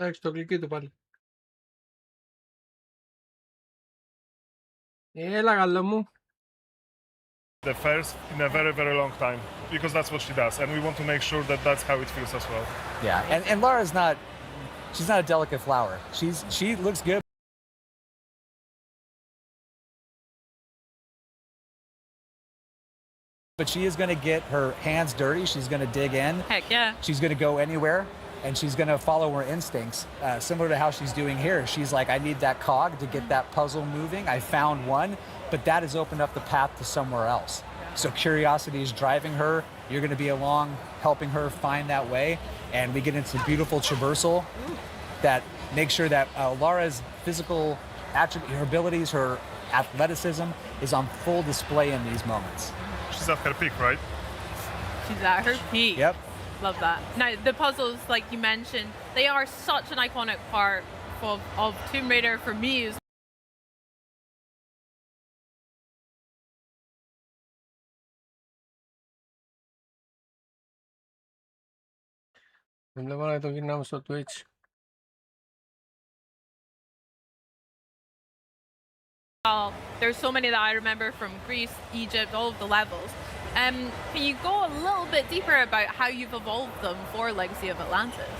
Εντάξει, το κλικί του πάλι. Έλα, γαλό μου. The first in a very, very long time, because that's what she does, and we want to make sure that that's how it feels as well. Yeah, and Lara's not, she's not a delicate flower. She looks good. But she is going to get her hands dirty. She's going to dig in. Heck yeah. She's going to go anywhere, and she's going to follow her instincts, similar to how she's doing here. She's like, I need that cog to get that puzzle moving. I found one, but that has opened up the path to somewhere else. So curiosity is driving her. You're going to be along, helping her find that way, and we get into beautiful traversal that makes sure that Lara's physical attributes, her abilities, her athleticism is on full display in these moments. She's at her peak, right? She's at her peak. Yep. Love that. Now, the puzzles, like you mentioned, they are such an iconic part of Tomb Raider for me. Δεν βλέπω να το γυρνάμε στο Twitch. There's so many that I remember from Greece, Egypt, all of the levels. Can you go a little bit deeper about how you've evolved them for Legacy of Atlantis?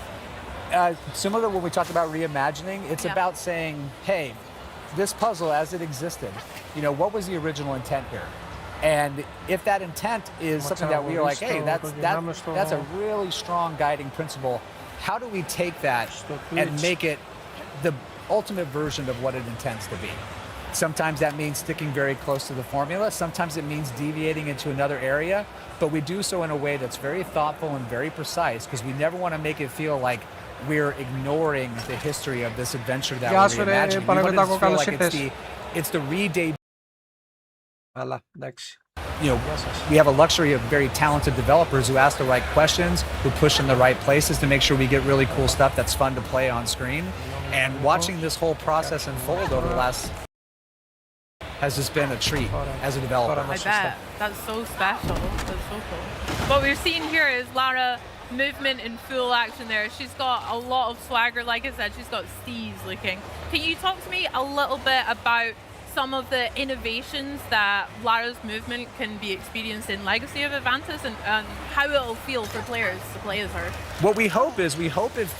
Similar to what we talked about reimagining, it's about saying, hey, this puzzle as it existed, you know, what was the original intent here? And if that intent is something that we are like, hey, that's a really strong guiding principle, how do we take that and make it the ultimate version of what it intends to be? Sometimes that means sticking very close to the formula. Sometimes it means deviating into another area, but we do so in a way that's very thoughtful and very precise because we never want to make it feel like we're ignoring the history of this adventure that we're reimagining. We want it to feel like it's the re-debut. You know, we have a luxury of very talented developers who ask the right questions, who push in the right places to make sure we get really cool stuff that's fun to play on screen. And watching this whole process unfold over the last has just been a treat as a developer. I bet. That's so special. That's so cool. What we're seeing here is Lara movement in full action there. She's got a lot of swagger. Like I said, she's got steez looking. Can you talk to me a little bit about some of the innovations that Lara's movement can be experienced in Legacy of Atlantis and how it'll feel for players to play as her? What we hope it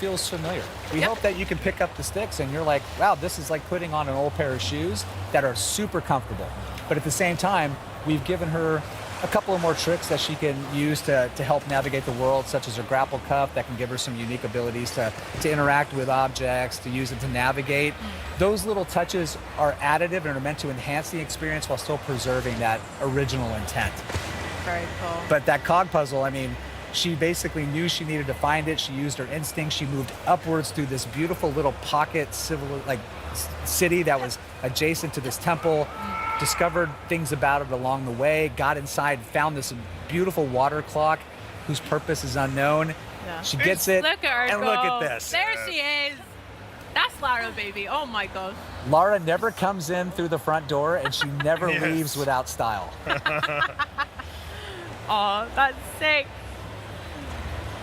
feels familiar. We hope that you can pick up the sticks and you're like, wow, this is like putting on an old pair of shoes that are super comfortable. But at the same time, we've given her a couple of more tricks that she can use to help navigate the world, such as her grapple cuff that can give her some unique abilities to interact with objects, to use it to navigate. Those little touches are additive and are meant to enhance the experience while still preserving that original intent. Very cool. But that cog puzzle, I mean, she basically knew she needed to find it. She used her instinct. She moved upwards through this beautiful little pocket city that was adjacent to this temple, discovered things about it along the way, got inside, found this beautiful water clock whose purpose is unknown. Yeah. She gets it, look at her and go. look at this. There she is. That's Lara, baby. Oh my gosh. Lara never comes in through the front door, and she never leaves without style. Oh, that's sick.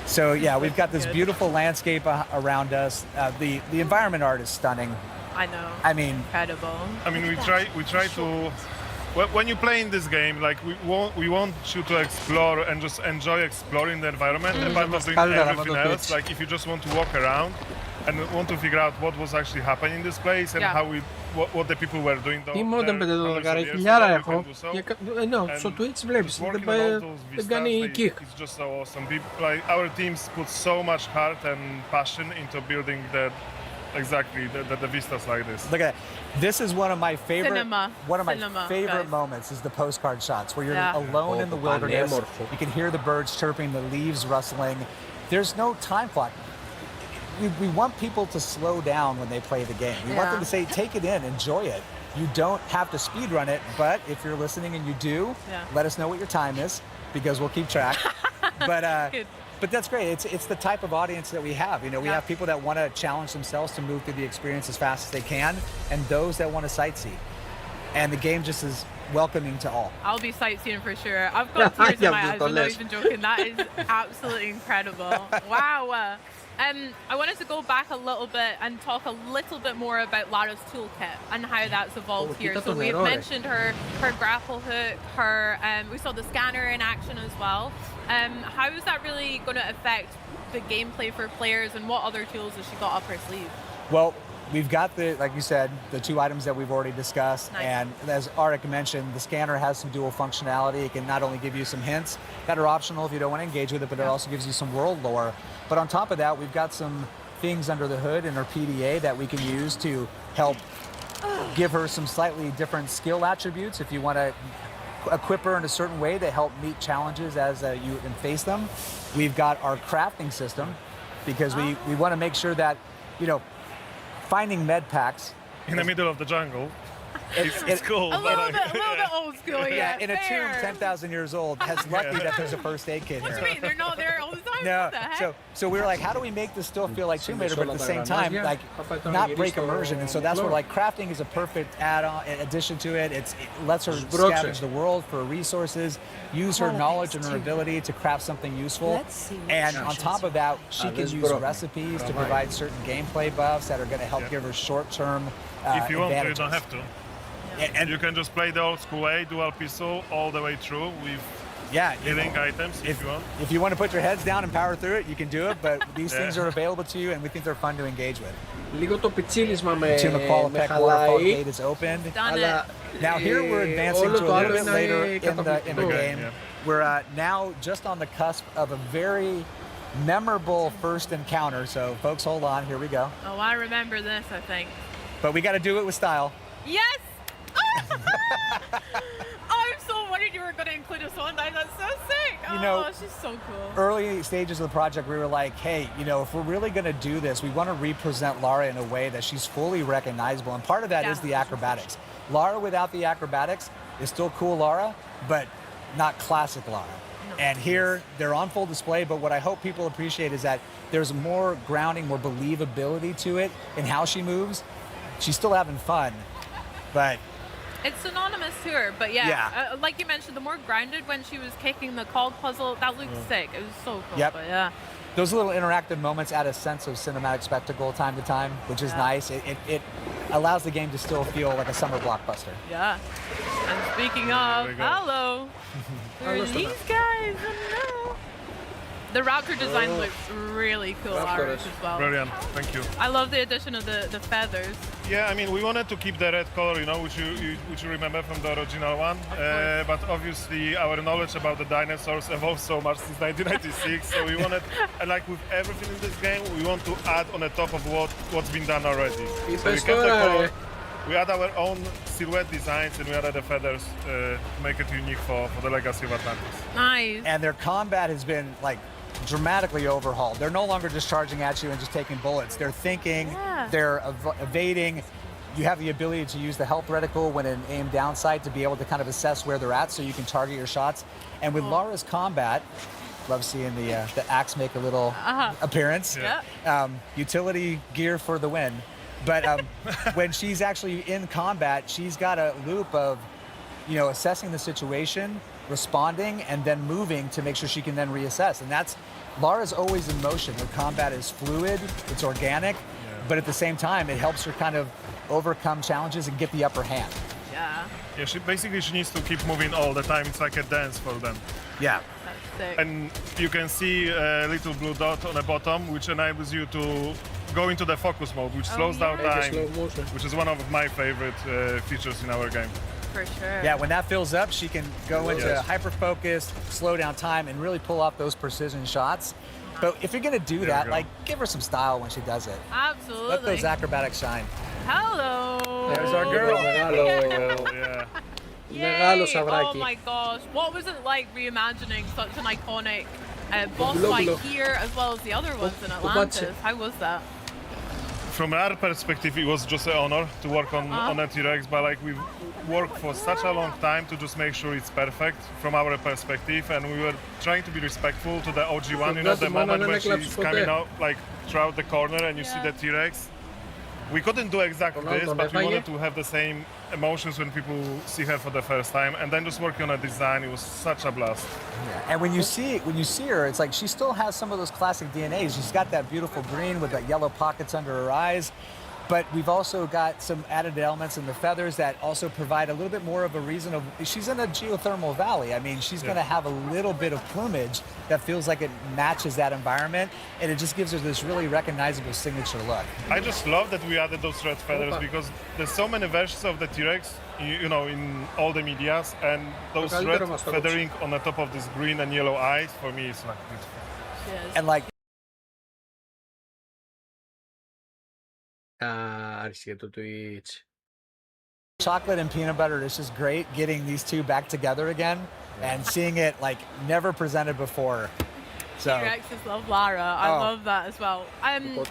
So yeah, we've got this beautiful landscape around us. The environment art is stunning. I know. I mean, incredible. I mean, we try to. When you play in this game, like we want you to explore and just enjoy exploring the environment, apart from doing everything else. Like if you just want to walk around and want to figure out what was actually happening in this place and how what the people were doing. Μόνο τα 5-12 έχω. Στο Twitch βλέπεις, δεν κάνει kick. It's just so awesome. Like our teams put so much heart and passion into building the vistas like this. Look at that. This is one of my favorite favorite moments is the postcard shots where you're alone in the wilderness. You can hear the birds chirping, the leaves rustling. There's no time clock. We want people to slow down when they play the game. We want them to say, take it in, enjoy it. You don't have to speed run it, but if you're listening and you do, let us know what your time is because we'll keep track. But that's great. It's the type of audience that we have. You know, we have people that want to challenge themselves to move through the experience as fast as they can, and those that want to sightsee. And the game just is welcoming to all. I'll be sightseeing for sure. I've got tears in my eyes. I'm not even joking. That is absolutely incredible. Wow. I wanted to go back a little bit and talk a little bit more about Lara's toolkit and how that's evolved here. So we've mentioned her grapple hook, we saw the scanner in action as well. How is that really going to affect the gameplay for players, and what other tools has she got up her sleeve? Well, we've got like you said, the two items that we've already discussed. Nice. And as Arik mentioned, the scanner has some dual functionality. It can not only give you some hints that are optional if you don't want to engage with it, but it also gives you some world lore. But on top of that, we've got some things under the hood in her PDA that we can use to help give her some slightly different skill attributes if you want to equip her in a certain way to help meet challenges as you can face them. We've got our crafting system because we want to make sure that, you know, finding med packs in the middle of the jungle. It's cool. A little bit old school, yeah. In a tomb 10,000 years old, that's lucky that there's a first aid kit here. What do you mean? They're not there all the time? No. What the heck? So we were like, how do we make this still feel like Tomb Raider, but at the same time, like not break immersion? And so that's where like crafting is a perfect add-on addition to it. It lets her scavenge the world for resources, use her knowledge and her ability to craft something useful. And on top of that, she can use recipes to provide certain gameplay buffs that are going to help give her short-term if you want to, you don't have to. And you can just play the old school way, dual pistol all the way through with healing items if you want. If you want to put your heads down and power through it, you can do it, but these things are available to you and we think they're fun to engage with. Λίγο το πιτσίλισμα με halayi. Gate is opened. Now here we're advancing to a little bit later in the game. We're now just on the cusp of a very memorable first encounter, so folks hold on, here we go. Oh, I remember this, I think. But we got to do it with style. Yes! I'm so worried you were going to include a song. That's so sick. You know, she's so cool. Early stages of the project, we were like, hey, you know, if we're really going to do this, we want to represent Lara in a way that she's fully recognizable. And part of that is the acrobatics. Lara without the acrobatics is still cool Lara, but not classic Lara. And here, they're on full display, but what I hope people appreciate is that there's more grounding, more believability to it in how she moves. She's still having fun, but it's synonymous to her, but like you mentioned, the more grounded when she was kicking the cog puzzle, that looked sick. It was so cool. Yep. But those little interactive moments add a sense of cinematic spectacle time to time, which is nice. It allows the game to still feel like a summer blockbuster. Yeah. And speaking of, hello. Who are these guys? Hello. The raptor design looks really cool, Irish as well. Brilliant, thank you. I love the addition of the feathers. Yeah, I mean, we wanted to keep the red color, you know, which you remember from the original one. But obviously, our knowledge about the dinosaurs evolved so much since 1996. So we wanted, like with everything in this game, we want to add on the top of what's been done already. So we kept the color. We add our own silhouette designs and we added the feathers to make it unique for the legacy of Atlantis. Nice. And their combat has been like dramatically overhauled. They're no longer just charging at you and just taking bullets. They're thinking, they're evading. You have the ability to use the health reticle when in aim down sight to be able to kind of assess where they're at so you can target your shots. And with Lara's combat, love seeing the axe make a little appearance. Utility gear for the win. But when she's actually in combat, she's got a loop of, you know, assessing the situation, responding, and then moving to make sure she can then reassess. And that's Lara's always in motion. Her combat is fluid, it's organic, but at the same time, it helps her kind of overcome challenges and get the upper hand. Yeah. Yeah, she needs to keep moving all the time. It's like a dance for them. Yeah. That's sick. And you can see a little blue dot on the bottom, which enables you to go into the focus mode, which slows down time, which is one of my favorite features in our game. For sure. Yeah, when that fills up, she can go into hyper focus, slow down time, and really pull off those precision shots. But if you're gonna do that, like, give her some style when she does it. Absolutely. Let those acrobatics shine. Hello. There's our girl. Oh my gosh. What was it like reimagining such an iconic boss fight here as well as the other ones in Atlantis? How was that? From our perspective, it was just an honor to work on a T-Rex, but like we worked for such a long time to just make sure it's perfect from our perspective, and we were trying to be respectful to the OG one. You know, the moment when she's coming out like throughout the corner and you see the T-Rex. We couldn't do exactly this, but we wanted to have the same emotions when people see her for the first time, and then just working on a design, it was such a blast. Yeah. And when you see her, it's like she still has some of those classic DNAs. She's got that beautiful green with the yellow pockets under her eyes, but we've also got some added elements in the feathers that also provide a little bit more of a reason of, she's in a geothermal valley. I mean, she's going to have a little bit of plumage that feels like it matches that environment, and it just gives her this really recognizable signature look. I just love that we added those red feathers because there's so many versions of the T-Rex, you know, in all the medias, and those red feathering on the top of this green and yellow eyes, for me, is like beautiful. And like, άρχισε το Twitch. Chocolate and peanut butter is just great getting these two back together again and seeing it like never presented before. So T-Rexes love Lara. I love that as well. With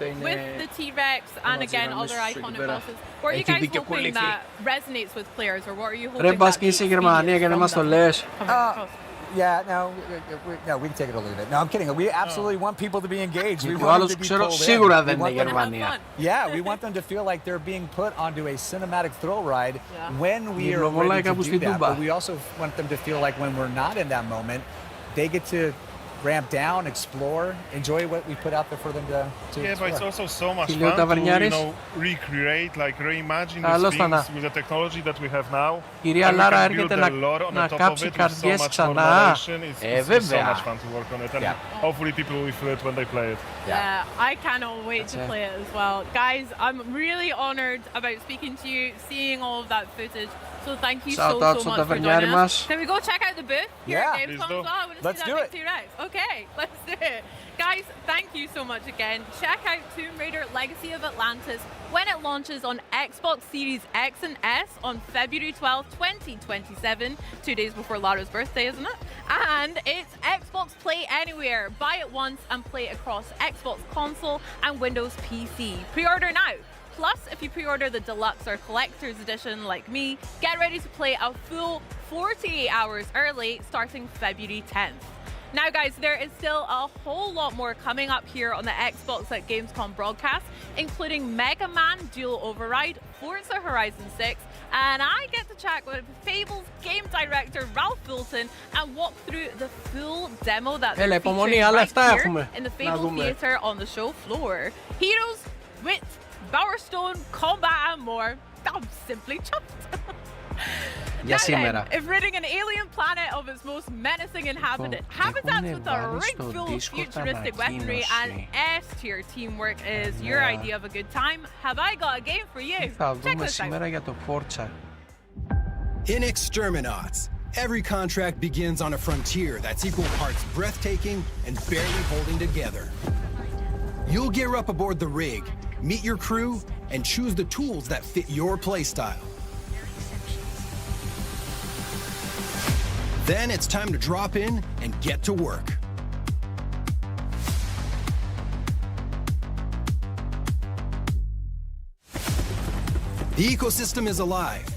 the T-Rex and again other iconic bosses, what are you guys hoping that resonates with players, or what are you hoping Ρε πας και είσαι Γερμανία και να μας το λες. Yeah, no, we can take it or leave it. No, I'm kidding. We absolutely want people to be engaged. We Ο want them άλλος to be ξέρω pulled σίγουρα in. δεν είναι Γερμανία. Yeah, we want them to feel like they're being put onto a cinematic thrill ride when we are ready to do that. But we also want them to feel like when we're not in that moment, they get to ramp down, explore, enjoy what we put out there for them to Yeah, explore. but it's also so much fun to, you know, recreate, like reimagine these things with the technology that we have now. Κυρία Λάρα έρχεται να κάψει καρδιές ξανά. It's so much fun to work on it, and hopefully people will feel it when they play it. Yeah, I cannot wait to play it as well. Guys, I'm really honored about speaking to you, seeing all of that footage. So thank you so much for joining us. Can we go check out the booth here at Gamescom as well? I want to see that big T-Rex. Okay, let's do it. Guys, thank you so much again. Check out Tomb Raider Legacy of Atlantis when it launches on Xbox Series X and S on February 12, 2027, 2 days before Lara's birthday, isn't it? And it's Xbox Play Anywhere. Buy it once and play it across Xbox console and Windows PC. Pre-order now. Plus, if you pre-order the deluxe or collector's edition like me, get ready to play a full 48 hours early starting February 10th. Now guys, there is still a whole lot more coming up here on the Xbox at Gamescom broadcast, including Mega Man Dual Override, Forza Horizon 6, and I get to chat with Fable's game director Ralph Fulton and walk through the full demo that they're featuring right here in the Fable Theatre on the show floor. Heroes, wit, Power Stone, combat and more. I'm simply chuffed. Για σήμερα. If ridding an alien planet of its most menacing habitats with a rig full of futuristic weaponry and S-tier teamwork is your idea of a good time, have I got a game for you? Check this out. Για το Forza. In Exterminats, every contract begins on a frontier that's equal parts breathtaking and barely holding together. You'll gear up aboard the rig, meet your crew, and choose the tools that fit your playstyle. Then it's time to drop in and get to work. The ecosystem is alive.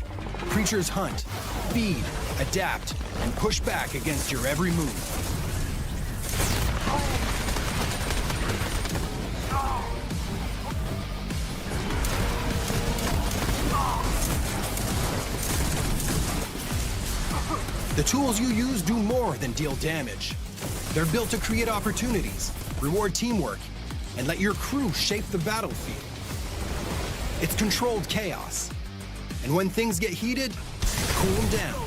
Creatures hunt, feed, adapt, and push back against your every move. The tools you use do more than deal damage. They're built to create opportunities, reward teamwork, and let your crew shape the battlefield. It's controlled chaos. And when things get heated, cool them down.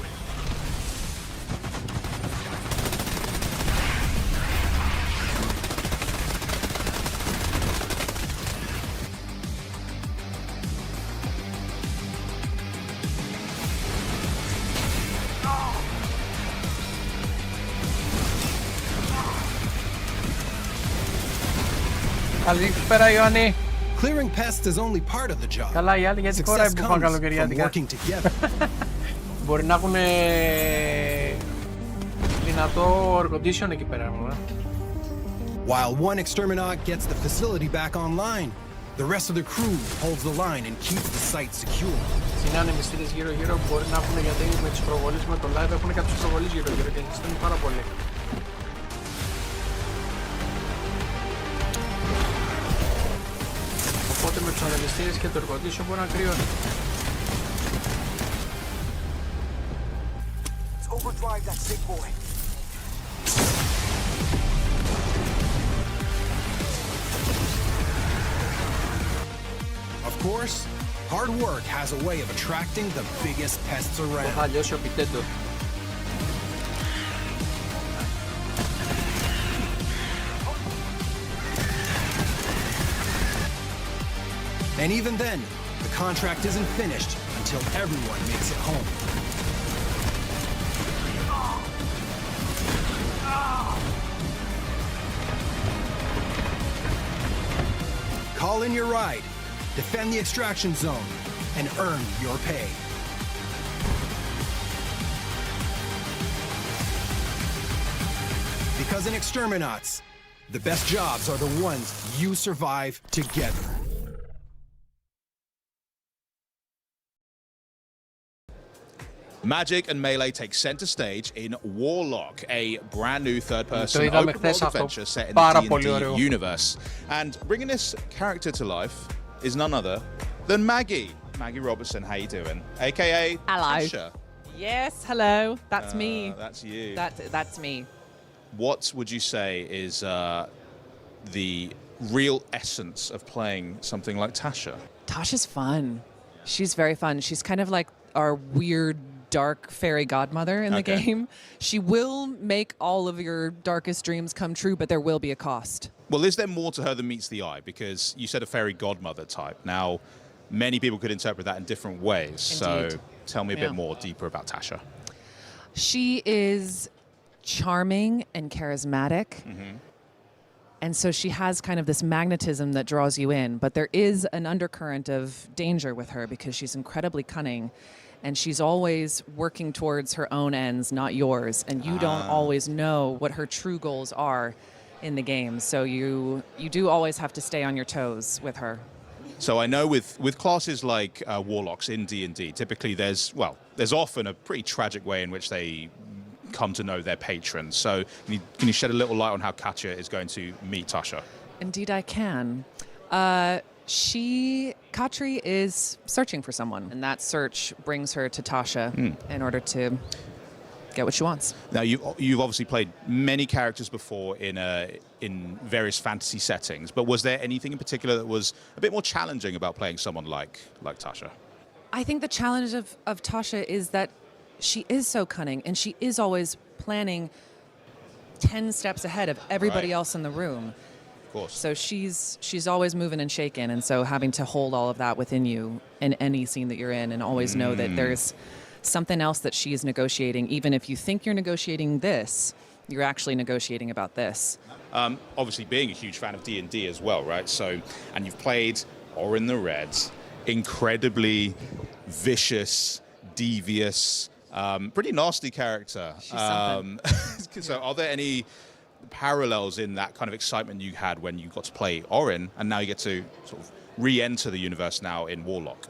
Καλησπέρα Ιωάννη. Clearing pests is only part of the job. Καλά οι άλλοι γιατί χωράει που πάνε καλοκαιριάτικα. Μπορεί να έχουν δυνατό air condition εκεί πέρα. While one exterminaut gets the facility back online, the rest of the crew holds the line and keeps the site secure. Συνάνε μυστήρες γύρω-γύρω που μπορεί να έχουν, γιατί με τις προβολές με το live έχουν κάποιες προβολές γύρω-γύρω και ζητούν πάρα πολύ. Οπότε με τους ανεμιστήρες και το air condition μπορεί να κρυώνει. Overdrive that sick boy. Of course, hard work has a way of attracting the biggest pests around. Θα λιώσει ο πιτέντο. And even then, the contract isn't finished until everyone makes it home. Call in your ride, defend the extraction zone, and earn your pay. Because in Exterminats, the best jobs are the ones you survive together. Magic and Melee take center stage in Warlock, a brand new third-person open-world adventure set in the D&D universe. And bringing this character to life is none other than Maggie. Maggie Robertson, how you doing? AKA Hello. Tasha. Yes, hello. That's me. That's you. That's me. What would you say is the real essence of playing something like Tasha? Tasha's fun. She's very fun. She's kind of like our weird dark fairy godmother in the game. She will make all of your darkest dreams come true, but there will be a cost. Well, is there more to her than meets the eye? Because you said a fairy godmother type. Now, many people could interpret that in different ways. Indeed. So tell me a bit more deeper about Tasha. She is charming and charismatic. And so she has kind of this magnetism that draws you in, but there is an undercurrent of danger with her because she's incredibly cunning. And she's always working towards her own ends, not yours. And you don't always know what her true goals are in the game. So you do always have to stay on your toes with her. So I know with classes like Warlocks in D&D, typically there's often a pretty tragic way in which they come to know their patrons. So can you shed a little light on how Katya is going to meet Tasha? Indeed I can. Katri is searching for someone, and that search brings her to Tasha in order to get what she wants. Now, you've obviously played many characters before in various fantasy settings, but was there anything in particular that was a bit more challenging about playing someone like Tasha? I think the challenge of Tasha is that she is so cunning, and she is always planning 10 steps ahead of everybody else in the room. So she's always moving and shaking, and so having to hold all of that within you in any scene that you're in, and always know that there's something else that she is negotiating. Even if you think you're negotiating this, you're actually negotiating about this. Obviously, being a huge fan of D&D as well, right? So, and you've played Orin the Red, incredibly vicious, devious, pretty nasty character. So, are there any parallels in that kind of excitement you had when you got to play Orin, and now you get to sort of re-enter the universe now in Warlock?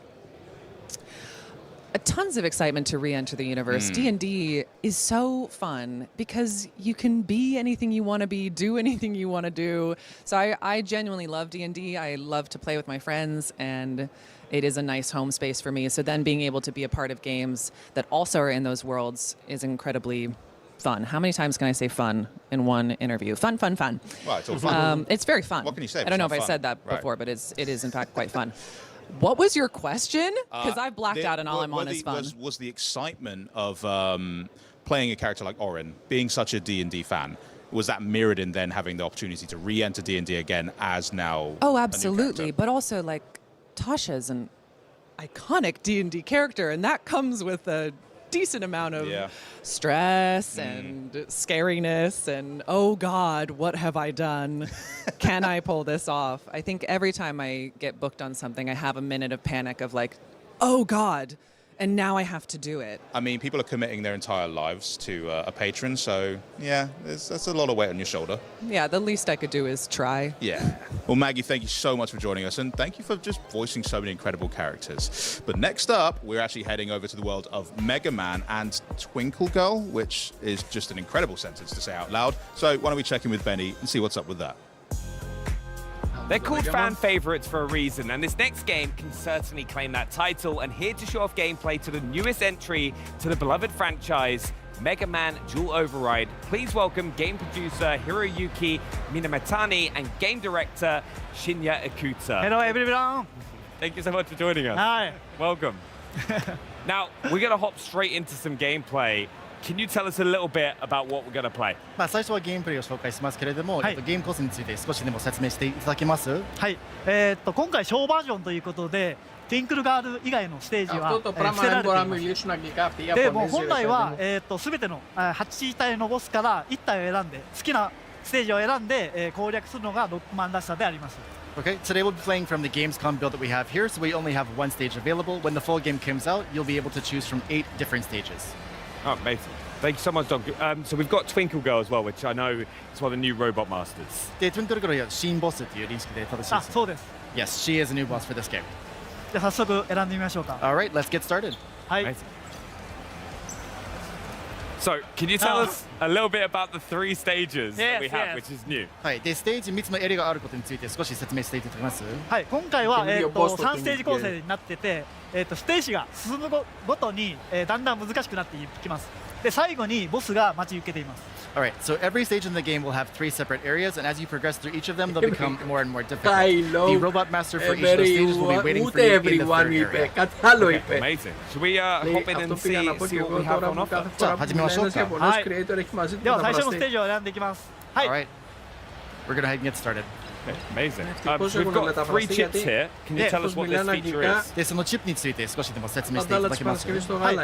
Tons of excitement to re-enter the universe. D&D is so fun because you can be anything you want to be, do anything you want to do. So I genuinely love D&D. I love to play with my friends, and it is a nice home space for me. So then being able to be a part of games that also are in those worlds is incredibly fun. How many times can I say fun in one interview? Fun, fun, fun. Well, it's all fun. It's very fun. What can you say? I don't know if I I said that before, but it is in fact quite fun. What was your question? Because I've blacked out and all I'm on is fun. Was the excitement of playing a character like Orin, being such a D&D fan, was that mirrored in then having the opportunity to re-enter D&D again as now? Oh, absolutely. But also, like, Tasha's an iconic D&D character, and that comes with a decent amount of stress and scariness and, oh God, what have I done? Can I pull this off? I think every time I get booked on something, I have a minute of panic of like, oh God, and now I have to do it. I mean, people are committing their entire lives to a patron, so yeah, that's a lot of weight on your shoulder. Yeah, the least I could do is try. Yeah. Well, Maggie, thank you so much for joining us, and thank you for just voicing so many incredible characters. But next up, we're actually heading over to the world of Mega Man and Twinkle Girl, which is just an incredible sentence to say out loud. So why don't we check in with Benny and see what's up with that? They're called fan favorites for a reason, and this next game can certainly claim that title. And here to show off gameplay to the newest entry to the beloved franchise, Mega Man Dual Override. Please welcome game producer Hiroyuki Minamatani and game director Shinya Ikuta. Hello everyone. Thank you so much for joining us. Hi. Welcome. Now, we're going to hop straight into some gameplay. Can you tell us a little bit about what we're going to play? 最初はゲームプレイを紹介しますけれども、ゲームコースについて少しでも説明していただけます？はい。今回小バージョンということで、ティンクルガール以外のステージは捨てられています。でも本来は全ての8体のボスから1体を選んで好きなステージを選んで攻略するのがロックマンらしさであります。Okay, today we'll be playing from the GamesCom build that we have here, so we only have one stage available. When the full game comes out, you'll be able to choose from 8 different stages. Oh, amazing. Thank you so much, Doug. So we've got Twinkle Girl as well, which I know is one of the new robot masters. で、Twinkle Girl は新ボスっていう認識で正しいです。そうです。Yes, she is a new boss for this game. じゃあ早速選んでみましょうか。All right, let's get started. はい。 So, can you tell us a little bit about the 3 stages that we have, which is new? はい、で、ステージ3つのエリアがあることについて少し説明していただけます？はい、今回は3ステージ構成になってて、ステージが進むごとにだんだん難しくなっていきます。で、最後にボスが待ち受けています。Alright, so every stage in the game will have 3 separate areas, and as you progress through each of them, they'll become more and more difficult. The robot master for each of those stages will be waiting for you in the third area. Okay, amazing. Should we hop in and see what we have on offer? じゃあ始めましょうか。はい。では最初のステージを選んでいきます。はい。Alright, we're gonna get started. Okay, amazing. We've got 3 chips here. Can you tell us what this feature is? で、そのチップについて少しでも説明していただけますか？はい。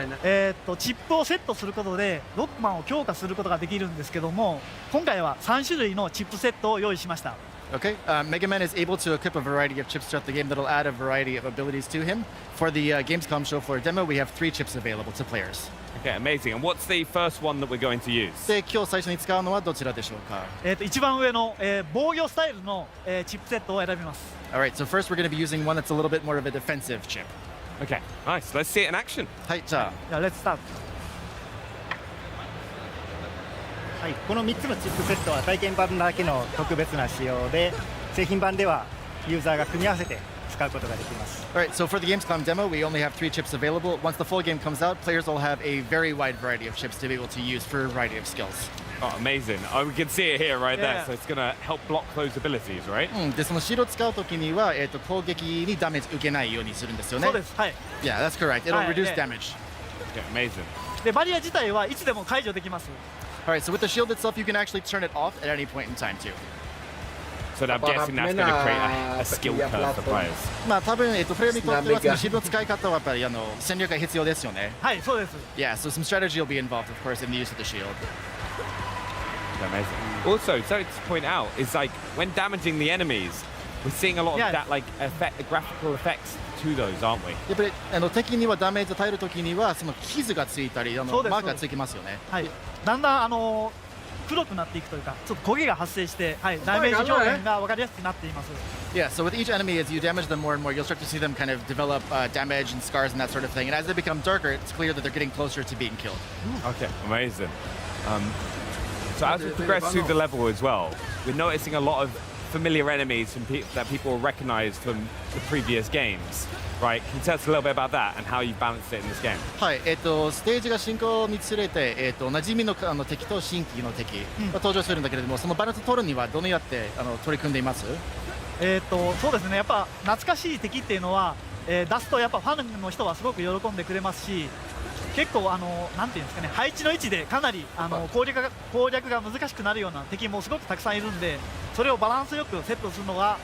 チップをセットすることでロックマンを強化することができるんですけども、今回は3種類のチップセットを用意しました。Okay, Mega Man is able to equip a variety of chips throughout the game that'll add a variety of abilities to him. For the Gamescom show floor demo, we have 3 chips available to players. Okay, amazing. And what's the first one that we're going to use? で、今日最初に使うのはどちらでしょうか？一番上の防御スタイルのチップセットを選びます。Alright, so first we're going to be using one that's a little bit more of a defensive chip. Okay, nice. Let's see it in action. はい、じゃあ。Let's start. はい、この3つのチップセットは体験版だけの特別な仕様で、製品版ではユーザーが組み合わせて使うことができます。Alright, so for the Gamescom demo, we only have 3 chips available. Once the full game comes out, players will have a very wide variety of chips to be able to use for a variety of skills. Oh, amazing. Oh, we can see it here right there, so it's going to help block those abilities, right? で、そのシールを使うときには、攻撃にダメージ受けないようにするんですよね。そうです。はい。Yeah, that's correct. It'll reduce damage. Okay, amazing. で、バリア自体はいつでも解除できます。Alright, so with the shield itself, you can actually turn it off at any point in time too. So I'm guessing that's going to create a skill curve for players. まあ多分プレイヤーにとってはそのシールの使い方はやっぱり戦略が必要ですよね。はい、そうです。Yeah, so some strategy will be involved, of course, in the use of the shield. Amazing. Also, so to point out is like when damaging the enemies, we're seeing a lot of that like graphical effects to those, aren't we? やっぱり敵にはダメージを与えるときにはその傷がついたりマークがついてますよね。はい。だんだん黒くなっていくというか、ちょっと焦げが発生して、はい、ダメージ表現が分かりやすくなっています。Yeah, so with each enemy, as you damage them more and more, you'll start to see them kind of develop damage and scars and that sort of thing. And as they become darker, it's clear that they're getting closer to being killed. Okay, amazing. So as we progress through the level as well, we're noticing a lot of familiar enemies that people will recognize from the previous games, right? Can you tell us a little bit about that and how you balanced it in this game? はい、ステージが進行につれて、馴染みの敵と新規の敵が登場するんだけれども、そのバランスを取るにはどのようにやって取り組んでいます？そうですね、やっぱ懐かしい敵っていうのは、出すとやっぱファンの人はすごく喜んでくれますし、結構なんていうんですかね、配置の位置でかなり攻略が難しくなるような敵もすごくたくさんいるんで、それをバランスよくセットするのが、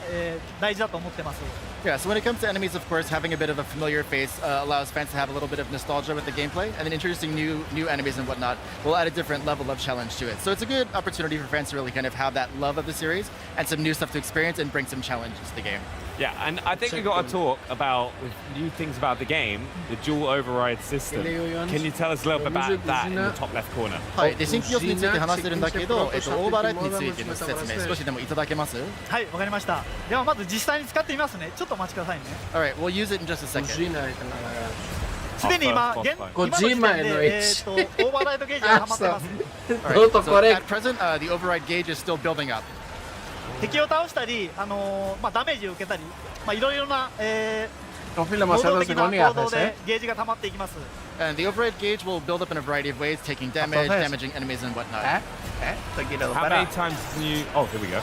大事だと思ってます。Yeah, so when it comes to enemies, of course, having a bit of a familiar face allows fans to have a little bit of nostalgia with the gameplay, and then introducing new enemies and whatnot will add a different level of challenge to it. So it's a good opportunity for fans to really kind of have that love of the series and some new stuff to experience and bring some challenges to the game. Yeah, and I think we've got to talk about new things about the game, the dual override system. Can you tell us a little bit about that in the top left corner? はい、で新規要素について話してるんだけど、オーバーライトについての説明少しでもいただけます？はい、わかりました。ではまず実際に使ってみますね。ちょっとお待ちくださいね。Alright, we'll use it in just a second. すでに今の時点でオーバーライトゲージがはまってます。Alright, so at present, the override gauge is still building up. 敵を倒したり、ダメージを受けたり、いろいろな能動的な行動でゲージが溜まっていきます。And the override gauge will build up in a variety of ways, taking damage, damaging enemies and whatnot. How many times can you... Oh, here we go.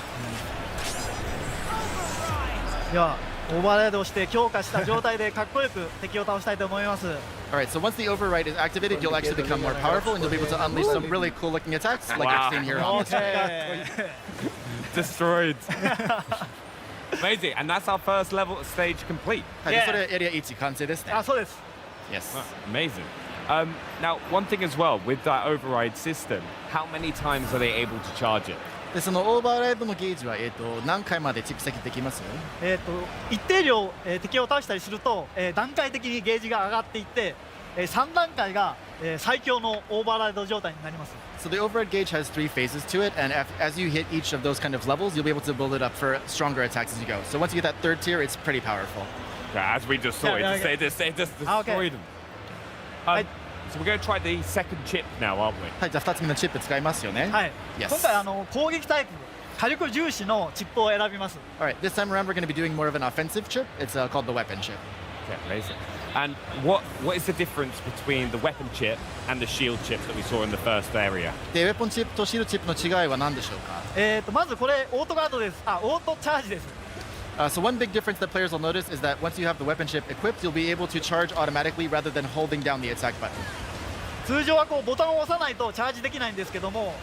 では、オーバーライドをして強化した状態でかっこよく敵を倒したいと思います。Alright, so once the override is activated, you'll actually become more powerful and you'll be able to unleash some really cool looking attacks like I've seen here on the screen. Destroyed. Amazing, and that's our first level stage complete. はい、それエリア1完成ですね。そうです。Yes. Amazing. Now, one thing as well with that override system, how many times are they able to charge it? でそのオーバーライドのゲージは何回まで蓄積できます？一定量敵を倒したりすると段階的にゲージが上がっていって3段階が最強のオーバーライド状態になります。So the override gauge has 3 phases to it, and as you hit each of those kind of levels, you'll be able to build it up for stronger attacks as you go. So once you get that third tier, it's pretty powerful. Yeah, as we just saw, it just destroyed them. So we're going to try the second chip now, aren't we? はい、じゃあ2つ目のチップ使いますよね。はい。Yes. 今回攻撃タイプ、火力重視のチップを選びます。Alright, this time around we're going to be doing more of an offensive chip. It's called the weapon chip. Okay, amazing. And what is the difference between the weapon chip and the shield chip that we saw in the first area? で、ウェポンチップとシールドチップの違いは何でしょうか？まずこれオートガードです。オートチャージです。So one big difference that players will notice is that once you have the weapon chip equipped, you'll be able to charge automatically rather than holding down the attack button. 通常はボタンを押さないとチャージできないんですけども、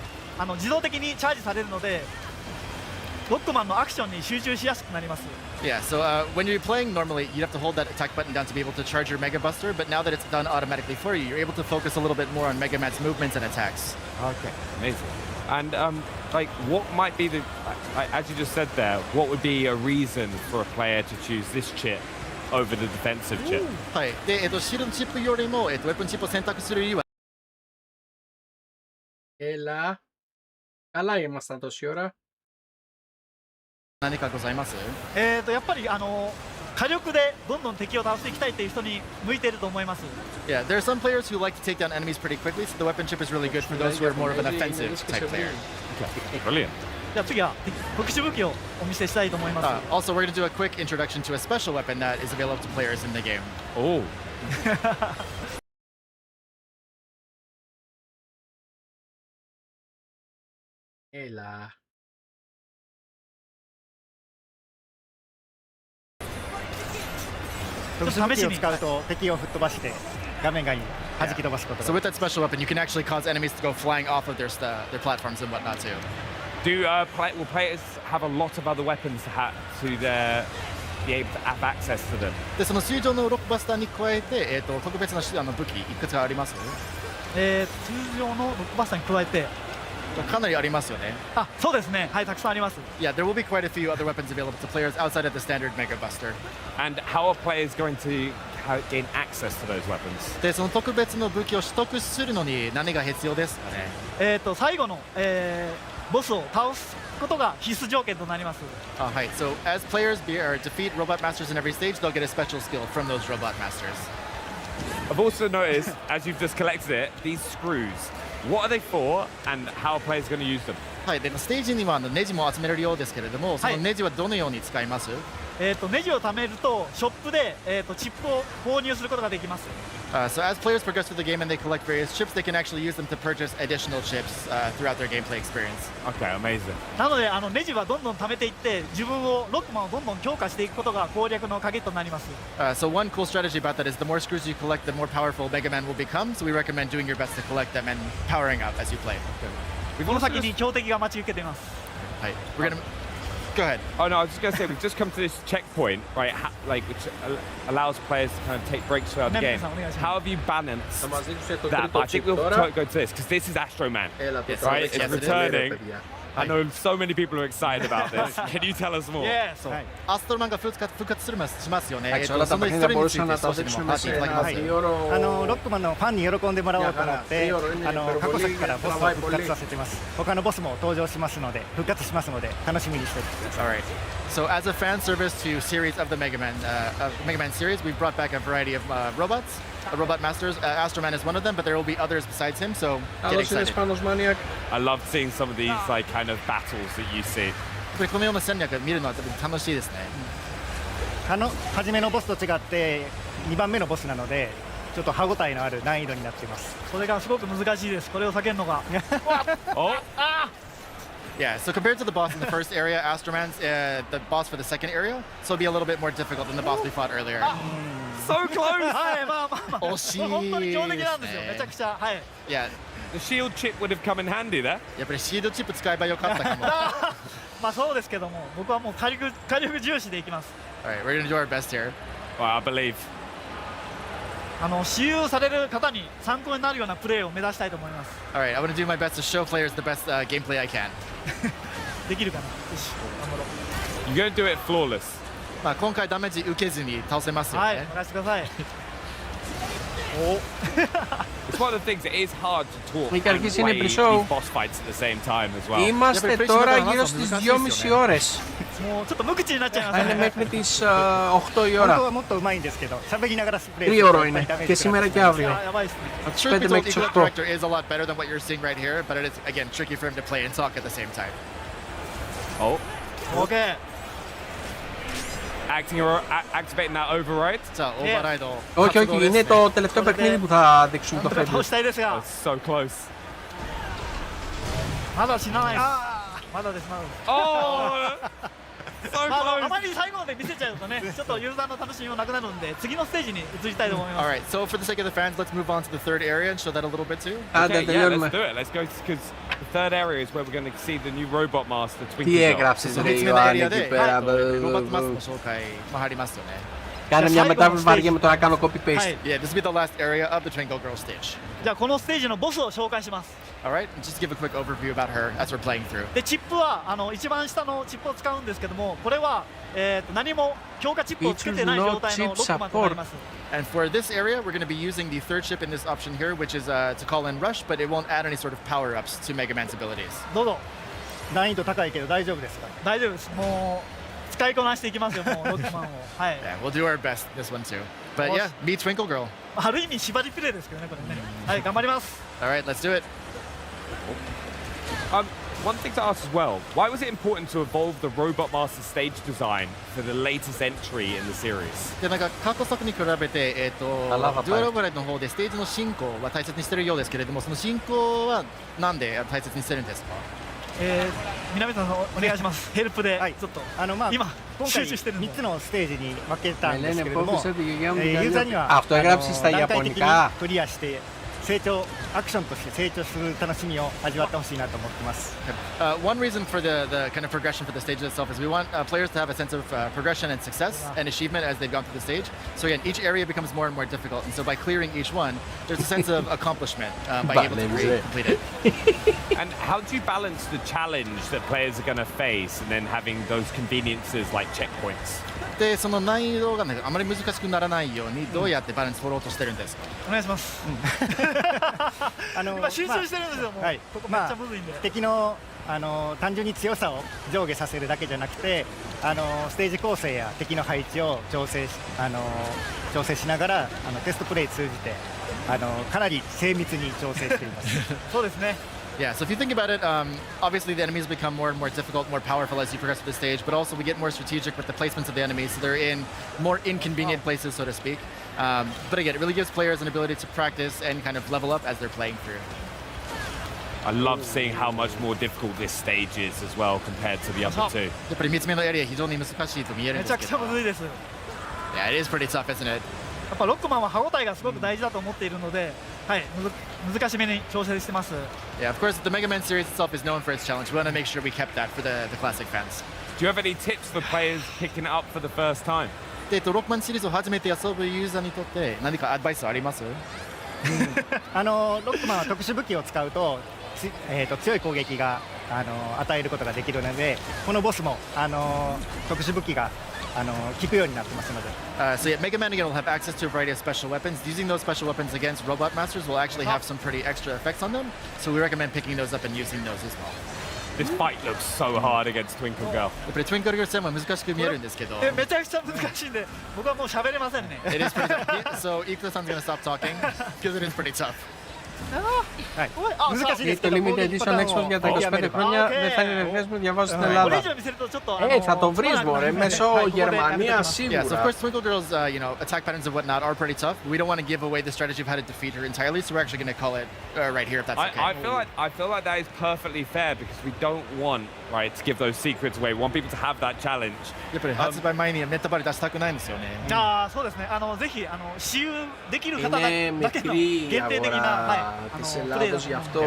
自動的にチャージされるので、ロックマンのアクションに集中しやすくなります。Yeah, so when you're playing normally, you'd have to hold that attack button down to be able to charge your Mega Buster, but now that it's done automatically for you, you're able to focus a little bit more on Mega Man's movements and attacks. Okay, amazing. And what might be the, as you just said there, what would be a reason for a player to choose this chip over the defensive chip? はい。で、シールドチップよりもウェポンチップを選択する理由は Καλά ήμασταν τόση ώρα. 何かございます？やっぱり火力でどんどん敵を倒していきたいという人に向いていると思います。Yeah, there are some players who like to take down enemies pretty quickly, so the weapon chip is really good for those who are more of an offensive type player. Brilliant. じゃあ次は特殊武器をお見せしたいと思います。Also, we're going to do a quick introduction to a special weapon that is available to players in the game. Oh. Έλα. 特殊武器を使うと敵を吹っ飛ばして画面外に弾き飛ばすことが。So with that special weapon, you can actually cause enemies to go flying off of their platforms and whatnot too. Will players have a lot of other weapons to be able to have access to them? で、その水上のロックバスターに加えて、特別な武器いくつかあります？通常のロックバスターに加えて。かなりありますよね。そうですね。はい、たくさんあります。Yeah, there will be quite a few other weapons available to players outside of the standard Mega Buster. And how are players going to gain access to those weapons? で、その特別の武器を取得するのに何が必要ですかね？最後のボスを倒すことが必須条件となります。はい。So as players defeat robot masters in every stage, they'll get a special skill from those robot masters. I've also noticed, as you've just collected it, these screws. What are they for, and how are players going to use them? はい、でステージにはネジも集めれるようですけれども、そのネジはどのように使います？ネジを貯めるとショップでチップを購入することができます。So as players progress through the game and they collect various chips, they can actually use them to purchase additional chips throughout their gameplay experience. Okay, amazing. なのでネジはどんどん貯めていって自分をロックマンをどんどん強化していくことが攻略の鍵となります。So one cool strategy about that is the more screws you collect, the more powerful Mega Man will become. So we recommend doing your best to collect them and powering up as you play. この先に強敵が待ち受けています。はい、we're gonna go ahead. Oh no, I was just going to say we've just come to this checkpoint, right? Like which allows players to kind of take breaks throughout the game. How have you balanced that? I think we'll go to this because this is Astro Man, right? It's returning. I know so many people are excited about this. Can you tell us more? Yeah, so Astro Man が復活しますよね。そのためにμπορούσαν να το δείξουμε σε ένα 2 ώρο. ロックマンのファンに喜んでもらおうと思って過去作からボスを復活させてます。他のボスも登場しますので復活しますので楽しみにしてください。 Alright. So as a fan service to series of the Mega Man series, we've brought back a variety of robots. Robot masters. Astro Man is one of them, but there will be others besides him. So get excited. I love seeing some of these like kind of battles that you see. このような戦略見るのは楽しいですね。初めのボスと違って2番目のボスなのでちょっと歯ごたえのある難易度になっています。それがすごく難しいです。これを避けるのが。Yeah, so compared to the boss in the first area, Astro Man's the boss for the second area, so it'll be a little bit more difficult than the boss we fought earlier. So close! はい、まあ。惜しいですね。本当に強敵なんですよ。めちゃくちゃ。はい。Yeah. The shield chip would have come in handy there. やっぱりシールドチップ使えばよかったかも。まあそうですけども、僕はもう火力重視でいきます。Alright, we're gonna do our best here. Well, I believe. 使用される方に参考になるようなプレーを目指したいと思います。Alright, I want to do my best to show players the best gameplay I can. できるかな。よし、頑張ろう。You're gonna do it flawless. まあ今回ダメージ受けずに倒せますよね。はい、任せてください。It's one of the things. It is hard to talk and αρχίσει είναι play these pre-show. boss fights at the same time as well. Είμαστε τώρα γύρω στις 2,5 ώρες. もうちょっと無口になっちゃいますね。Είναι μέχρι τις 8 η ώρα. 本当はもっと上手いんですけど喋りながらプレイ 3 ώρο είναι και σήμερα και αύριο. やばいですね。Από τις 5 μέχρι τις 8. Director is a lot better than what you're seeing right here, but it is again tricky for him to play and talk at the same time. Oh. Okay. Activating that override. Όχι, είναι το τελευταίο παιχνίδι που θα δείξουμε το φέτος. So close. まだ死なない。まだです。あまり最後まで見せちゃうとね、ちょっとユーザーの楽しみもなくなるんで、次のステージに移りたいと思います。Alright, so for the sake of the fans, let's move on to the third area and show that a little bit too. Okay, yeah, let's do it. Let's go because the third area is where we're going to see the new robot master Twinkle. Τι έγραψες ρε Ιωάννη εκεί πέρα. Robot master の紹介も入りますよね。Κάνε μια μετάφραση βαριέμαι το να κάνω copy-paste. Yeah, this will be the last area of the Twinkle Girl stage. じゃあこのステージのボスを紹介します。Alright, just give a quick overview about her as we're playing through. でチップは一番下のチップを使うんですけども、これは何も強化チップをつけてない状態のロックマンとなります。And for this area, we're going to be using the third chip in this option here, which is to call in Rush, but it won't add any sort of power-ups to Mega Man's abilities. どうぞ。難易度高いけど大丈夫ですか？大丈夫です。もう使いこなしていきますよ、もうロックマンを。はい。Yeah, we'll do our best this one too. But yeah, meet Twinkle Girl. ある意味縛りプレイですけどね、これね。はい、頑張ります。Alright, let's do it. One thing to ask as well, why was it important to evolve the Robot Master stage design for the latest entry in the series? でなんか過去作に比べてデュアルオブライドの方でステージの進行は大切にしているようですけれども、その進行はなんで大切にしてるんですか？南さんお願いします。ヘルプでちょっと今集中してる3つのステージに分けたんですけれども、ユーザーには段階的にクリアして成長アクションとして成長する楽しみを味わってほしいなと思ってます。One reason for the kind of progression for the stage itself is we want players to have a sense of progression and success and achievement as they've gone through the stage. So again, each area becomes more and more difficult, and so by clearing each one, there's a sense of accomplishment by able to complete it. And how do you balance the challenge that players are going to face and then having those conveniences like checkpoints? でその難易度があまり難しくならないようにどうやってバランス取ろうとしてるんですか？お願いします。今集中してるんですよ。もうここめっちゃむずいんで。敵の単純に強さを上下させるだけじゃなくて、ステージ構成や敵の配置を調整しながらテストプレイ通じてかなり精密に調整しています。そうですね。Yeah, so if you think about it, obviously the enemies become more and more difficult, more powerful as you progress through the stage, but also we get more strategic with the placements of the enemies, so they're in more inconvenient places, so to speak. But again, it really gives players an ability to practice and kind of level up as they're playing through. I love seeing how much more difficult this stage is as well compared to the other two. やっぱり3つ目のエリア非常に難しいと見えるんですけど。めちゃくちゃむずいです。Yeah, it is pretty tough, isn't it? やっぱロックマンは歯応えがすごく大事だと思っているので、はい、難しめに調整してます。Yeah, of course, the Mega Man series itself is known for its challenge. We want to make sure we kept that for the classic fans. Do you have any tips for players picking it up for the first time? ロックマンシリーズを初めて遊ぶユーザーにとって何かアドバイスあります？ロックマンは特殊武器を使うと、強い攻撃が与えることができるので、このボスも特殊武器が効くようになってますので。So yeah, Mega Man again will have access to a variety of special weapons. Using those special weapons against Robot Masters will actually have some pretty extra effects on them. So we recommend picking those up and using those as well. This fight looks so hard against Twinkle Girl. やっぱり Twinkle Girl 戦は難しく見えるんですけど。めちゃくちゃ難しいんで、僕はもう喋れませんね。It is pretty tough. So Ikuta-san's gonna stop talking because it is pretty tough. Το limited edition Xbox για τα 25 χρόνια δεν θα είναι διαθέσιμο διαβάζω στην Ελλάδα. Θα το βρεις μωρέ, μέσω Γερμανία σίγουρα. Yes, of course Twinkle Girl's attack patterns and whatnot are pretty tough. We don't want to give away the strategy of how to defeat her entirely, so we're actually going to call it right here if that's okay. I feel like that is perfectly fair because we don't want to give those secrets away. We want people to have that challenge. やっぱり発売前にネタバレ出したくないんですよね。そうですね。ぜひ私有できる方だけの限定的な。Της Ελλάδος γι' αυτό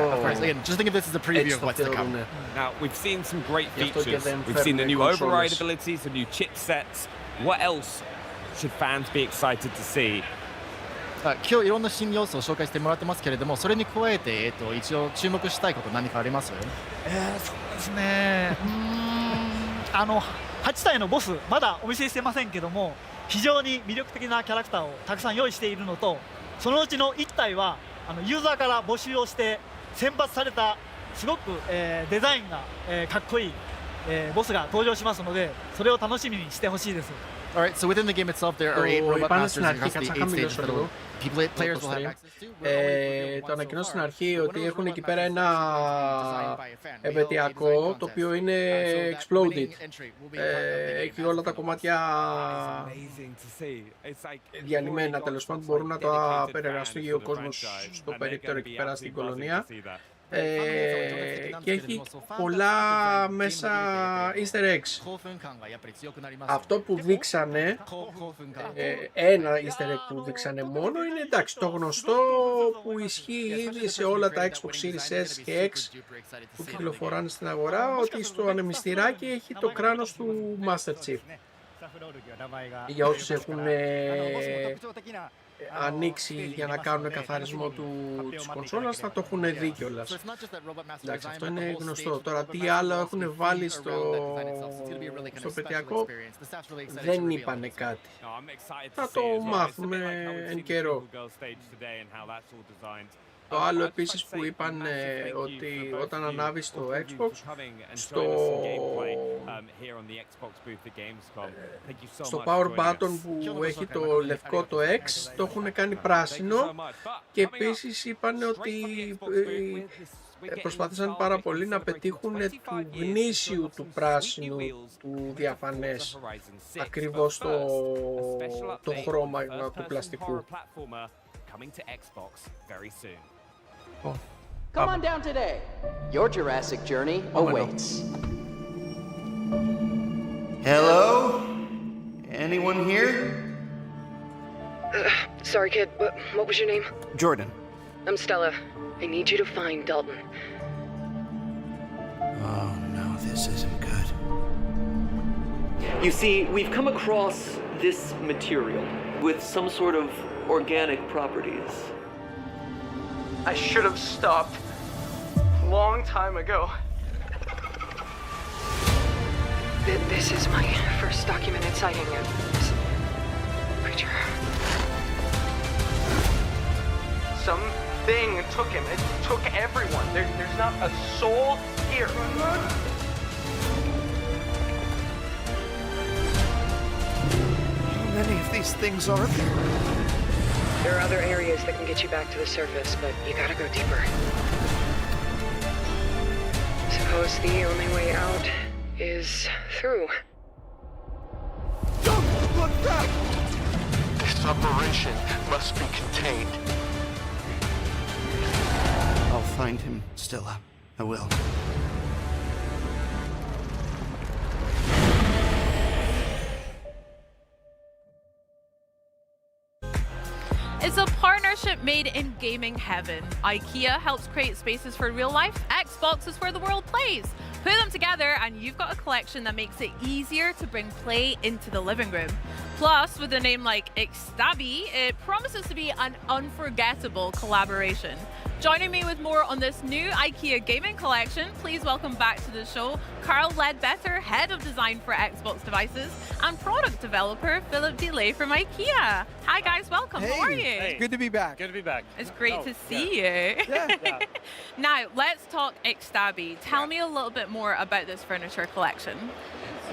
just think of this as a preview of what's to come. Now we've seen some great features. We've seen the new override abilities, the new chipsets. What else should fans be excited to see? 今日いろんな新要素を紹介してもらってますけれども、それに加えて一応注目したいこと何かあります？そうですね。8体のボスまだお見せしてませんけども、非常に魅力的なキャラクターをたくさん用意しているのと、そのうちの1体はユーザーから募集をして選抜されたすごく、デザインが、かっこいい、ボスが登場しますので、それを楽しみにしてほしいです。Alright, so within the game itself there are 8 robot masters across the 8 stages that players will have access to. Το ανακοινώσω στην αρχή ότι έχουν εκεί πέρα ένα επαιτειακό το οποίο είναι exploded. Έχει όλα τα κομμάτια διαλυμένα, τέλος πάντων μπορούν να το απεργαστεί ο κόσμος στο περίπτερο εκεί πέρα στην Κολωνία. Και έχει πολλά μέσα easter eggs. Αυτό που δείξανε, ένα easter egg που δείξανε μόνο είναι εντάξει το γνωστό που ισχύει ήδη σε όλα τα Xbox Series S και X που κυκλοφοράνε στην αγορά, ότι στο ανεμιστηράκι έχει το κράνος του Master Chief. Για όσους έχουν ανοίξει για να κάνουν καθαρισμό της κονσόλας θα το έχουν δει κιόλας. Εντάξει, αυτό είναι γνωστό. Τώρα τι άλλο έχουν βάλει στο πετειακό δεν είπανε κάτι. Θα το μάθουμε εν καιρό. Το άλλο επίσης που είπαν ότι όταν ανάβεις το Xbox στο power button που έχει το λευκό το X το έχουν κάνει πράσινο και επίσης είπαν ότι προσπάθησαν πάρα πολύ να πετύχουν του γνήσιου του πράσινου του διαφανές ακριβώς το χρώμα του πλαστικού. Come on down today. Your Jurassic journey awaits. Hello? Anyone here? Sorry, kid, but what was your name? Jordan. I'm Stella. I need you to find Dalton. Oh no, this isn't good. You see, we've come across this material with some sort of organic properties. I should have stopped long time ago. This is my first documented sighting of this creature. Some thing took him. It took everyone. There's not a soul here. How many of these things are there? There are other areas that can get you back to the surface, but you gotta go deeper. Suppose the only way out is through. Don't look back! This operation must be contained. I'll find him, Stella. I will. It's a partnership made in gaming heaven. IKEA helps create spaces for real life. Xbox is where the world plays. Put them together and you've got a collection that makes it easier to bring play into the living room. Plus, with a name like Xtabi, it promises to be an unforgettable collaboration. Joining me with more on this new IKEA gaming collection, please welcome back to the show Carl Ledbetter, Head of Design for Xbox Devices, and Product Developer Philip Delay from IKEA. Hi guys, welcome. Hey. How are you? Hey. Good to be back. Good to be back. It's great to see you. Yeah. Now, let's talk Xtabi. Tell me a little bit more about this furniture collection.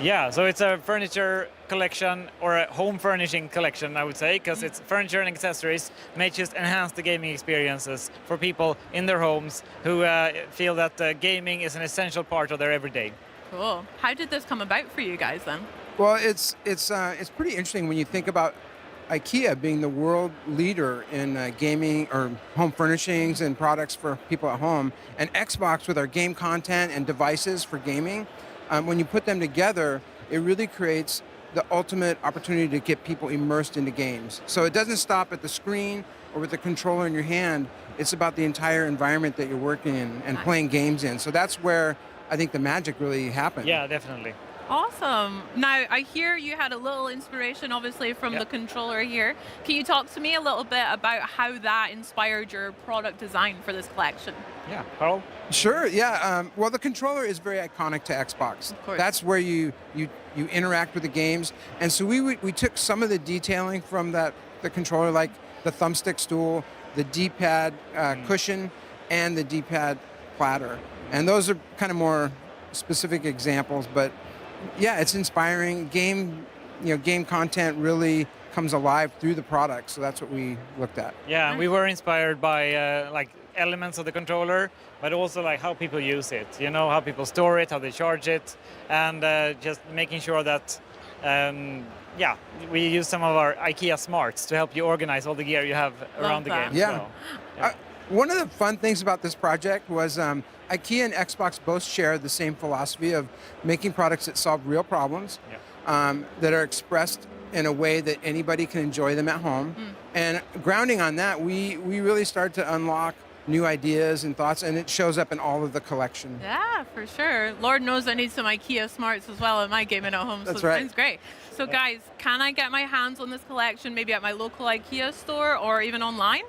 Yeah, so it's a furniture collection, or a home furnishing collection, I would say, because it's furniture and accessories may just enhance the gaming experiences for people in their homes who feel that gaming is an essential part of their everyday. Cool. How did this come about for you guys then? Well, it's pretty interesting when you think about IKEA being the world leader in gaming or home furnishings and products for people at home, and Xbox with our game content and devices for gaming. When you put them together, it really creates the ultimate opportunity to get people immersed into games. So it doesn't stop at the screen or with the controller in your hand. It's about the entire environment that you're working in and playing games in. So that's where I think the magic really happened. Yeah, definitely. Awesome. Now, I hear you had a little inspiration, obviously, from the controller here. Can you talk to me a little bit about how that inspired your product design for this collection? Yeah, Carl? Sure, yeah. Well, the controller is very iconic to Xbox. Of course. That's where you interact with the games. And so we took some of the detailing from the controller, like the thumbstick stool, the D-pad cushion, and the D-pad platter. And those are kind of more specific examples, but yeah, it's inspiring. Game content really comes alive through the product, so that's what we looked at. Yeah, and we were inspired by like elements of the controller, but also like how people use it. You know, how people store it, how they charge it, and just making sure that we use some of our IKEA smarts to help you organize all the gear you have around the game. Yeah. So, one of the fun things about this project was IKEA and Xbox both share the same philosophy of making products that solve real problems, that are expressed in a way that anybody can enjoy them at home. And grounding on that, we really started to unlock new ideas and thoughts, and it shows up in all of the collection. Yeah, for sure. Lord knows I need some IKEA smarts as well in my gaming at home, so That's it right. sounds great. So guys, can I get my hands on this collection maybe at my local IKEA store or even online?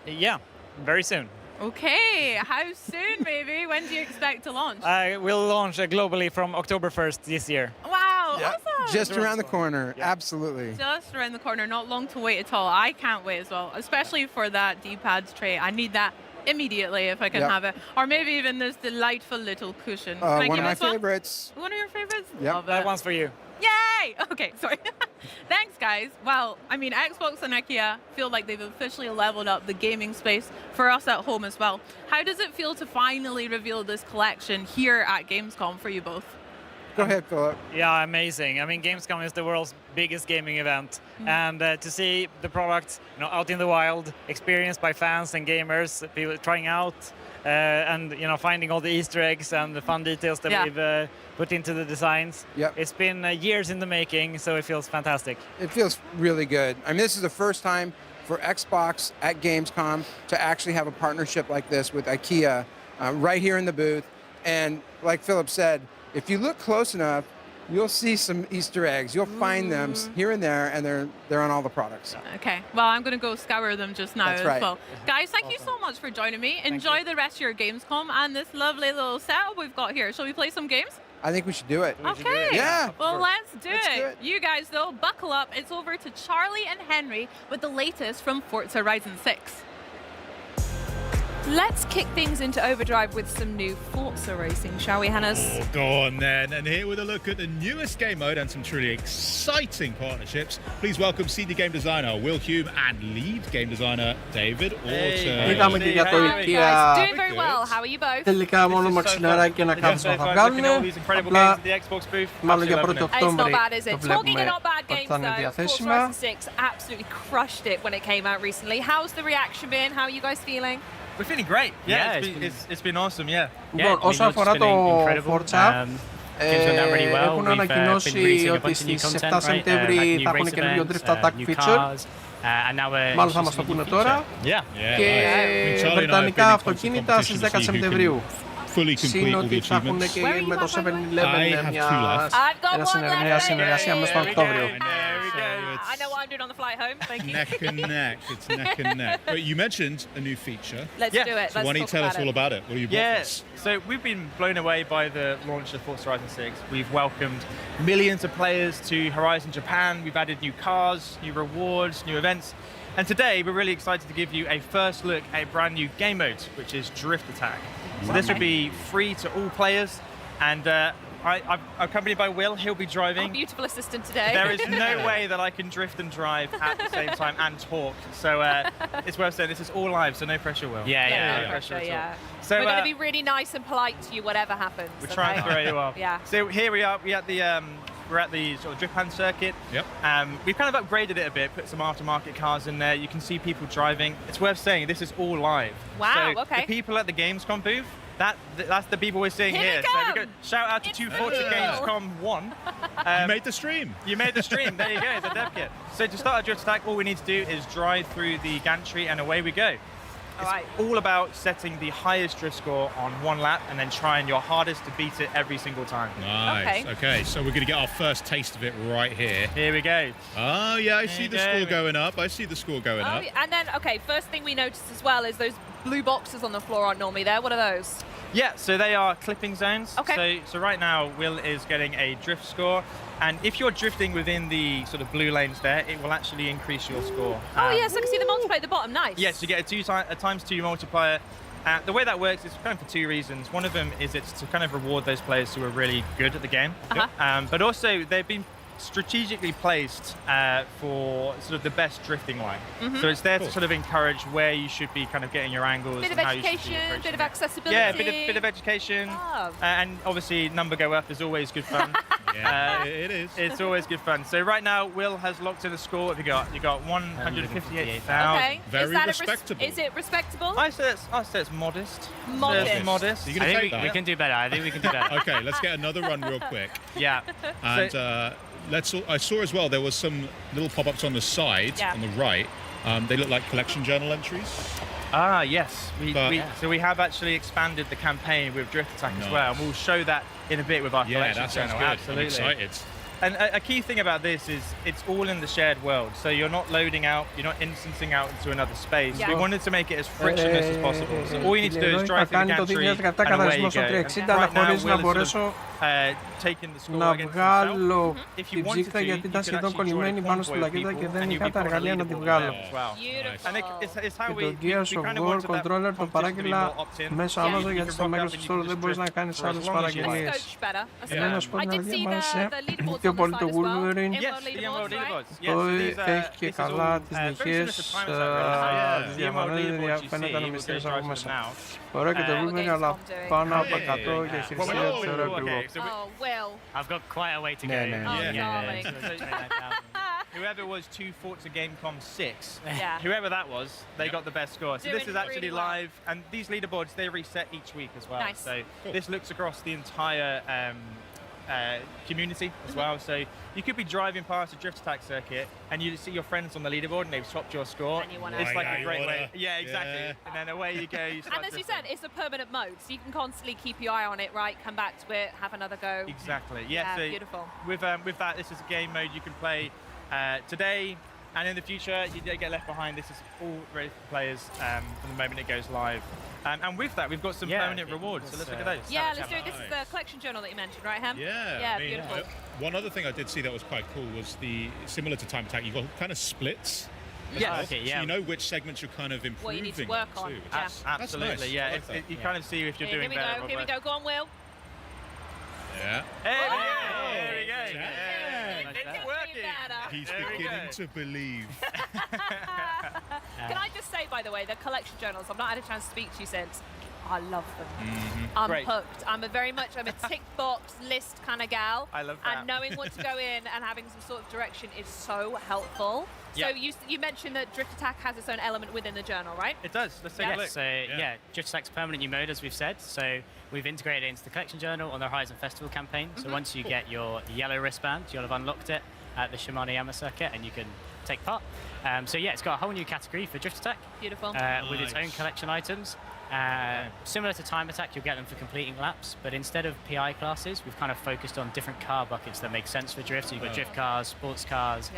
Yeah, very soon. Okay, how soon maybe? When do you expect to launch? We'll launch globally from October 1st this year. Wow, awesome! Just around the corner, absolutely. Just around the corner, not long to wait at all. I can't wait as well, especially for that D-pad tray. I need that immediately if I can have it. Or maybe even this delightful little cushion. Can I One give of my this one? favorites. One of your favorites? Yep. Love That it. one's for you. Yay! Okay, sorry. Thanks, guys. Well, I mean, Xbox and IKEA feel like they've officially leveled up the gaming space for us at home as well. How does it feel to finally reveal this collection here at GamesCom for you both? Go ahead, Philip. Yeah, amazing. I mean, GamesCom is the world's biggest gaming event, and to see the product, out in the wild, experienced by fans and gamers, people trying out, and finding all the Easter eggs and the fun details that we've put into the designs. Yep. It's been years in the making, so it feels fantastic. It feels really good. I mean, this is the first time for Xbox at Gamescom to actually have a partnership like this with IKEA right here in the booth. And like Philip said, if you look close enough, you'll see some Easter eggs. You'll find them here and there, and they're on all the products. Okay, well, I'm going to go scour them just now That's as right. well. Guys, thank you so much for joining me. Enjoy the rest of your Gamescom and this lovely little setup we've got here. Shall we play some games? I think we should do it. Okay. Yeah. Well, let's do Let's it. do it. You guys, though, buckle up. It's over to Charlie and Henry with the latest from Forza Horizon 6. let's kick things into overdrive with some new Forza racing, shall we, Hannes? Oh, go on then. And here with a look at the newest game mode and some truly exciting partnerships, please welcome senior game designer Will Hume and lead game designer David Orton. Είδαμε και για το IKEA. Doing very well. How are you both? Τελικά μόνο μαξιλαράκι να κάτσουν θα βγάλουν. Απλά μάλλον για πρώτο Οκτώβρη το βλέπουμε ότι θα είναι διαθέσιμα. Absolutely crushed it when it came out recently. How's the reaction been? How are you guys feeling? We're feeling great. Yeah, it's been awesome. Yeah. Λοιπόν, όσον αφορά το Forza, έχουν ανακοινώσει ότι στις 7 Σεπτέμβρη θα έχουν καινούριο Drift Attack feature. Μάλλον θα μας το πούνε τώρα. Και βρετανικά αυτοκίνητα στις 10 Σεπτεμβρίου. Συν ότι θα έχουν και με το 7-Eleven μια συνεργασία μέσα στον Οκτώβριο. I know what I'm doing on the flight home. Thank you. Neck and neck. It's neck and neck. But you mentioned a new feature. Let's do it. So why don't you tell us all about it? What are you Yes. So we've been blown away by the launch of Forza Horizon 6. We've welcomed millions of players to Horizon Japan. We've added new cars, new rewards, new events. And today we're really excited to give you a first look at a brand new game mode, which is Drift Attack. So this will be free to all players, and I'm accompanied by Will. He'll be driving. Our beautiful assistant today. There is no way that I can drift and drive at the same time and talk. So it's worth saying this is all live, so no pressure, Will. No pressure at all. So we're going to be really nice and polite to you, whatever happens. We're trying very well. Yeah. So here we are. We're at the sort of drift pan circuit. Yep. We've kind of upgraded it a bit, put some aftermarket cars in there. You can see people driving. It's worth saying this is all live. Wow. So okay. The people at the Gamescom booth. That's the people we're seeing here. So we go, shout out to 240 Gamescom 1. You made the stream. You made the stream. There you go. The dev kit. So to start a Drift Attack, all we need to do is drive through the gantry and away we go. It's all about setting the highest drift score on one lap and then trying your hardest to beat it every single time. Nice. Okay, so we're going to get our first taste of it right here. Here we go. Oh, yeah, I see the score going up. I see the score going up. And then, okay, first thing we noticed as well is those blue boxes on the floor aren't normally there. What are those? Yeah, so they are clipping zones. Okay. So right now, Will is getting a drift score. And if you're drifting within the sort of blue lanes there, it will actually increase your score. Oh, yes, I can see the multiplier at the bottom. Nice. Yes, you get a times 2 multiplier. The way that works is kind of for two reasons. One of them is it's to kind of reward those players who are really good at the game. But also, they've been strategically placed for sort of the best drifting line. So it's there to sort of encourage where you should be kind of getting your angles. Bit of education, bit of accessibility. Yeah, bit of education. And obviously, number go up is always good fun. It is. It's always good fun. So right now, Will has locked in a score. What have you got? 158,000. Okay. Very respectable. Is it respectable? I say it's modest. Modest. Are you going to take that? We can do better. I think we can do better. Okay, let's get another run real quick. Yeah. And I saw as well there was some little pop-ups on the side, on the right. They look like collection journal entries. Yes. So we have actually expanded the campaign with Drift Attack as well, and we'll show that in a bit with our collection journal. Good. Absolutely. I'm excited. And a key thing about this is it's all in the shared world. So you're not loading out, you're not instancing out into another space. We wanted to make it as frictionless as possible. So all you need to do is drive through the gantry and away you go. And right now, Will is sort of taking the score against himself. If you wanted to, you could actually join a convoy of people and you'd be put a leaderboard there as well. And it's how we kind of wanted that competition to be more opt-in. Μέσα Amazon γιατί στο Microsoft Store δεν μπορείς να κάνεις άλλες παραγγελίες. Εμένα σου πω να διάβασε πιο πολύ το Wolverine. Το έχει και καλά τις νυχές, τις διαμονές, φαίνεται να μυστήρες από μέσα. Ωραία και το Wolverine, αλλά πάνω από 100 και χρησία το θεωρώ ακριβό. I've got quite a way to go. Whoever was 2 Forza GameCom 6, whoever that was, they got the best score. So this is actually live, and these leaderboards, they reset each week as well. So this looks across the entire community as well. So you could be driving past a Drift Attack circuit and you see your friends on the leaderboard and they've swapped your score. It's like a great way. Yeah, exactly. And then away you go. And as you said, it's a permanent mode, so you can constantly keep your eye on it, right? Come back to it, have another go. Exactly. Yeah. So beautiful. With that, this is a game mode you can play today. And in the future, you don't get left behind. This is all ready for players from the moment it goes live. And with that, we've got some permanent rewards. So let's look at those. Yeah, let's do it. This is the collection journal that you mentioned, right, Ham? Yeah. Yeah, I mean, beautiful. One other thing I did see that was quite cool was similar to Time Attack, you've got kind of splits well. Okay, yeah. So you know which segments you're kind of improving. What you need to work on. Yeah. Absolutely, nice. yeah. You kind of see if you're doing better. Here we go. Go on, Will. Yeah. There we go. It's working. He's beginning to believe. Can I just say, by the way, the collection journals, I've not had a chance to speak to you since. I love them. I'm hooked. I'm a tick box list kind of gal. I love that. And knowing what to go in and having some sort of direction is so helpful. So you mentioned that Drift Attack has its own element within the journal, right? It does. Let's take a look. So Drift Attack's permanent new mode, as we've said. So we've integrated it into the collection journal on the Horizon Festival campaign. So once you get your yellow wristband, you'll have unlocked it at the Shimano circuit, and you can take part. So it's got a whole new category for Drift Attack. Beautiful. With its own collection items. Similar to Time Attack, you'll get them for completing laps, but instead of PI classes, we've kind of focused on different car buckets that make sense for drift. So you've got drift cars, sports cars,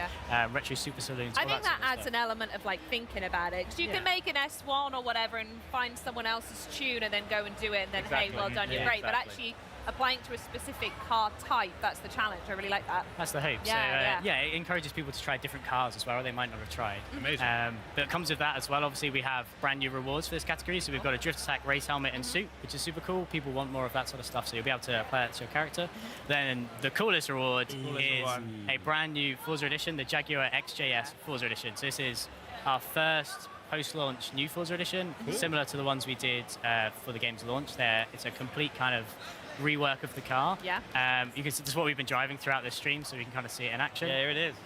retro super saloons. I think that adds an element of like thinking about it, because you can make an S1 or whatever and find someone else's tune and then go and do it, and then hey, well done, you're great. But actually applying to a specific car type, that's the challenge. I really like that. That's the hope. It encourages people to try different cars as well, they might not have tried. Amazing. But it comes with that as well. Obviously, we have brand new rewards for this category. So we've got a Drift Attack race helmet and suit, which is super cool. People want more of that sort of stuff, so you'll be able to apply that to your character. Then the coolest reward is a brand new Forza Edition, the Jaguar XJS Forza Edition. So this is our first post-launch new Forza Edition, similar to the ones we did for the game's launch. It's a complete kind of rework of the car. Yeah. You can see this is what we've been driving throughout this stream, so we can kind of see it in action. Yeah, here it is.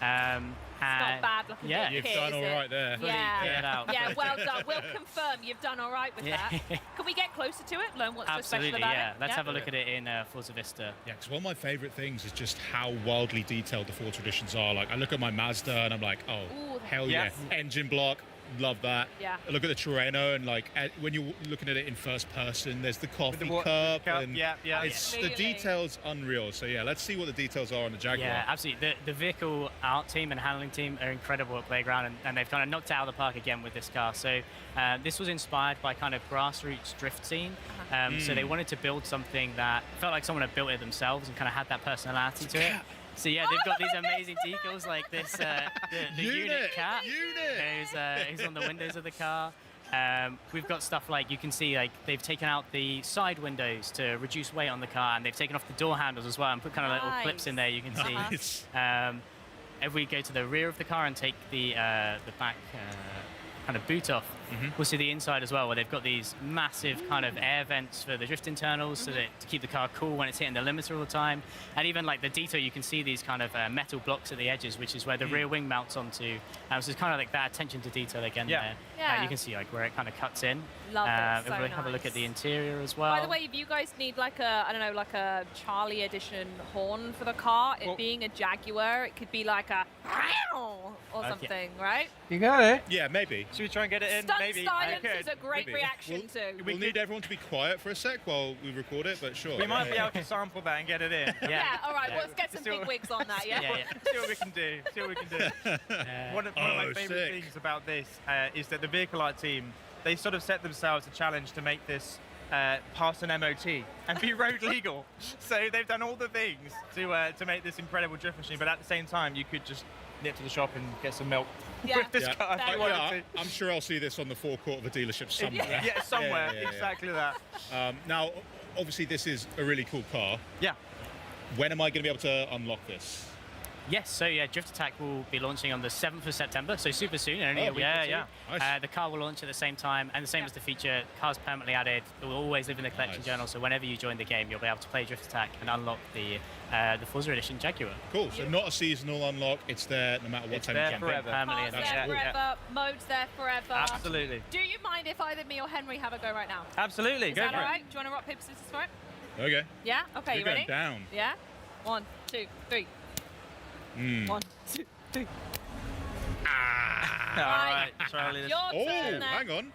It's not bad looking. Yeah, you've done all right there. Yeah, well done. We'll confirm you've done all right with that. Can we get closer to it? Learn what's so special about it? Let's have a look at it in Forza Vista. Yeah, because one of my favourite things is just how wildly detailed the Forza editions are. Like, I look at my Mazda and I'm like, oh, hell yeah. Engine block. Love that. Yeah. Look at the Terreno, and like when you're looking at it in first person, there's the coffee cup, and the details unreal. So let's see what the details are on the Jaguar. Yeah, absolutely. The vehicle art team and handling team are incredible at Playground, and they've kind of knocked it out of the park again with this car. So this was inspired by kind of grassroots drift scene. So they wanted to build something that felt like someone had built it themselves and kind of had that personality to it. So they've got these amazing decals like this, the unit cat who's on the windows of the car. We've got stuff like, you can see like they've taken out the side windows to reduce weight on the car, and they've taken off the door handles as well and put kind of little clips in there you can see. If we go to the rear of the car and take the back kind of boot off, we'll see the inside as well, where they've got these massive kind of air vents for the drift internals, so that to keep the car cool when it's hitting the limiter all the time. And even like the detail, you can see these kind of metal blocks at the edges, which is where the rear wing mounts onto. So it's kind of like that attention to detail again there. You can see like where it kind of cuts in. Love it. So if we have a look at the interior as well. By the way, if you guys need like a Charlie edition horn for the car, it being a Jaguar, it could be like a or something, right? You got it. Yeah, maybe. Should we try and get it in? Stunt Maybe. silence is a great reaction to. We'll need everyone to be quiet for a sec while we record it, but sure. We might be able to sample that and get it in. All right, let's get some big wigs on that, See what we can do. One of my favourite things about this is that the vehicle art team, they sort of set themselves a challenge to make this pass an MOT and be road legal. So they've done all the things to make this incredible drift machine, but at the same time, you could just nip to the shop and get some milk with this car. I'm sure I'll see this on the forecourt of a dealership somewhere. Somewhere. Exactly that. Now, obviously, this is a really cool car. Yeah. When am I going to be able to unlock this? Yes, so Drift Attack will be launching on the 7th of September, so super soon, only a week or two. Nice. The car will launch at the same time, and the same as the feature, cars permanently added. It will always live in the collection journal, so whenever you join the game, you'll be able to play Drift Attack and unlock the Forza Edition Jaguar. Cool, so not a seasonal unlock, it's there no matter what time you can. Forever. Car's there forever, mode's there forever. Absolutely. Do you mind if either me or Henry have a go right now? Absolutely, go for it. Is that all right? Do you want to rock, paper, scissors for it? Okay. Yeah? Okay, you ready? You're going down. Yeah? 1, 2, 3. 1, 2, 3. All right, Charlie. Your turn, hang on.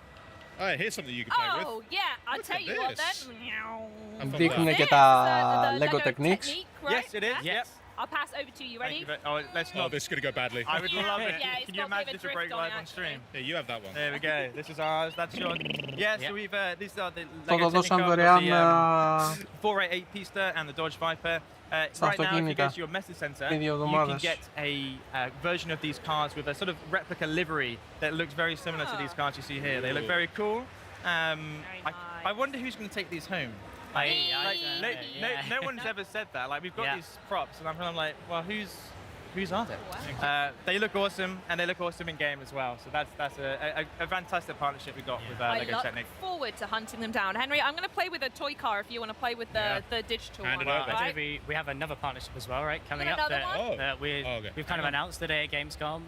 Here's something you can play with. Oh, yeah, I'll tell you what then. Δείχνουν και τα Lego Techniques. Yes, it is. Yes. I'll pass over to you. Ready? Let's not. Oh, this is going to go badly. I would love it. Yeah, Can you imagine this would break live on stream? Yeah, you have that one. There we go. This is ours. That's yours. Yeah, so we've these are the Το Lego δώσαν Technicolor, δωρεάν the 488 Pista and the Dodge Viper. Right now, if you go to your message center, you can get a version of these cars with a sort of replica livery that looks very similar to these cars you see here. They look very cool. I wonder who's going to take these home. No one's ever said that. Like, we've got these props, and I'm kind of like, well, whose are they? They look awesome, and they look awesome in game as well. So that's a fantastic partnership we got with Lego Technic. I look forward to hunting them down. Henry, I'm going to play with a toy car if you want to play with the digital one. Right? We have another partnership as well, right? Coming up that we've kind of announced today at Gamescom.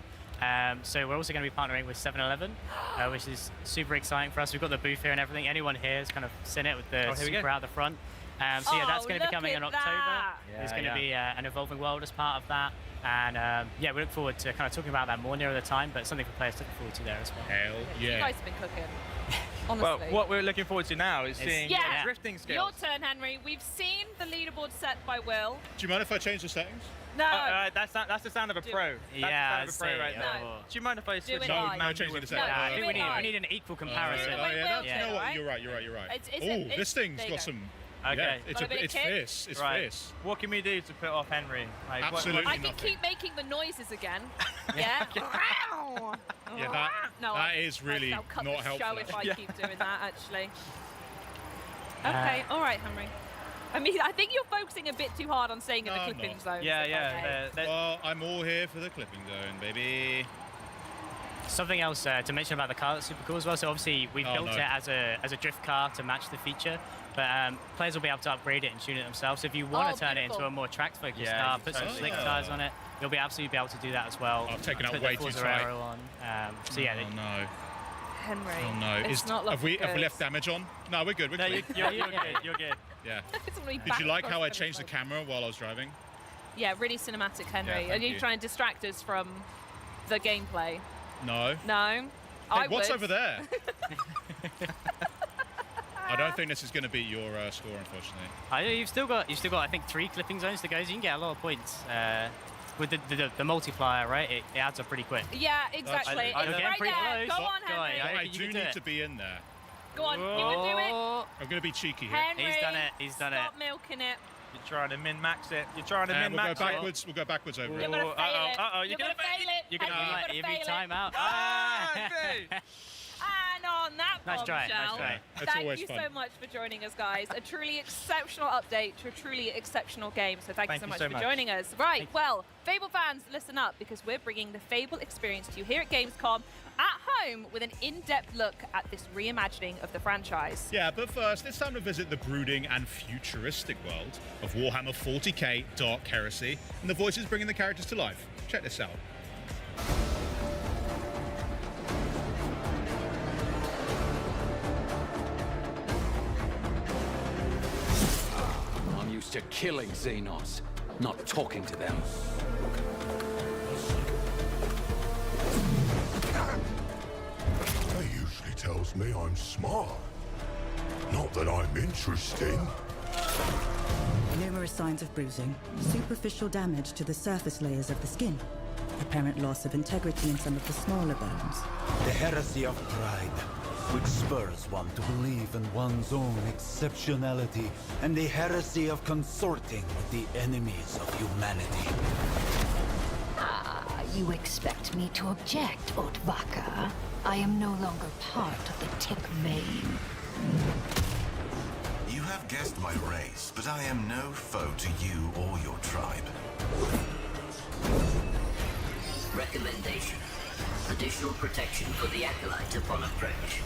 So we're also going to be partnering with 7-Eleven, which is super exciting for us. We've got the booth here and everything. Anyone here has kind of seen it with the super out the front. So yeah, that's going to be coming in October. There's going to be an evolving world as part of that. And yeah, we look forward to kind of talking about that more nearer the time, but something for players to look forward to there as well. Hell yeah. You guys have been cooking. Honestly. Well, what we're looking forward to now is seeing drifting skills. Your turn, Henry. We've seen the leaderboard set by Will. Do you mind if I change the settings? No. That's the sound of a pro. That's the sound of a pro right there. No. Do you mind if I switch on? No, changing the settings. I think we need an equal comparison. Oh yeah, you know what? You're right. Oh, this thing's got some. Okay. Yeah, it's fierce. It's fierce. What can we do to put off Henry? Like, absolutely I can keep making the noises again. Yeah. That is really not helpful. Show if I keep doing that, actually. Okay. All right, Henry. I mean, I think you're focusing a bit too hard on staying in the clipping zone. Yeah. Well, I'm all here for the clipping zone, baby. Something else to mention about the car that's super cool as well. So obviously we've built it as a drift car to match the feature, but players will be able to upgrade it and tune it themselves. So if you want to turn it into a more track-focused car, put some slick tires on it, you'll be absolutely be able to do that as well. I've taken out way too tight. So yeah. Oh no. Henry. Oh no. Have we left damage on? No, we're good. We're no, good. You're good. Yeah. Did you like how I changed the camera while I was driving? Yeah, really cinematic, Henry. Are you trying to distract us from the gameplay? No. No? Hey, what's over there? I don't think this is going to beat your score, unfortunately. You've still got I think 3 clipping zones to go, so you can get a lot of points. With the multiplier, right? It adds up pretty quick. Yeah, exactly. It's right there. Go on, Henry. I do need to be in there. Go on, you can do it. I'm going to be cheeky here. Henry, He's done it. Stop milking it. You're trying to min-max it. We'll go backwards over it. You're going to fail it. You're going to fail it. You're going to every time out. And on that bombshell, thank you so much for joining us, guys. A truly exceptional update to a truly exceptional game. So thank you so much for joining us. Right, well, Fable fans, listen up, because we're bringing the Fable experience to you here at Gamescom at home with an in-depth look at this reimagining of the franchise. Yeah, but first, it's time to visit the brooding and futuristic world of Warhammer 40k Dark Heresy and the voices bringing the characters to life. Check this out. I'm used to killing Xenos, not talking to them. They usually tells me I'm smart. Not that I'm interesting. Numerous signs of bruising, superficial damage to the surface layers of the skin, apparent loss of integrity in some of the smaller bones. The heresy of pride, which spurs one to believe in one's own exceptionality, and the heresy of consorting with the enemies of humanity. You expect me to object, Otvaka? I am no longer part of the Tick vein. You have guessed my race, but I am no foe to you or your tribe. Recommendation. Additional protection for the Acolyte upon approach.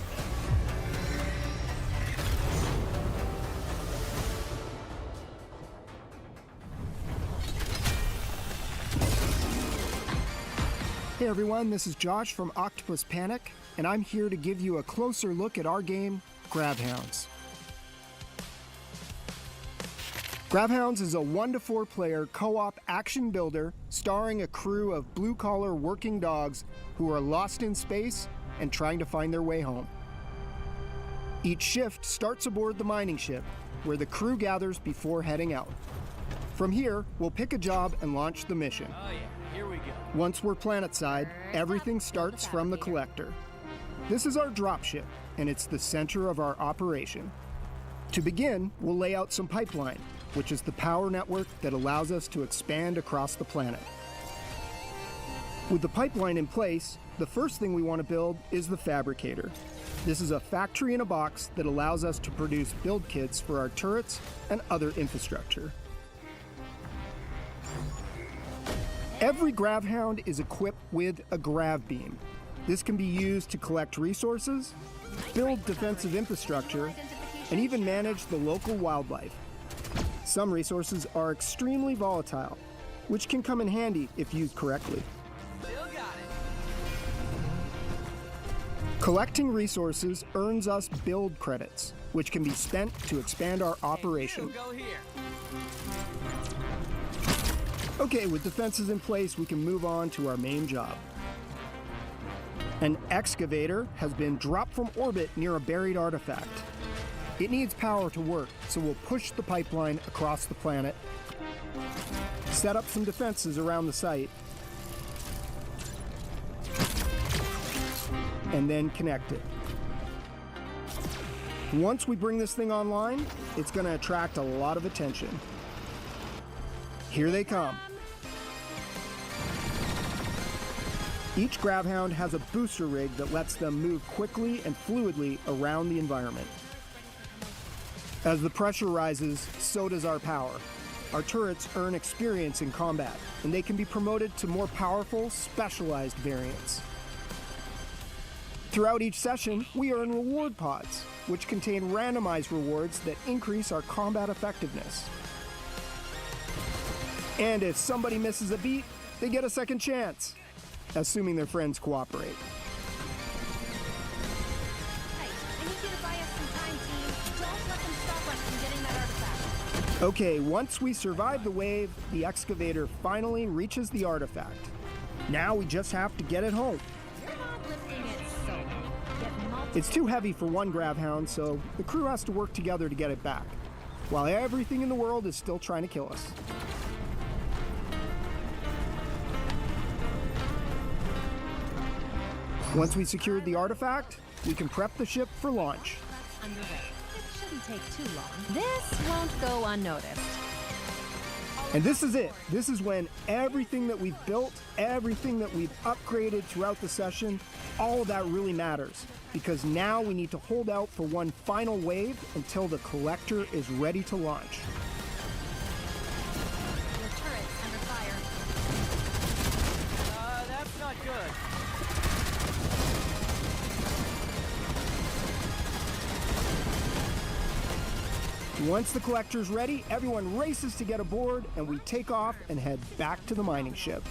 Hey everyone, this is Josh from Octopus Panic, and I'm here to give you a closer look at our game, Grabhounds. Grabhounds is a 1-to-4 player co-op action builder starring a crew of blue-collar working dogs who are lost in space and trying to find their way home. Each shift starts aboard the mining ship, where the crew gathers before heading out. From here, we'll pick a job and launch the mission. Oh yeah, here we go. Once we're planetside, everything starts from the collector. This is our dropship, and it's the center of our operation. To begin, we'll lay out some pipeline, which is the power network that allows us to expand across the planet. With the pipeline in place, the first thing we want to build is the fabricator. This is a factory in a box that allows us to produce build kits for our turrets and other infrastructure. Every Gravhound is equipped with a grav beam. This can be used to collect resources, build defensive infrastructure, and even manage the local wildlife. Some resources are extremely volatile, which can come in handy if used correctly. Collecting resources earns us build credits, which can be spent to expand our operation. Okay, with defenses in place, we can move on to our main job. An excavator has been dropped from orbit near a buried artifact. It needs power to work, so we'll push the pipeline across the planet, set up some defenses around the site, and then connect it. Once we bring this thing online, it's going to attract a lot of attention. Here they come. Each Gravhound has a booster rig that lets them move quickly and fluidly around the environment. As the pressure rises, so does our power. Our turrets earn experience in combat, and they can be promoted to more powerful, specialized variants. Throughout each session, we earn reward pods, which contain randomized rewards that increase our combat effectiveness. And if somebody misses a beat, they get a second chance, assuming their friends cooperate. Okay, once we survive the wave, the excavator finally reaches the artifact. Now we just have to get it home. It's too heavy for one Gravhound, so the crew has to work together to get it back, while everything in the world is still trying to kill us. Once we secured the artifact, we can prep the ship for launch. It shouldn't take too long. This won't go unnoticed. And this is it. This is when everything that we've built, everything that we've upgraded throughout the session, all of that really matters. Because now we need to hold out for one final wave until the collector is ready to launch. Your turret's under fire. That's not good. Once the collector's ready, everyone races to get aboard, and we take off and head back to the mining ship.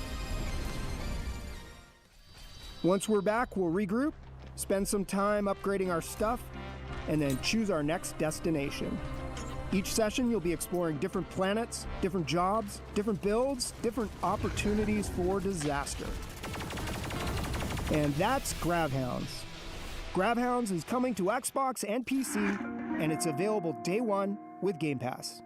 Once we're back, we'll regroup, spend some time upgrading our stuff, and then choose our next destination. Each session, you'll be exploring different planets, different jobs, different builds, different opportunities for disaster. And that's Gravhounds. Gravhounds is coming to Xbox and PC, and it's available day one with GamePass.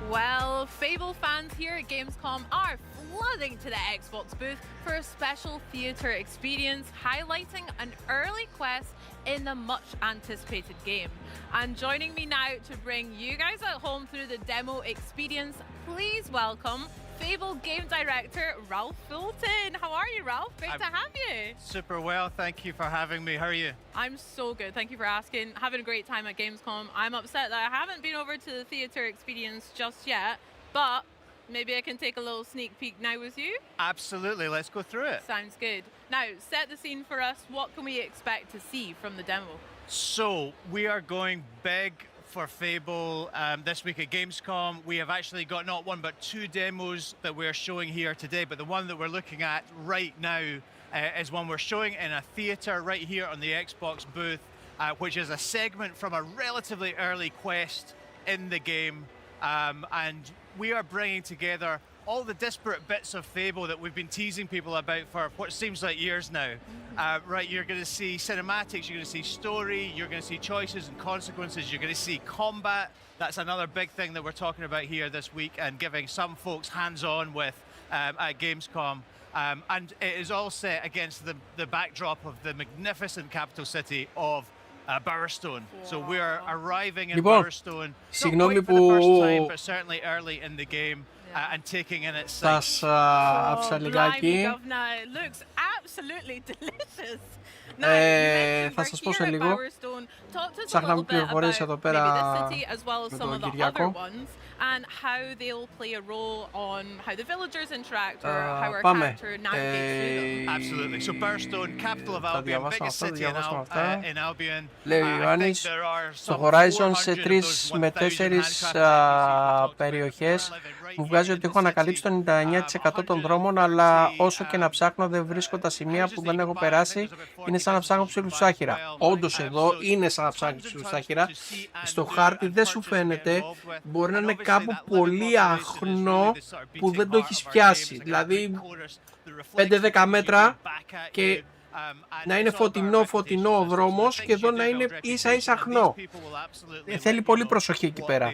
Well, Fable fans here at Gamescom are flooding to the Xbox booth for a special theater experience highlighting an early quest in the much anticipated game. And joining me now to bring you guys at home through the demo experience, please welcome Fable game director Ralph Fulton. How are you, Ralph? Great to have you. Super well, thank you for having me. How are you? I'm so good, thank you for asking. Having a great time at Gamescom. I'm upset that I haven't been over to the theater experience just yet, but maybe I can take a little sneak peek now with you. Absolutely, let's go through it. Sounds good. Now, set the scene for us. What can we expect to see from the demo? So, we are going big for Fable this week at Gamescom. We have actually got not one but two demos that we're showing here today, but the one that we're looking at right now is one we're showing in a theater right here on the Xbox booth, which is a segment from a relatively early quest in the game. And we are bringing together all the disparate bits of Fable that we've been teasing people about for what seems like years now. Right, you're going to see cinematics, you're going to see story, you're going to see choices and consequences, you're going to see combat. That's another big thing that we're talking about here this week and giving some folks hands-on with at GamesCom. And it is all set against the backdrop of the magnificent capital city of Burstone. So we are arriving in Burstone, not quite for the first time, but certainly early in the game. And taking in its sights. It looks absolutely delicious. Θα σας πω σε λίγο. Ψάχναμε πληροφορίες εδώ πέρα με τον Κυριακό. Πάμε. Θα διαβάσουμε αυτά. Λέει ο Ιωάννης, στο Horizon σε 3 με 4 περιοχές μου βγάζει ότι έχω ανακαλύψει το 99% των δρόμων, αλλά όσο και να ψάχνω δεν βρίσκω τα σημεία που δεν έχω περάσει. Είναι σαν να ψάχνω ψιλουσάχυρα. Όντως εδώ είναι σαν να ψάχνει ψιλουσάχυρα. Στο χάρτη δεν σου φαίνεται. Μπορεί να είναι κάπου πολύ αχνό που δεν το έχεις πιάσει. Δηλαδή 5-10 μέτρα και να είναι φωτεινό ο δρόμος και εδώ να είναι ίσα ίσα αχνό. Θέλει πολύ προσοχή εκεί πέρα.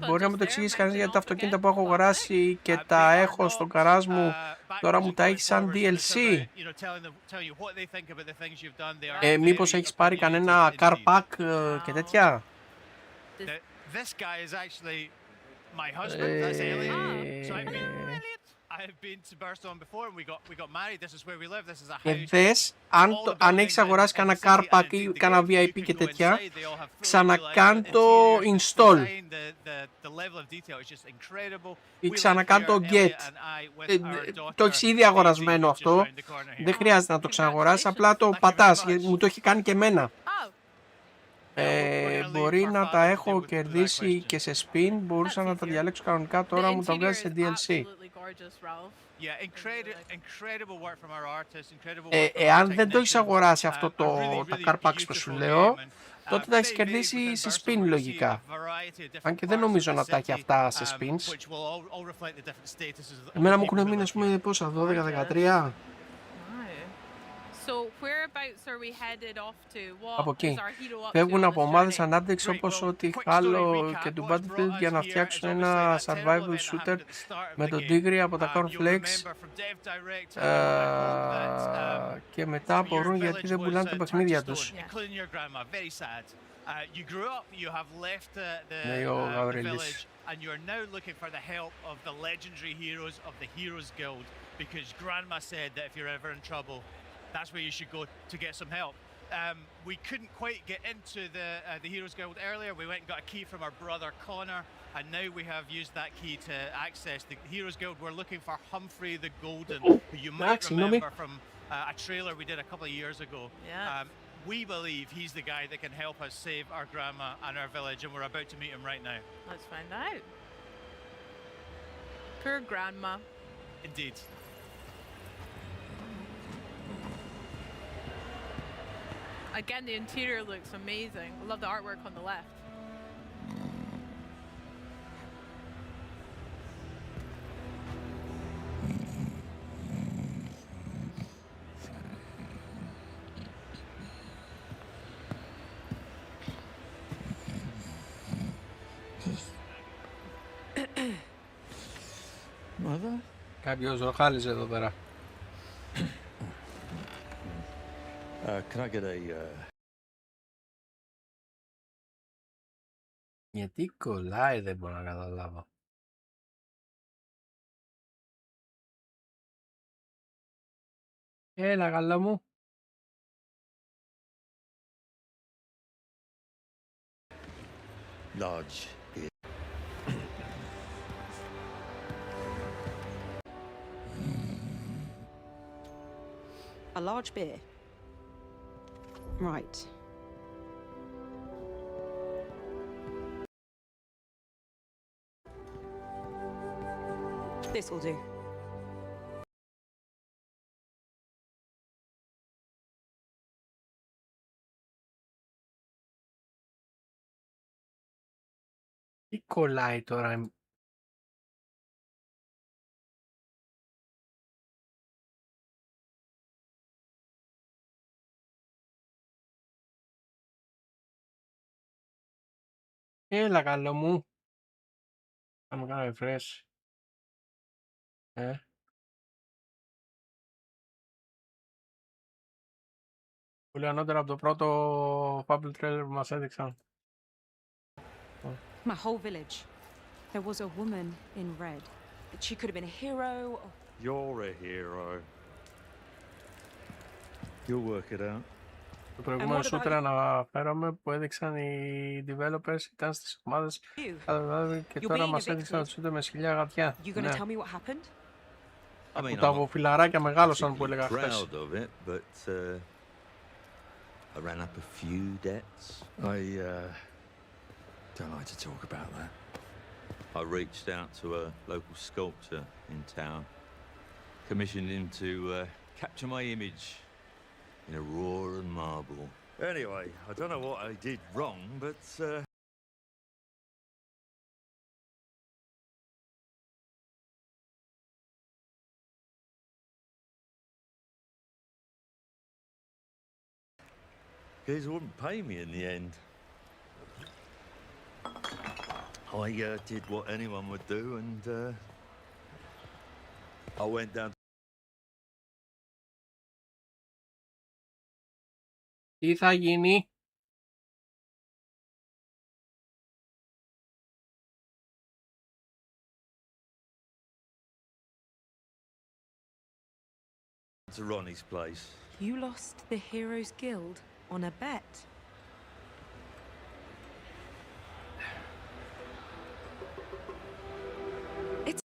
Μπορεί να μου το εξηγήσει κανείς, γιατί τα αυτοκίνητα που έχω αγοράσει και τα έχω στον καράζ μου τώρα μου τα έχει σαν DLC. Μήπως έχεις πάρει κανένα car park και τέτοια. Και δες, αν έχεις αγοράσει κανένα car park ή κανένα VIP και τέτοια, ξανακάν το install ή ξανακάν το get. Το έχεις ήδη αγορασμένο αυτό, δεν χρειάζεται να το ξαναγοράσεις, απλά το πατάς, γιατί μου το έχει κάνει και εμένα. Μπορεί να τα έχω κερδίσει και σε spin, μπορούσα να τα διαλέξω κανονικά, τώρα μου τα βγάζει σε DLC. Εάν δεν το έχεις αγοράσει αυτό τα car packs που σου λέω, τότε τα έχεις κερδίσει σε spin λογικά. Αν και δεν νομίζω να τα έχει αυτά σε spins. Εμένα μου έχουν μείνει, ας πούμε, πόσα, 12-13. Από εκεί. Φεύγουν από ομάδες ανάπτυξης όπως ότι Halo και του Battlefield για να φτιάξουν ένα survival shooter με τον Tigre από τα Cornflakes και μετά απορούν γιατί δεν πουλάνε τα παιχνίδια τους. Ναι, ο Γαβρίλης. And you're now looking for the help of the legendary heroes of the Heroes Guild, because Grandma said that if you're ever in trouble, that's where you should go to get some help. We couldn't quite get into the Heroes Guild earlier. We went and got a key from our brother Connor, and now we have used that key to access the Heroes Guild. We're looking for Humphrey the Golden, who you might remember from a trailer we did a couple of years ago. Yeah. We believe he's the guy that can help us save our grandma and our village, and we're about to meet him right now. Let's find out. Poor grandma. Indeed. Again, the interior looks amazing. I love the artwork on the left. Κάποιος ροχάλιζε εδώ πέρα. Can I get a... Γιατί κολλάει, δεν μπορώ να καταλάβω. Έλα, καλά μου. Large. A large beer. Right. This will do. Τι κολλάει τώρα. Έλα καλό μου. Θα μου κάνω refresh. Πολύ ανώτερα από το πρώτο Fable trailer που μας έδειξαν. My whole village. There was a woman in red. She could have been a hero. Or... You're a hero. You'll work it out. Το προηγούμενο shooter αναφέρομαι που έδειξαν οι developers ήταν στις ομάδες και τώρα μας έδειξαν shooter με σκυλιά γατιά. Ναι. Που τα βοφιλαράκια μεγάλωσαν που έλεγα χθες. I ran up a few debts. I don't like to talk about that. I reached out to a local sculptor in town, commissioned him to capture my image in a raw and marble. Anyway, I don't know what I did wrong, but Guys wouldn't pay me in the end. I did what anyone would do, and I went down. Τι θα γίνει? To Ronnie's place. You lost the Heroes Guild on a bet. It's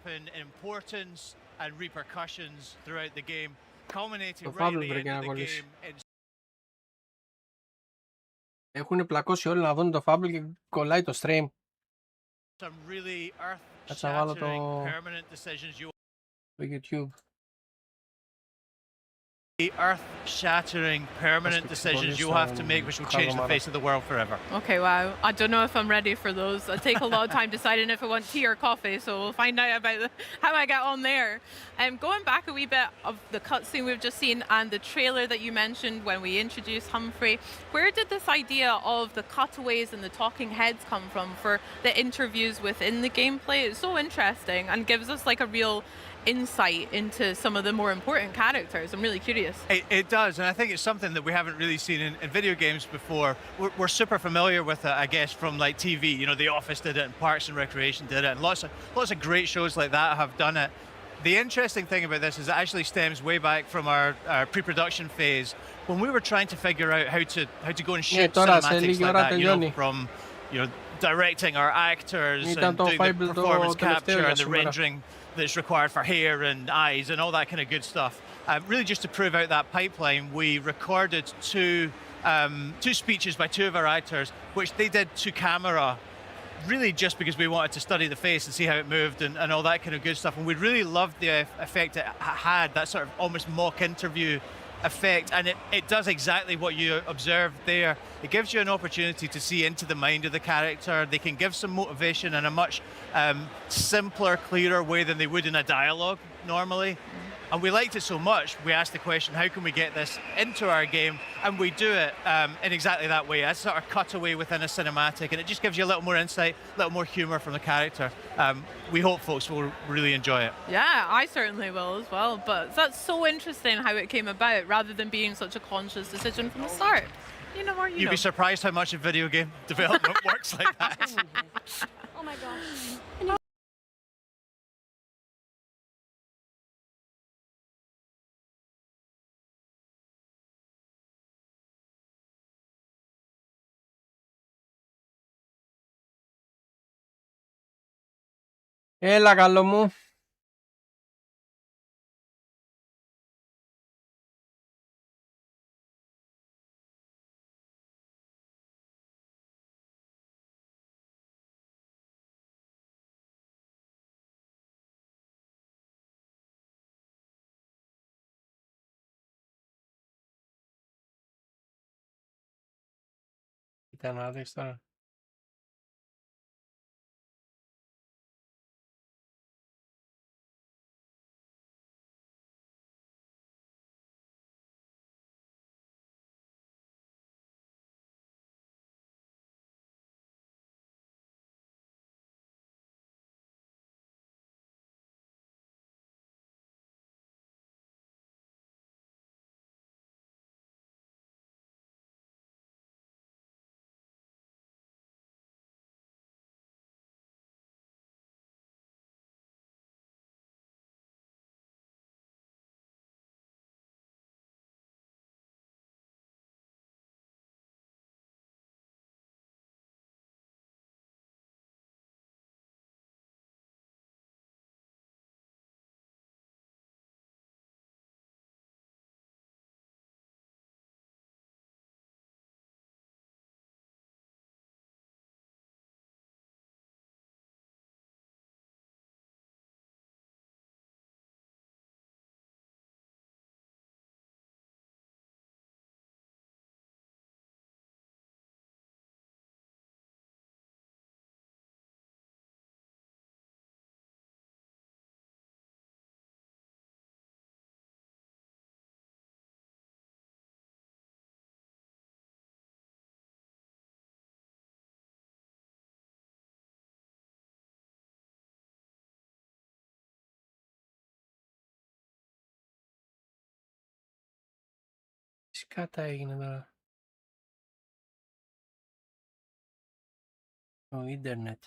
in importance and repercussions throughout the game, culminating right at the end of the game in Έχουν πλακώσει όλοι να δουν το Fable και κολλάει το stream. some really Θα βάλω earth-shattering permanent decisions you το YouTube. earth-shattering permanent decisions you'll have to make which will change the face of the world forever. Okay, wow. I don't know if I'm ready for those. I take a lot of time deciding if I want tea or coffee, so we'll find out about how I get on there. Going back a wee bit of the cutscene we've just seen and the trailer that you mentioned when we introduced Humphrey, where did this idea of the cutaways and the talking heads come from for the interviews within the gameplay? It's so interesting and gives us like a real insight into some of the more important characters. I'm really curious. It does, and I think it's something that we haven't really seen in video games before. We're super familiar with it, I guess, from like TV. You know, The Office did it, and Parks and Recreation did it, and lots of great shows like that have done it. The interesting thing about this is it actually stems way back from our pre-production phase when we were trying to figure out how to go and shoot cinematics like that. You know, from directing our actors and doing the performance capture and the rendering that's required for hair and eyes and all that kind of good stuff. Really just to prove out that pipeline, we recorded two speeches by two of our actors, which they did to camera, really just because we wanted to study the face and see how it moved and all that kind of good stuff. And we really loved the effect it had, that sort of almost mock interview effect, and it does exactly what you observed there. It gives you an opportunity to see into the mind of the character. They can give some motivation in a much simpler, clearer way than they would in a dialogue normally. And we liked it so much, we asked the question, how can we get this into our game? And we do it in exactly that way, a sort of cutaway within a cinematic, and it just gives you a little more insight, a little more humour from the character. We hope folks will really enjoy it. Yeah, I certainly will as well, but that's so interesting how it came about, rather than being such a conscious decision from the start. You know, You'd be surprised how much of video game development works like that. oh my gosh. Έλα καλό μου. Κοίτα να δεις τώρα. σκάτα έγινε τώρα. Το ίντερνετ.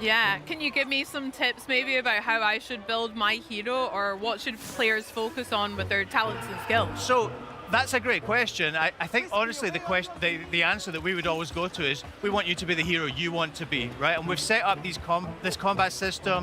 Yeah, can you give me some tips maybe about how I should build my hero, or what should players focus on with their talents and skills? So that's a great question. I think honestly the answer that we would always go to is we want you to be the hero you want to be, right? And we've set up this combat system,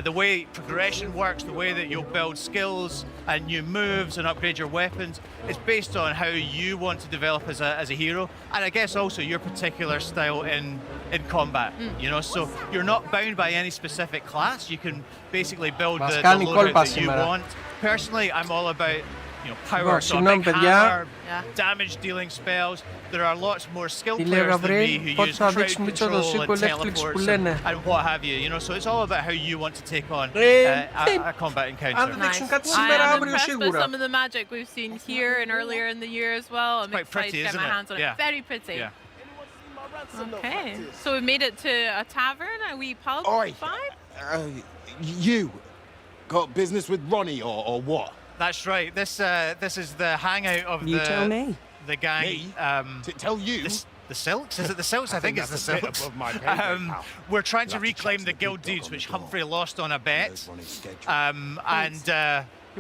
the way progression works, the way that you'll build skills and new moves and upgrade your weapons. It's based on how you want to develop as a hero, and I guess also your particular style in combat. You know, so you're not bound by any specific class. You can basically build the loadout that you want. Personally, I'm all about power, so a big hammer, damage dealing spells. There are lots more skilled players than me who use crowd control and teleports and what have you. You know, so it's all about how you want to take on a combat encounter. Nice. I'm impressed with some of the magic we've seen here and earlier in the year as well. I'm excited to get my hands on it. Very pretty. Yeah. Okay, so we made it to a tavern, a wee pub. Vibe? You got business with Ronnie or what? That's right. This is the hangout of the gang. Me? Tell you. The Silks? Is it the Silks? I think it's the Silks. We're trying to reclaim the guild deeds which Humphrey lost on a bet.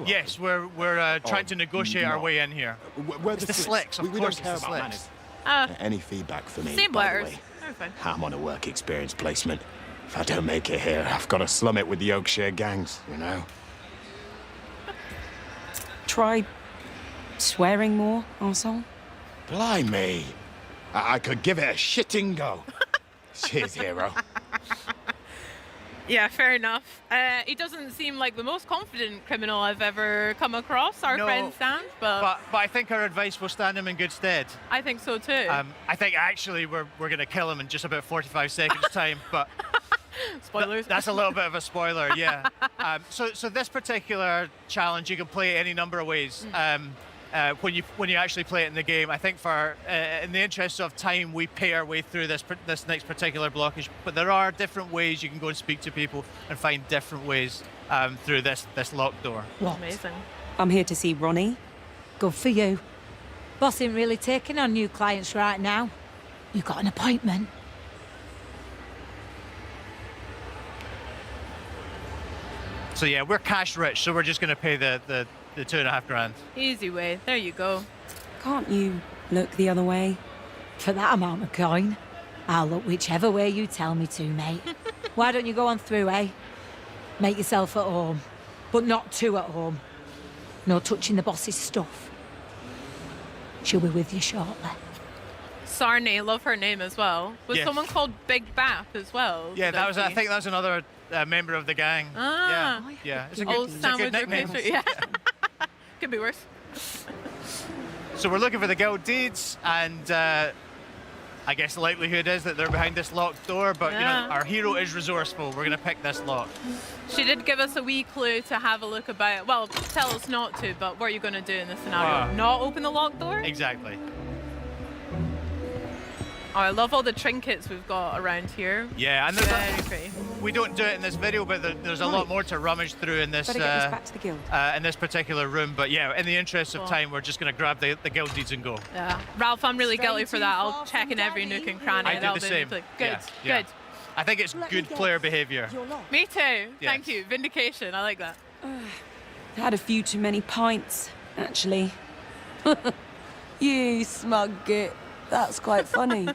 Yes, we're trying to negotiate our way in here. It's the Slicks, of course it's the Slicks. Any feedback for me, same by the letters. way? I'm on a work experience placement. If I don't make it here, I've got to slum it with the Oakshire gangs, you know? Try swearing more, arsehole. Blimey. I could give it a shitting go. Cheers, hero. Yeah, fair enough. He doesn't seem like the most confident criminal I've ever come across, our friend Stan, but I think our advice will stand him in good stead. I think so too. I think actually we're going to kill him in just about 45 seconds time, but spoilers. That's a little bit of a spoiler, yeah. So this particular challenge you can play any number of ways. When you actually play it in the game. I think for in the interest of time, we pay our way through this next particular blockage. But there are different ways you can go and speak to people and find different ways through this locked door. What? Amazing. I'm here to see Ronnie. Good for you. Boss ain't really taking on new clients right now. You got an appointment. So yeah, we're cash rich, so we're just going to pay the $2.5 grand. Easy way. There you go. Can't you look the other way? For that amount of coin, I'll look whichever way you tell me to, mate. Why don't you go on through, eh? Make yourself at home. But not too at home. No touching the boss's stuff. She'll be with you shortly. Sarney, love her name as well. Was someone called Big Bath as well? Yeah, I think that was another member of the gang. Yeah. It's a good nickname. Yeah. Could be worse. So we're looking for the guild deeds, and I guess the likelihood is that they're behind this locked door, but you know, our hero is resourceful. We're going to pick this lock. She did give us a wee clue to have a look about. Well, tell us not to, but what are you going to do in this scenario? Not open the locked door? Exactly. Oh, I love all the trinkets we've got around here. Yeah, and very pretty. We don't do it in this video, but there's a lot more to rummage through in this. Better get this back to the guild. In this particular room, but yeah, in the interest of time, we're just going to grab the guild deeds and go. Yeah, Ralph, I'm really guilty for that. I'll check in every nook and cranny. I do the same. Good, good. I think it's good player behaviour. Me too. Thank you. Vindication. I like that. Had a few too many pints, actually. You smug git. That's quite funny.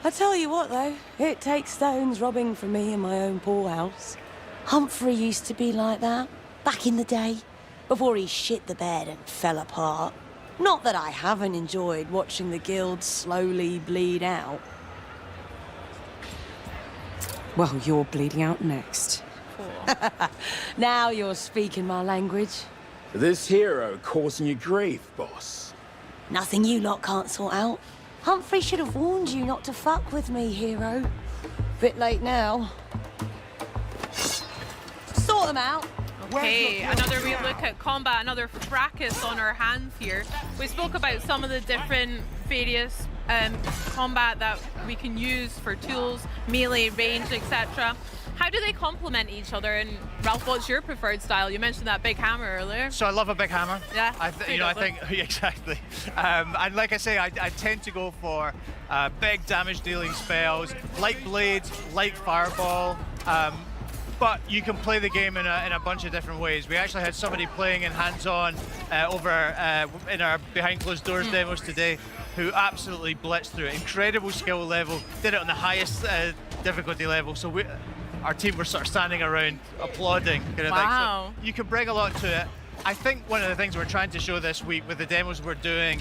I tell you what, though, it takes stones robbing from me in my own poorhouse. Humphrey used to be like that, back in the day, before he shit the bed and fell apart. Not that I haven't enjoyed watching the guild slowly bleed out. Well, you're bleeding out next. Now you're speaking my language. This hero causing you grief, boss. Nothing you lot can't sort out. Humphrey should have warned you not to fuck with me, hero. Bit late now. Sort them out. Okay, another wee look at combat, another fracas on our hands here. We spoke about some of the different various combat that we can use for tools, melee, range, etc. How do they complement each other? And Ralph, what's your preferred style? You mentioned that big hammer earlier. So I love a big hammer. Yeah. I think exactly. And like I say, I tend to go for big damage dealing spells, like blades, like fireball. But you can play the game in a bunch of different ways. We actually had somebody playing in hands-on over in our behind closed doors demos today, who absolutely blitzed through it. Incredible skill level, did it on the highest difficulty level. So our team were sort of standing around applauding. Wow. So you can bring a lot to it. I think one of the things we're trying to show this week with the demos we're doing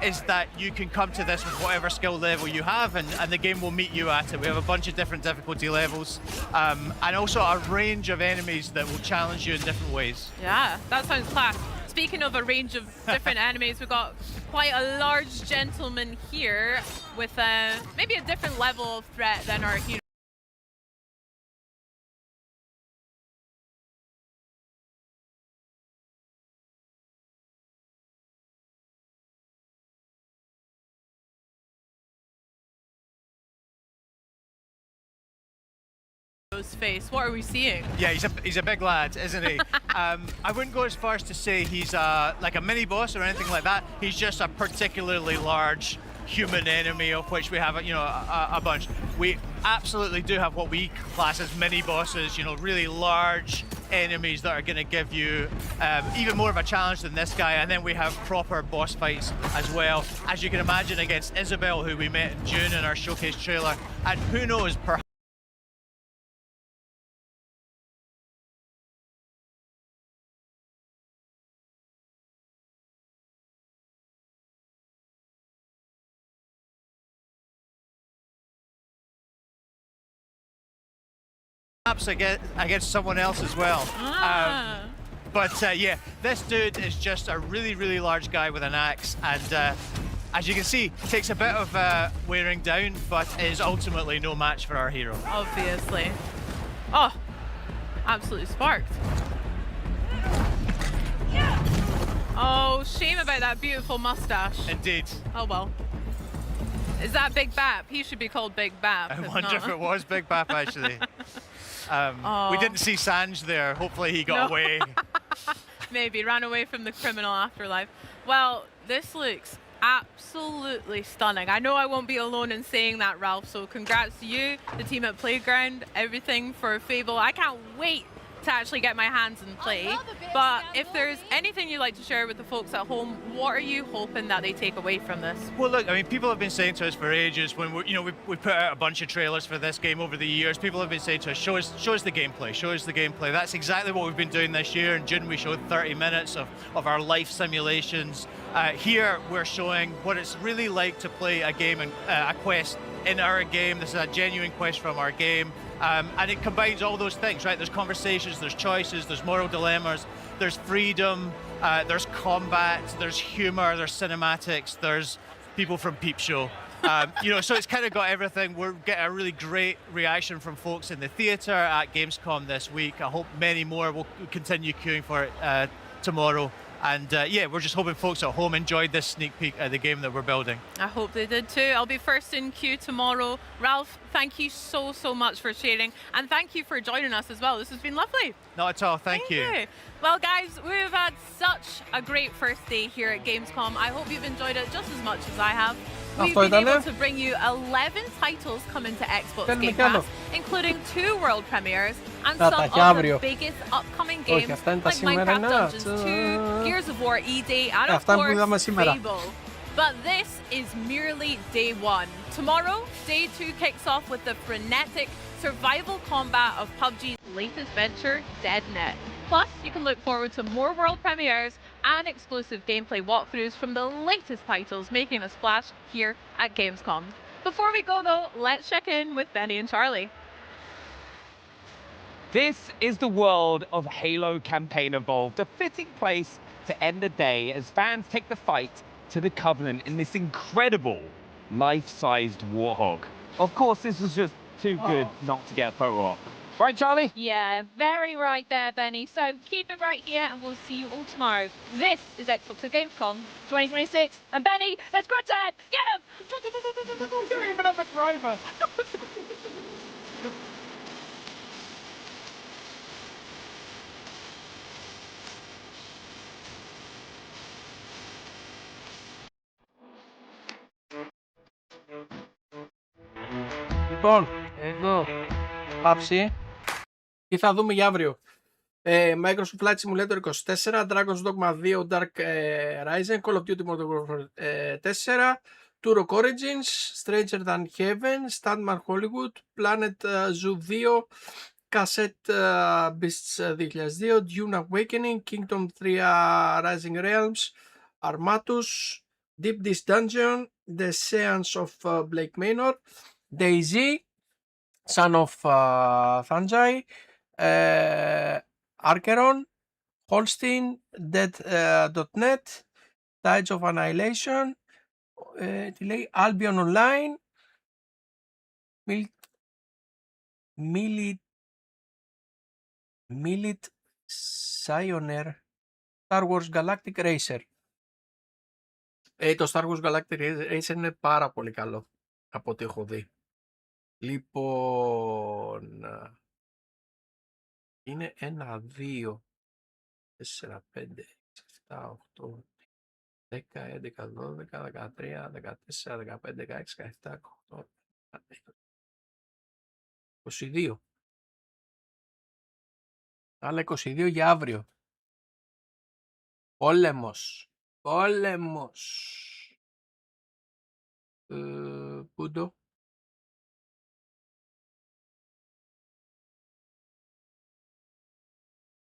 is that you can come to this with whatever skill level you have, and the game will meet you at it. We have a bunch of different difficulty levels and also a range of enemies that will challenge you in different ways. Yeah, that sounds class. Speaking of a range of different enemies, we've got quite a large gentleman here with maybe a different level of threat than our hero. Face. What are we seeing? Yeah, he's a big lad, isn't he? I wouldn't go as far as to say he's like a mini boss or anything like that. He's just a particularly large human enemy, of which we have a bunch. We absolutely do have what we class as mini bosses, really large enemies that are going to give you even more of a challenge than this guy. And then we have proper boss fights as well, as you can imagine, against Isabel, who we met in June in our showcase trailer. And who knows, perhaps against someone else as well. But yeah, this dude is just a really, really large guy with an axe, and as you can see, takes a bit of wearing down, but is ultimately no match for our hero. Obviously. Oh, absolutely sparked. Oh, shame about that beautiful mustache. Indeed. Oh well. Is that Big Bap? He should be called Big Bap. I wonder if it was Big Bap, actually. We didn't see Sanj there. Hopefully he got away. Maybe ran away from the criminal afterlife. Well, this looks absolutely stunning. I know I won't be alone in saying that, Ralph, so congrats to you, the team at Playground, everything for Fable. I can't wait to actually get my hands and play. But if there's anything you'd like to share with the folks at home, what are you hoping that they take away from this? Well, look, I mean, people have been saying to us for ages when we put out a bunch of trailers for this game over the years. People have been saying to us, show us the gameplay, show us the gameplay. That's exactly what we've been doing this year. In June, we showed 30 minutes of our life simulations. Here, we're showing what it's really like to play a game and a quest in our game. This is a genuine quest from our game. And it combines all those things, right? There's conversations, there's choices, there's moral dilemmas, there's freedom, there's combat, there's humor, there's cinematics, there's people from Peep Show. So it's kind of got everything. We're getting a really great reaction from folks in the theatre at GamesCom this week. I hope many more will continue queuing for it tomorrow. And yeah, we're just hoping folks at home enjoyed this sneak peek at the game that we're building. I hope they did too. I'll be first in queue tomorrow. Ralph, thank you so much for sharing. And thank you for joining us as well. This has been lovely. Not at all, thank you. Well, guys, we've had such a great first day here at Gamescom. I hope you've enjoyed it just as much as I have. We've been able to bring you 11 titles coming to Xbox GamePass, including 2 world premieres and some of the biggest upcoming games like Minecraft Dungeons 2, Gears of War E-Day, and of course Fable. But this is merely day 1. Tomorrow, day 2 kicks off with the frenetic survival combat of PUBG's latest venture, DeadNet. Plus, you can look forward to more world premieres and exclusive gameplay walkthroughs from the latest titles making a splash here at Gamescom. Before we go though, let's check in with Benny and Charlie. This is the world of Halo Campaign Evolved, a fitting place to end the day as fans take the fight to the Covenant in this incredible life-sized warthog. Of course, this was just too good not to get a photo op. Right, Charlie? Yeah, very right there, Benny. So keep it right here and we'll see you all tomorrow. This is Xbox at GamesCom 2026. And Benny, let's go to it! Get him! You don't even have a driver. Λοιπόν, εδώ πάψη. Τι θα δούμε για αύριο. Microsoft Flight Simulator 24, Dragon's Dogma 2, Dark Rising, Call of Duty Modern Warfare 4, Turok Origins, Stranger Than Heaven, Stuntman Hollywood, Planet Zoo 2, Cassette Beasts 2002, Dune Awakening, Kingdom 3 Rising Realms, Armatus, Deep Dish Dungeon, The Seance of Blake Manor, DayZ, Son of Fungi, Archeron, Holstein, Dead.net, Tides of Annihilation, τι λέει, Albion Online, Millet Pioneer, Star Wars Galactic Racer. Το Star Wars Galactic Racer είναι πάρα πολύ καλό από ό,τι έχω δει. Λοιπόν, είναι 1, 2, 4, 5, 6, 7, 8, 10, 11, 12, 13, 14, 15, 16, 17, 18, 22. Άλλα 22 για αύριο. Πόλεμος. Πού το?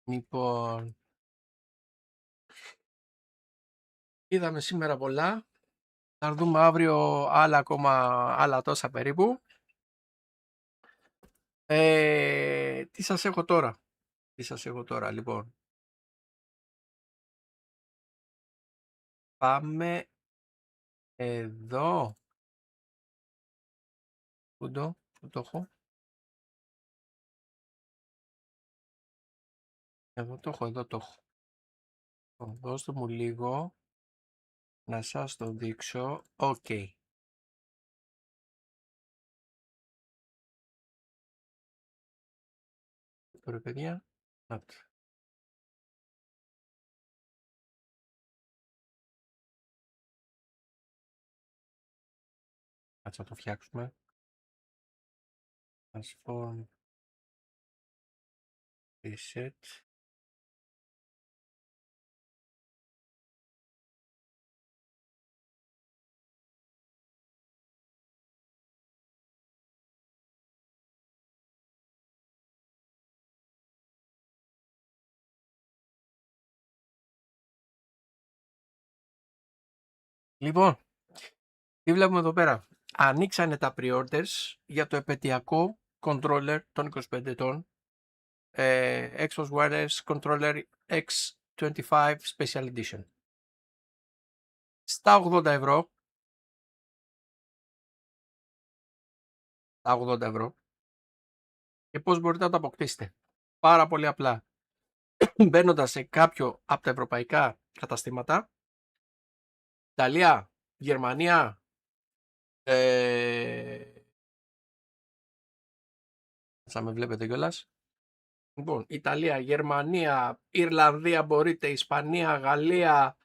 Λοιπόν, είδαμε σήμερα πολλά. Θα δούμε αύριο άλλα τόσα περίπου. Τι σας έχω τώρα, λοιπόν. Πάμε εδώ. Πού το έχω? Εδώ το έχω. Δώστε μου λίγο να σας το δείξω. Οκ. Τώρα, παιδιά. Ας το φτιάξουμε. Transform. Reset. Λοιπόν, τι βλέπουμε εδώ πέρα? Ανοίξανε τα pre-orders για το επαιτειακό controller των 25 ετών, Xbox Wireless Controller X25 Special Edition. Στα 80 ευρώ. Τα 80 ευρώ. Και πώς μπορείτε να το αποκτήσετε? Πάρα πολύ απλά. Μπαίνοντας σε κάποιο από τα ευρωπαϊκά καταστήματα, Ιταλία, Γερμανία, θα με βλέπετε κιόλας. Λοιπόν, Ιταλία, Γερμανία, Ιρλανδία μπορείτε, Ισπανία, Γαλλία,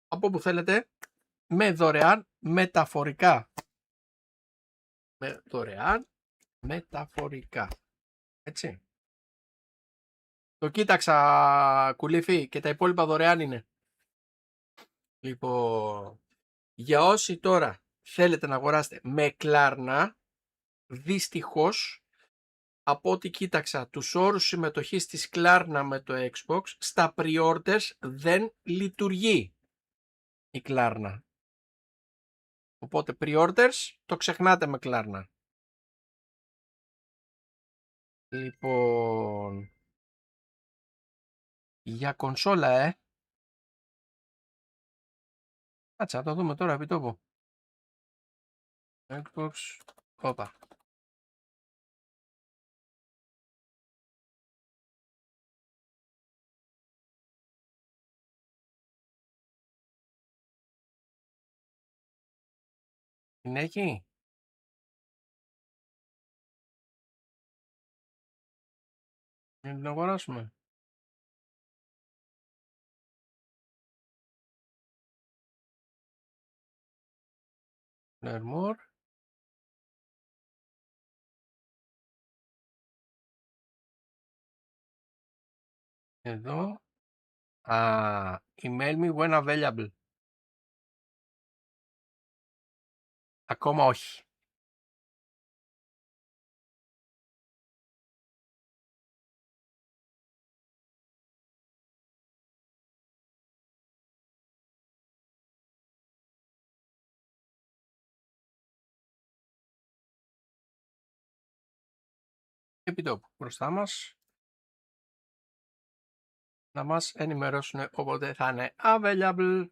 από όπου θέλετε, με δωρεάν μεταφορικά. Έτσι. Το κοίταξα, κουλήφι, και τα υπόλοιπα δωρεάν είναι. Λοιπόν, για όσοι τώρα θέλετε να αγοράσετε με κλάρνα, δυστυχώς, από ό,τι κοίταξα τους όρους συμμετοχής της κλάρνα με το Xbox, στα pre-orders δεν λειτουργεί η κλάρνα. Οπότε pre-orders το ξεχνάτε με κλάρνα. Λοιπόν, για κονσόλα, Κάτσε, να το δούμε τώρα επί τόπου. Xbox, όπα. Την έχει. Να την αγοράσουμε. Learn more. Εδώ. Email me when available. Ακόμα όχι. Επί τόπου μπροστά μας. Να μας ενημερώσουν όποτε θα είναι available.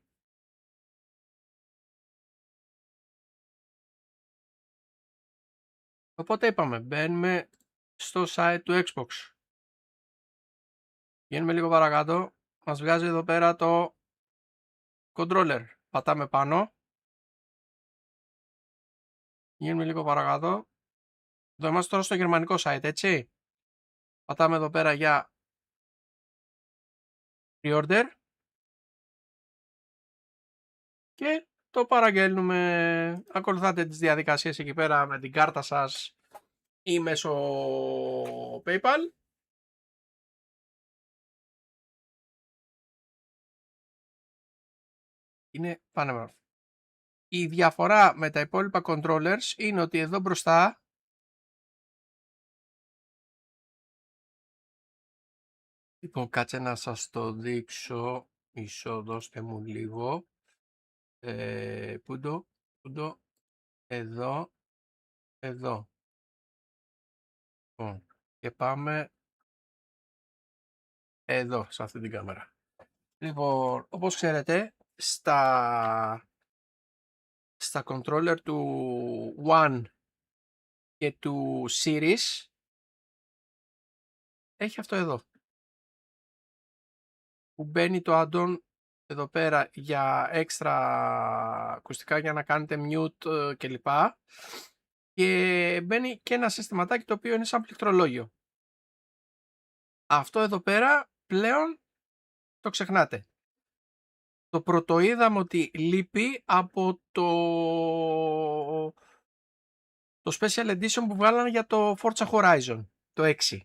Οπότε είπαμε, μπαίνουμε στο site του Xbox. Βγαίνουμε λίγο παρακάτω. Μας βγάζει εδώ πέρα το controller. Πατάμε πάνω. Βγαίνουμε λίγο παρακάτω. Εδώ είμαστε τώρα στο γερμανικό site, έτσι. Πατάμε εδώ πέρα για pre-order. Και το παραγγέλνουμε. Ακολουθάτε τις διαδικασίες εκεί πέρα με την κάρτα σας ή μέσω PayPal. Είναι πανέμορφο. Η διαφορά με τα υπόλοιπα controllers είναι ότι εδώ μπροστά λοιπόν κάτσε να σας το δείξω. Μισό, δώστε μου λίγο. Πού το, εδώ, εδώ. Λοιπόν, και πάμε εδώ, σε αυτή την κάμερα. Λοιπόν, όπως ξέρετε, στα controller του One και του Series έχει αυτό εδώ. Που μπαίνει το add-on εδώ πέρα για έξτρα ακουστικά για να κάνετε mute κλπ. Και μπαίνει και ένα συστηματάκι το οποίο είναι σαν πληκτρολόγιο. Αυτό εδώ πέρα πλέον το ξεχνάτε. Το πρωτοείδαμε ότι λείπει από το Special Edition που βγάλανε για το Forza Horizon, το 6.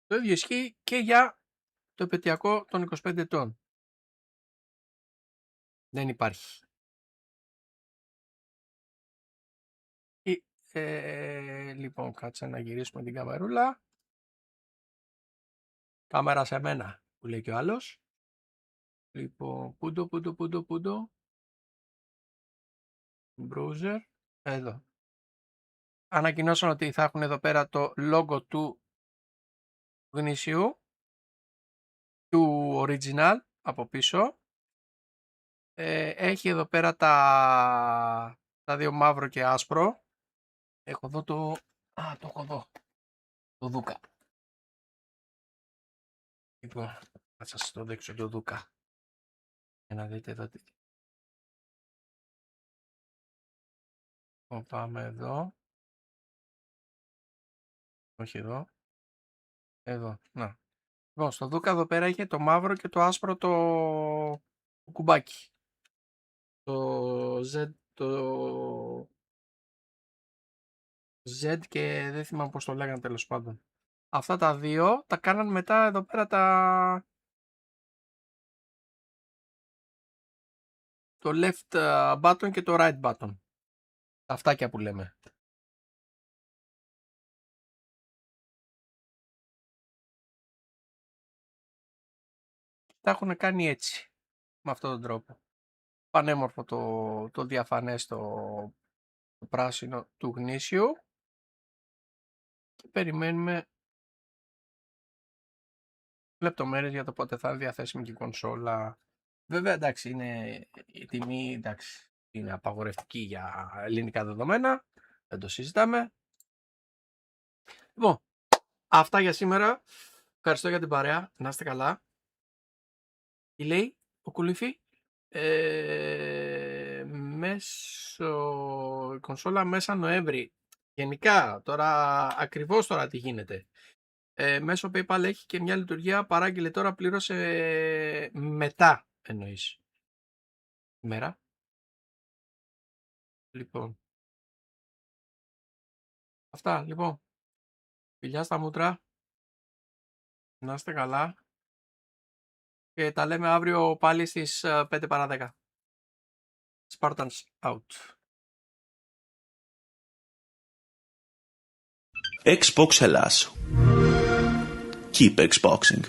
Το ίδιο ισχύει και για το επαιτειακό των 25 ετών. Δεν υπάρχει. Λοιπόν, κάτσε να γυρίσουμε την καμερούλα. Κάμερα σε μένα, που λέει και ο άλλος. Λοιπόν, πούντο. Browser. Εδώ. Ανακοινώσαν ότι θα έχουν εδώ πέρα το logo του γνήσιου, του original από πίσω. Έχει εδώ πέρα τα δύο μαύρο και άσπρο. Έχω εδώ το έχω εδώ. Το Δούκα. Λοιπόν, θα σας το δείξω το Δούκα. Για να δείτε εδώ. Πάμε εδώ. Όχι εδώ. Εδώ. Να. Λοιπόν, στο Δούκα εδώ πέρα είχε το μαύρο και το άσπρο το κουμπάκι. Το Z και δεν θυμάμαι πώς το λέγανε τέλος πάντων. Αυτά τα δύο τα κάναν μετά εδώ πέρα το left button και το right button. Τα αυτάκια που λέμε. Τα έχουν κάνει έτσι. Με αυτόν τον τρόπο. Πανέμορφο το διαφανές το πράσινο του γνήσιου. Και περιμένουμε λεπτομέρειες για το πότε θα είναι διαθέσιμη και η κονσόλα. Βέβαια, εντάξει, είναι η τιμή, εντάξει, είναι απαγορευτική για ελληνικά δεδομένα. Δεν το συζητάμε. Λοιπόν, αυτά για σήμερα. Ευχαριστώ για την παρέα. Να είστε καλά. Τι λέει ο Κουλήφη? Η κονσόλα μέσα Νοέμβρη. Γενικά, ακριβώς τώρα τι γίνεται. Μέσω PayPal έχει και μια λειτουργία, παράγγειλε τώρα, πλήρωσε μετά, εννοείς. Μέρα. Λοιπόν. Αυτά, λοιπόν. Φιλιά στα μούτρα. Να είστε καλά. Και τα λέμε αύριο πάλι στις 5 παρά 10. Spartans out. XboxHellas. Keep Xboxing.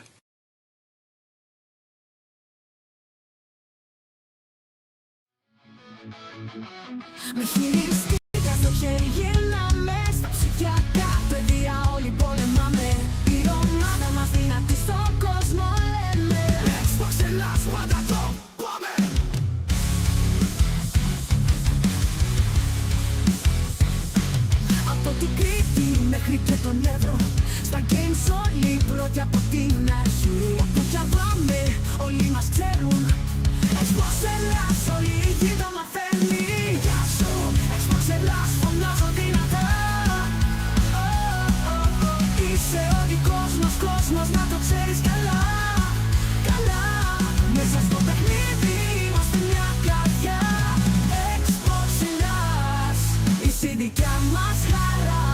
Με χειριστήκα στο χέρι, γυρνάμε στα ψηφιακά παιδιά, όλοι πολεμάμε. Η ομάδα μας δυνατή στον κόσμο λέμε XboxHellas, πάντα το πάμε. Από την Κρήτη μέχρι και τον Εύρο, στα games όλοι πρώτοι από την αρχή. Όπου κι αν πάμε όλοι μας ξέρουν XboxHellas, όλη η γη το μαθαίνει. Γεια σου, XboxHellas, φωνάζω δυνατά. Είσαι ο δικός μας κόσμος, να το ξέρεις καλά. Καλά, μέσα στο παιχνίδι είμαστε μια καρδιά. XboxHellas, είσαι δικιά μας χαρά.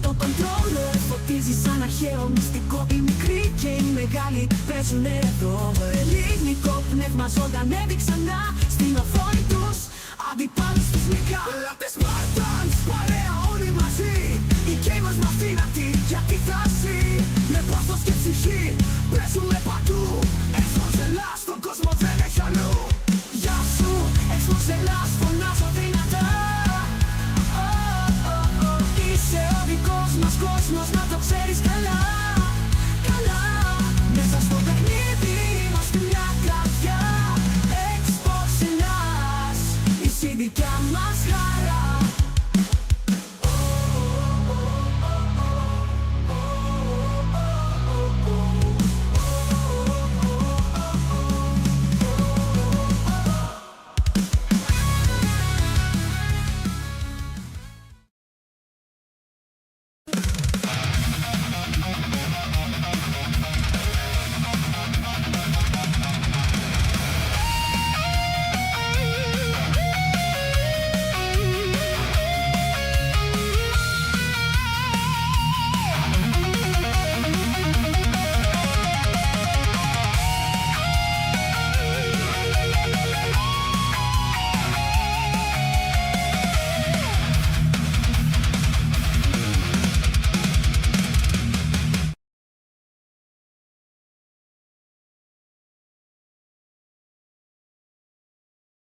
Το controller φωτίζει σαν αρχαίο μυστικό. Οι μικροί και οι μεγάλοι παίζουν εδώ. Ελληνικό πνεύμα ζωντανεύει ξανά στην οθόνη τους. Αντιπάλους τους νικά. Ελάτε Spartans, παρέα όλοι μαζί. Οι gamers μας δυνατοί για τη θάση. Με πάθος και ψυχή παίζουμε παντού. XboxHellas, στον κόσμο δεν έχει αλλού. Γεια σου, XboxHellas, φωνάζω δυνατά. Είσαι ο δικός μας κόσμος.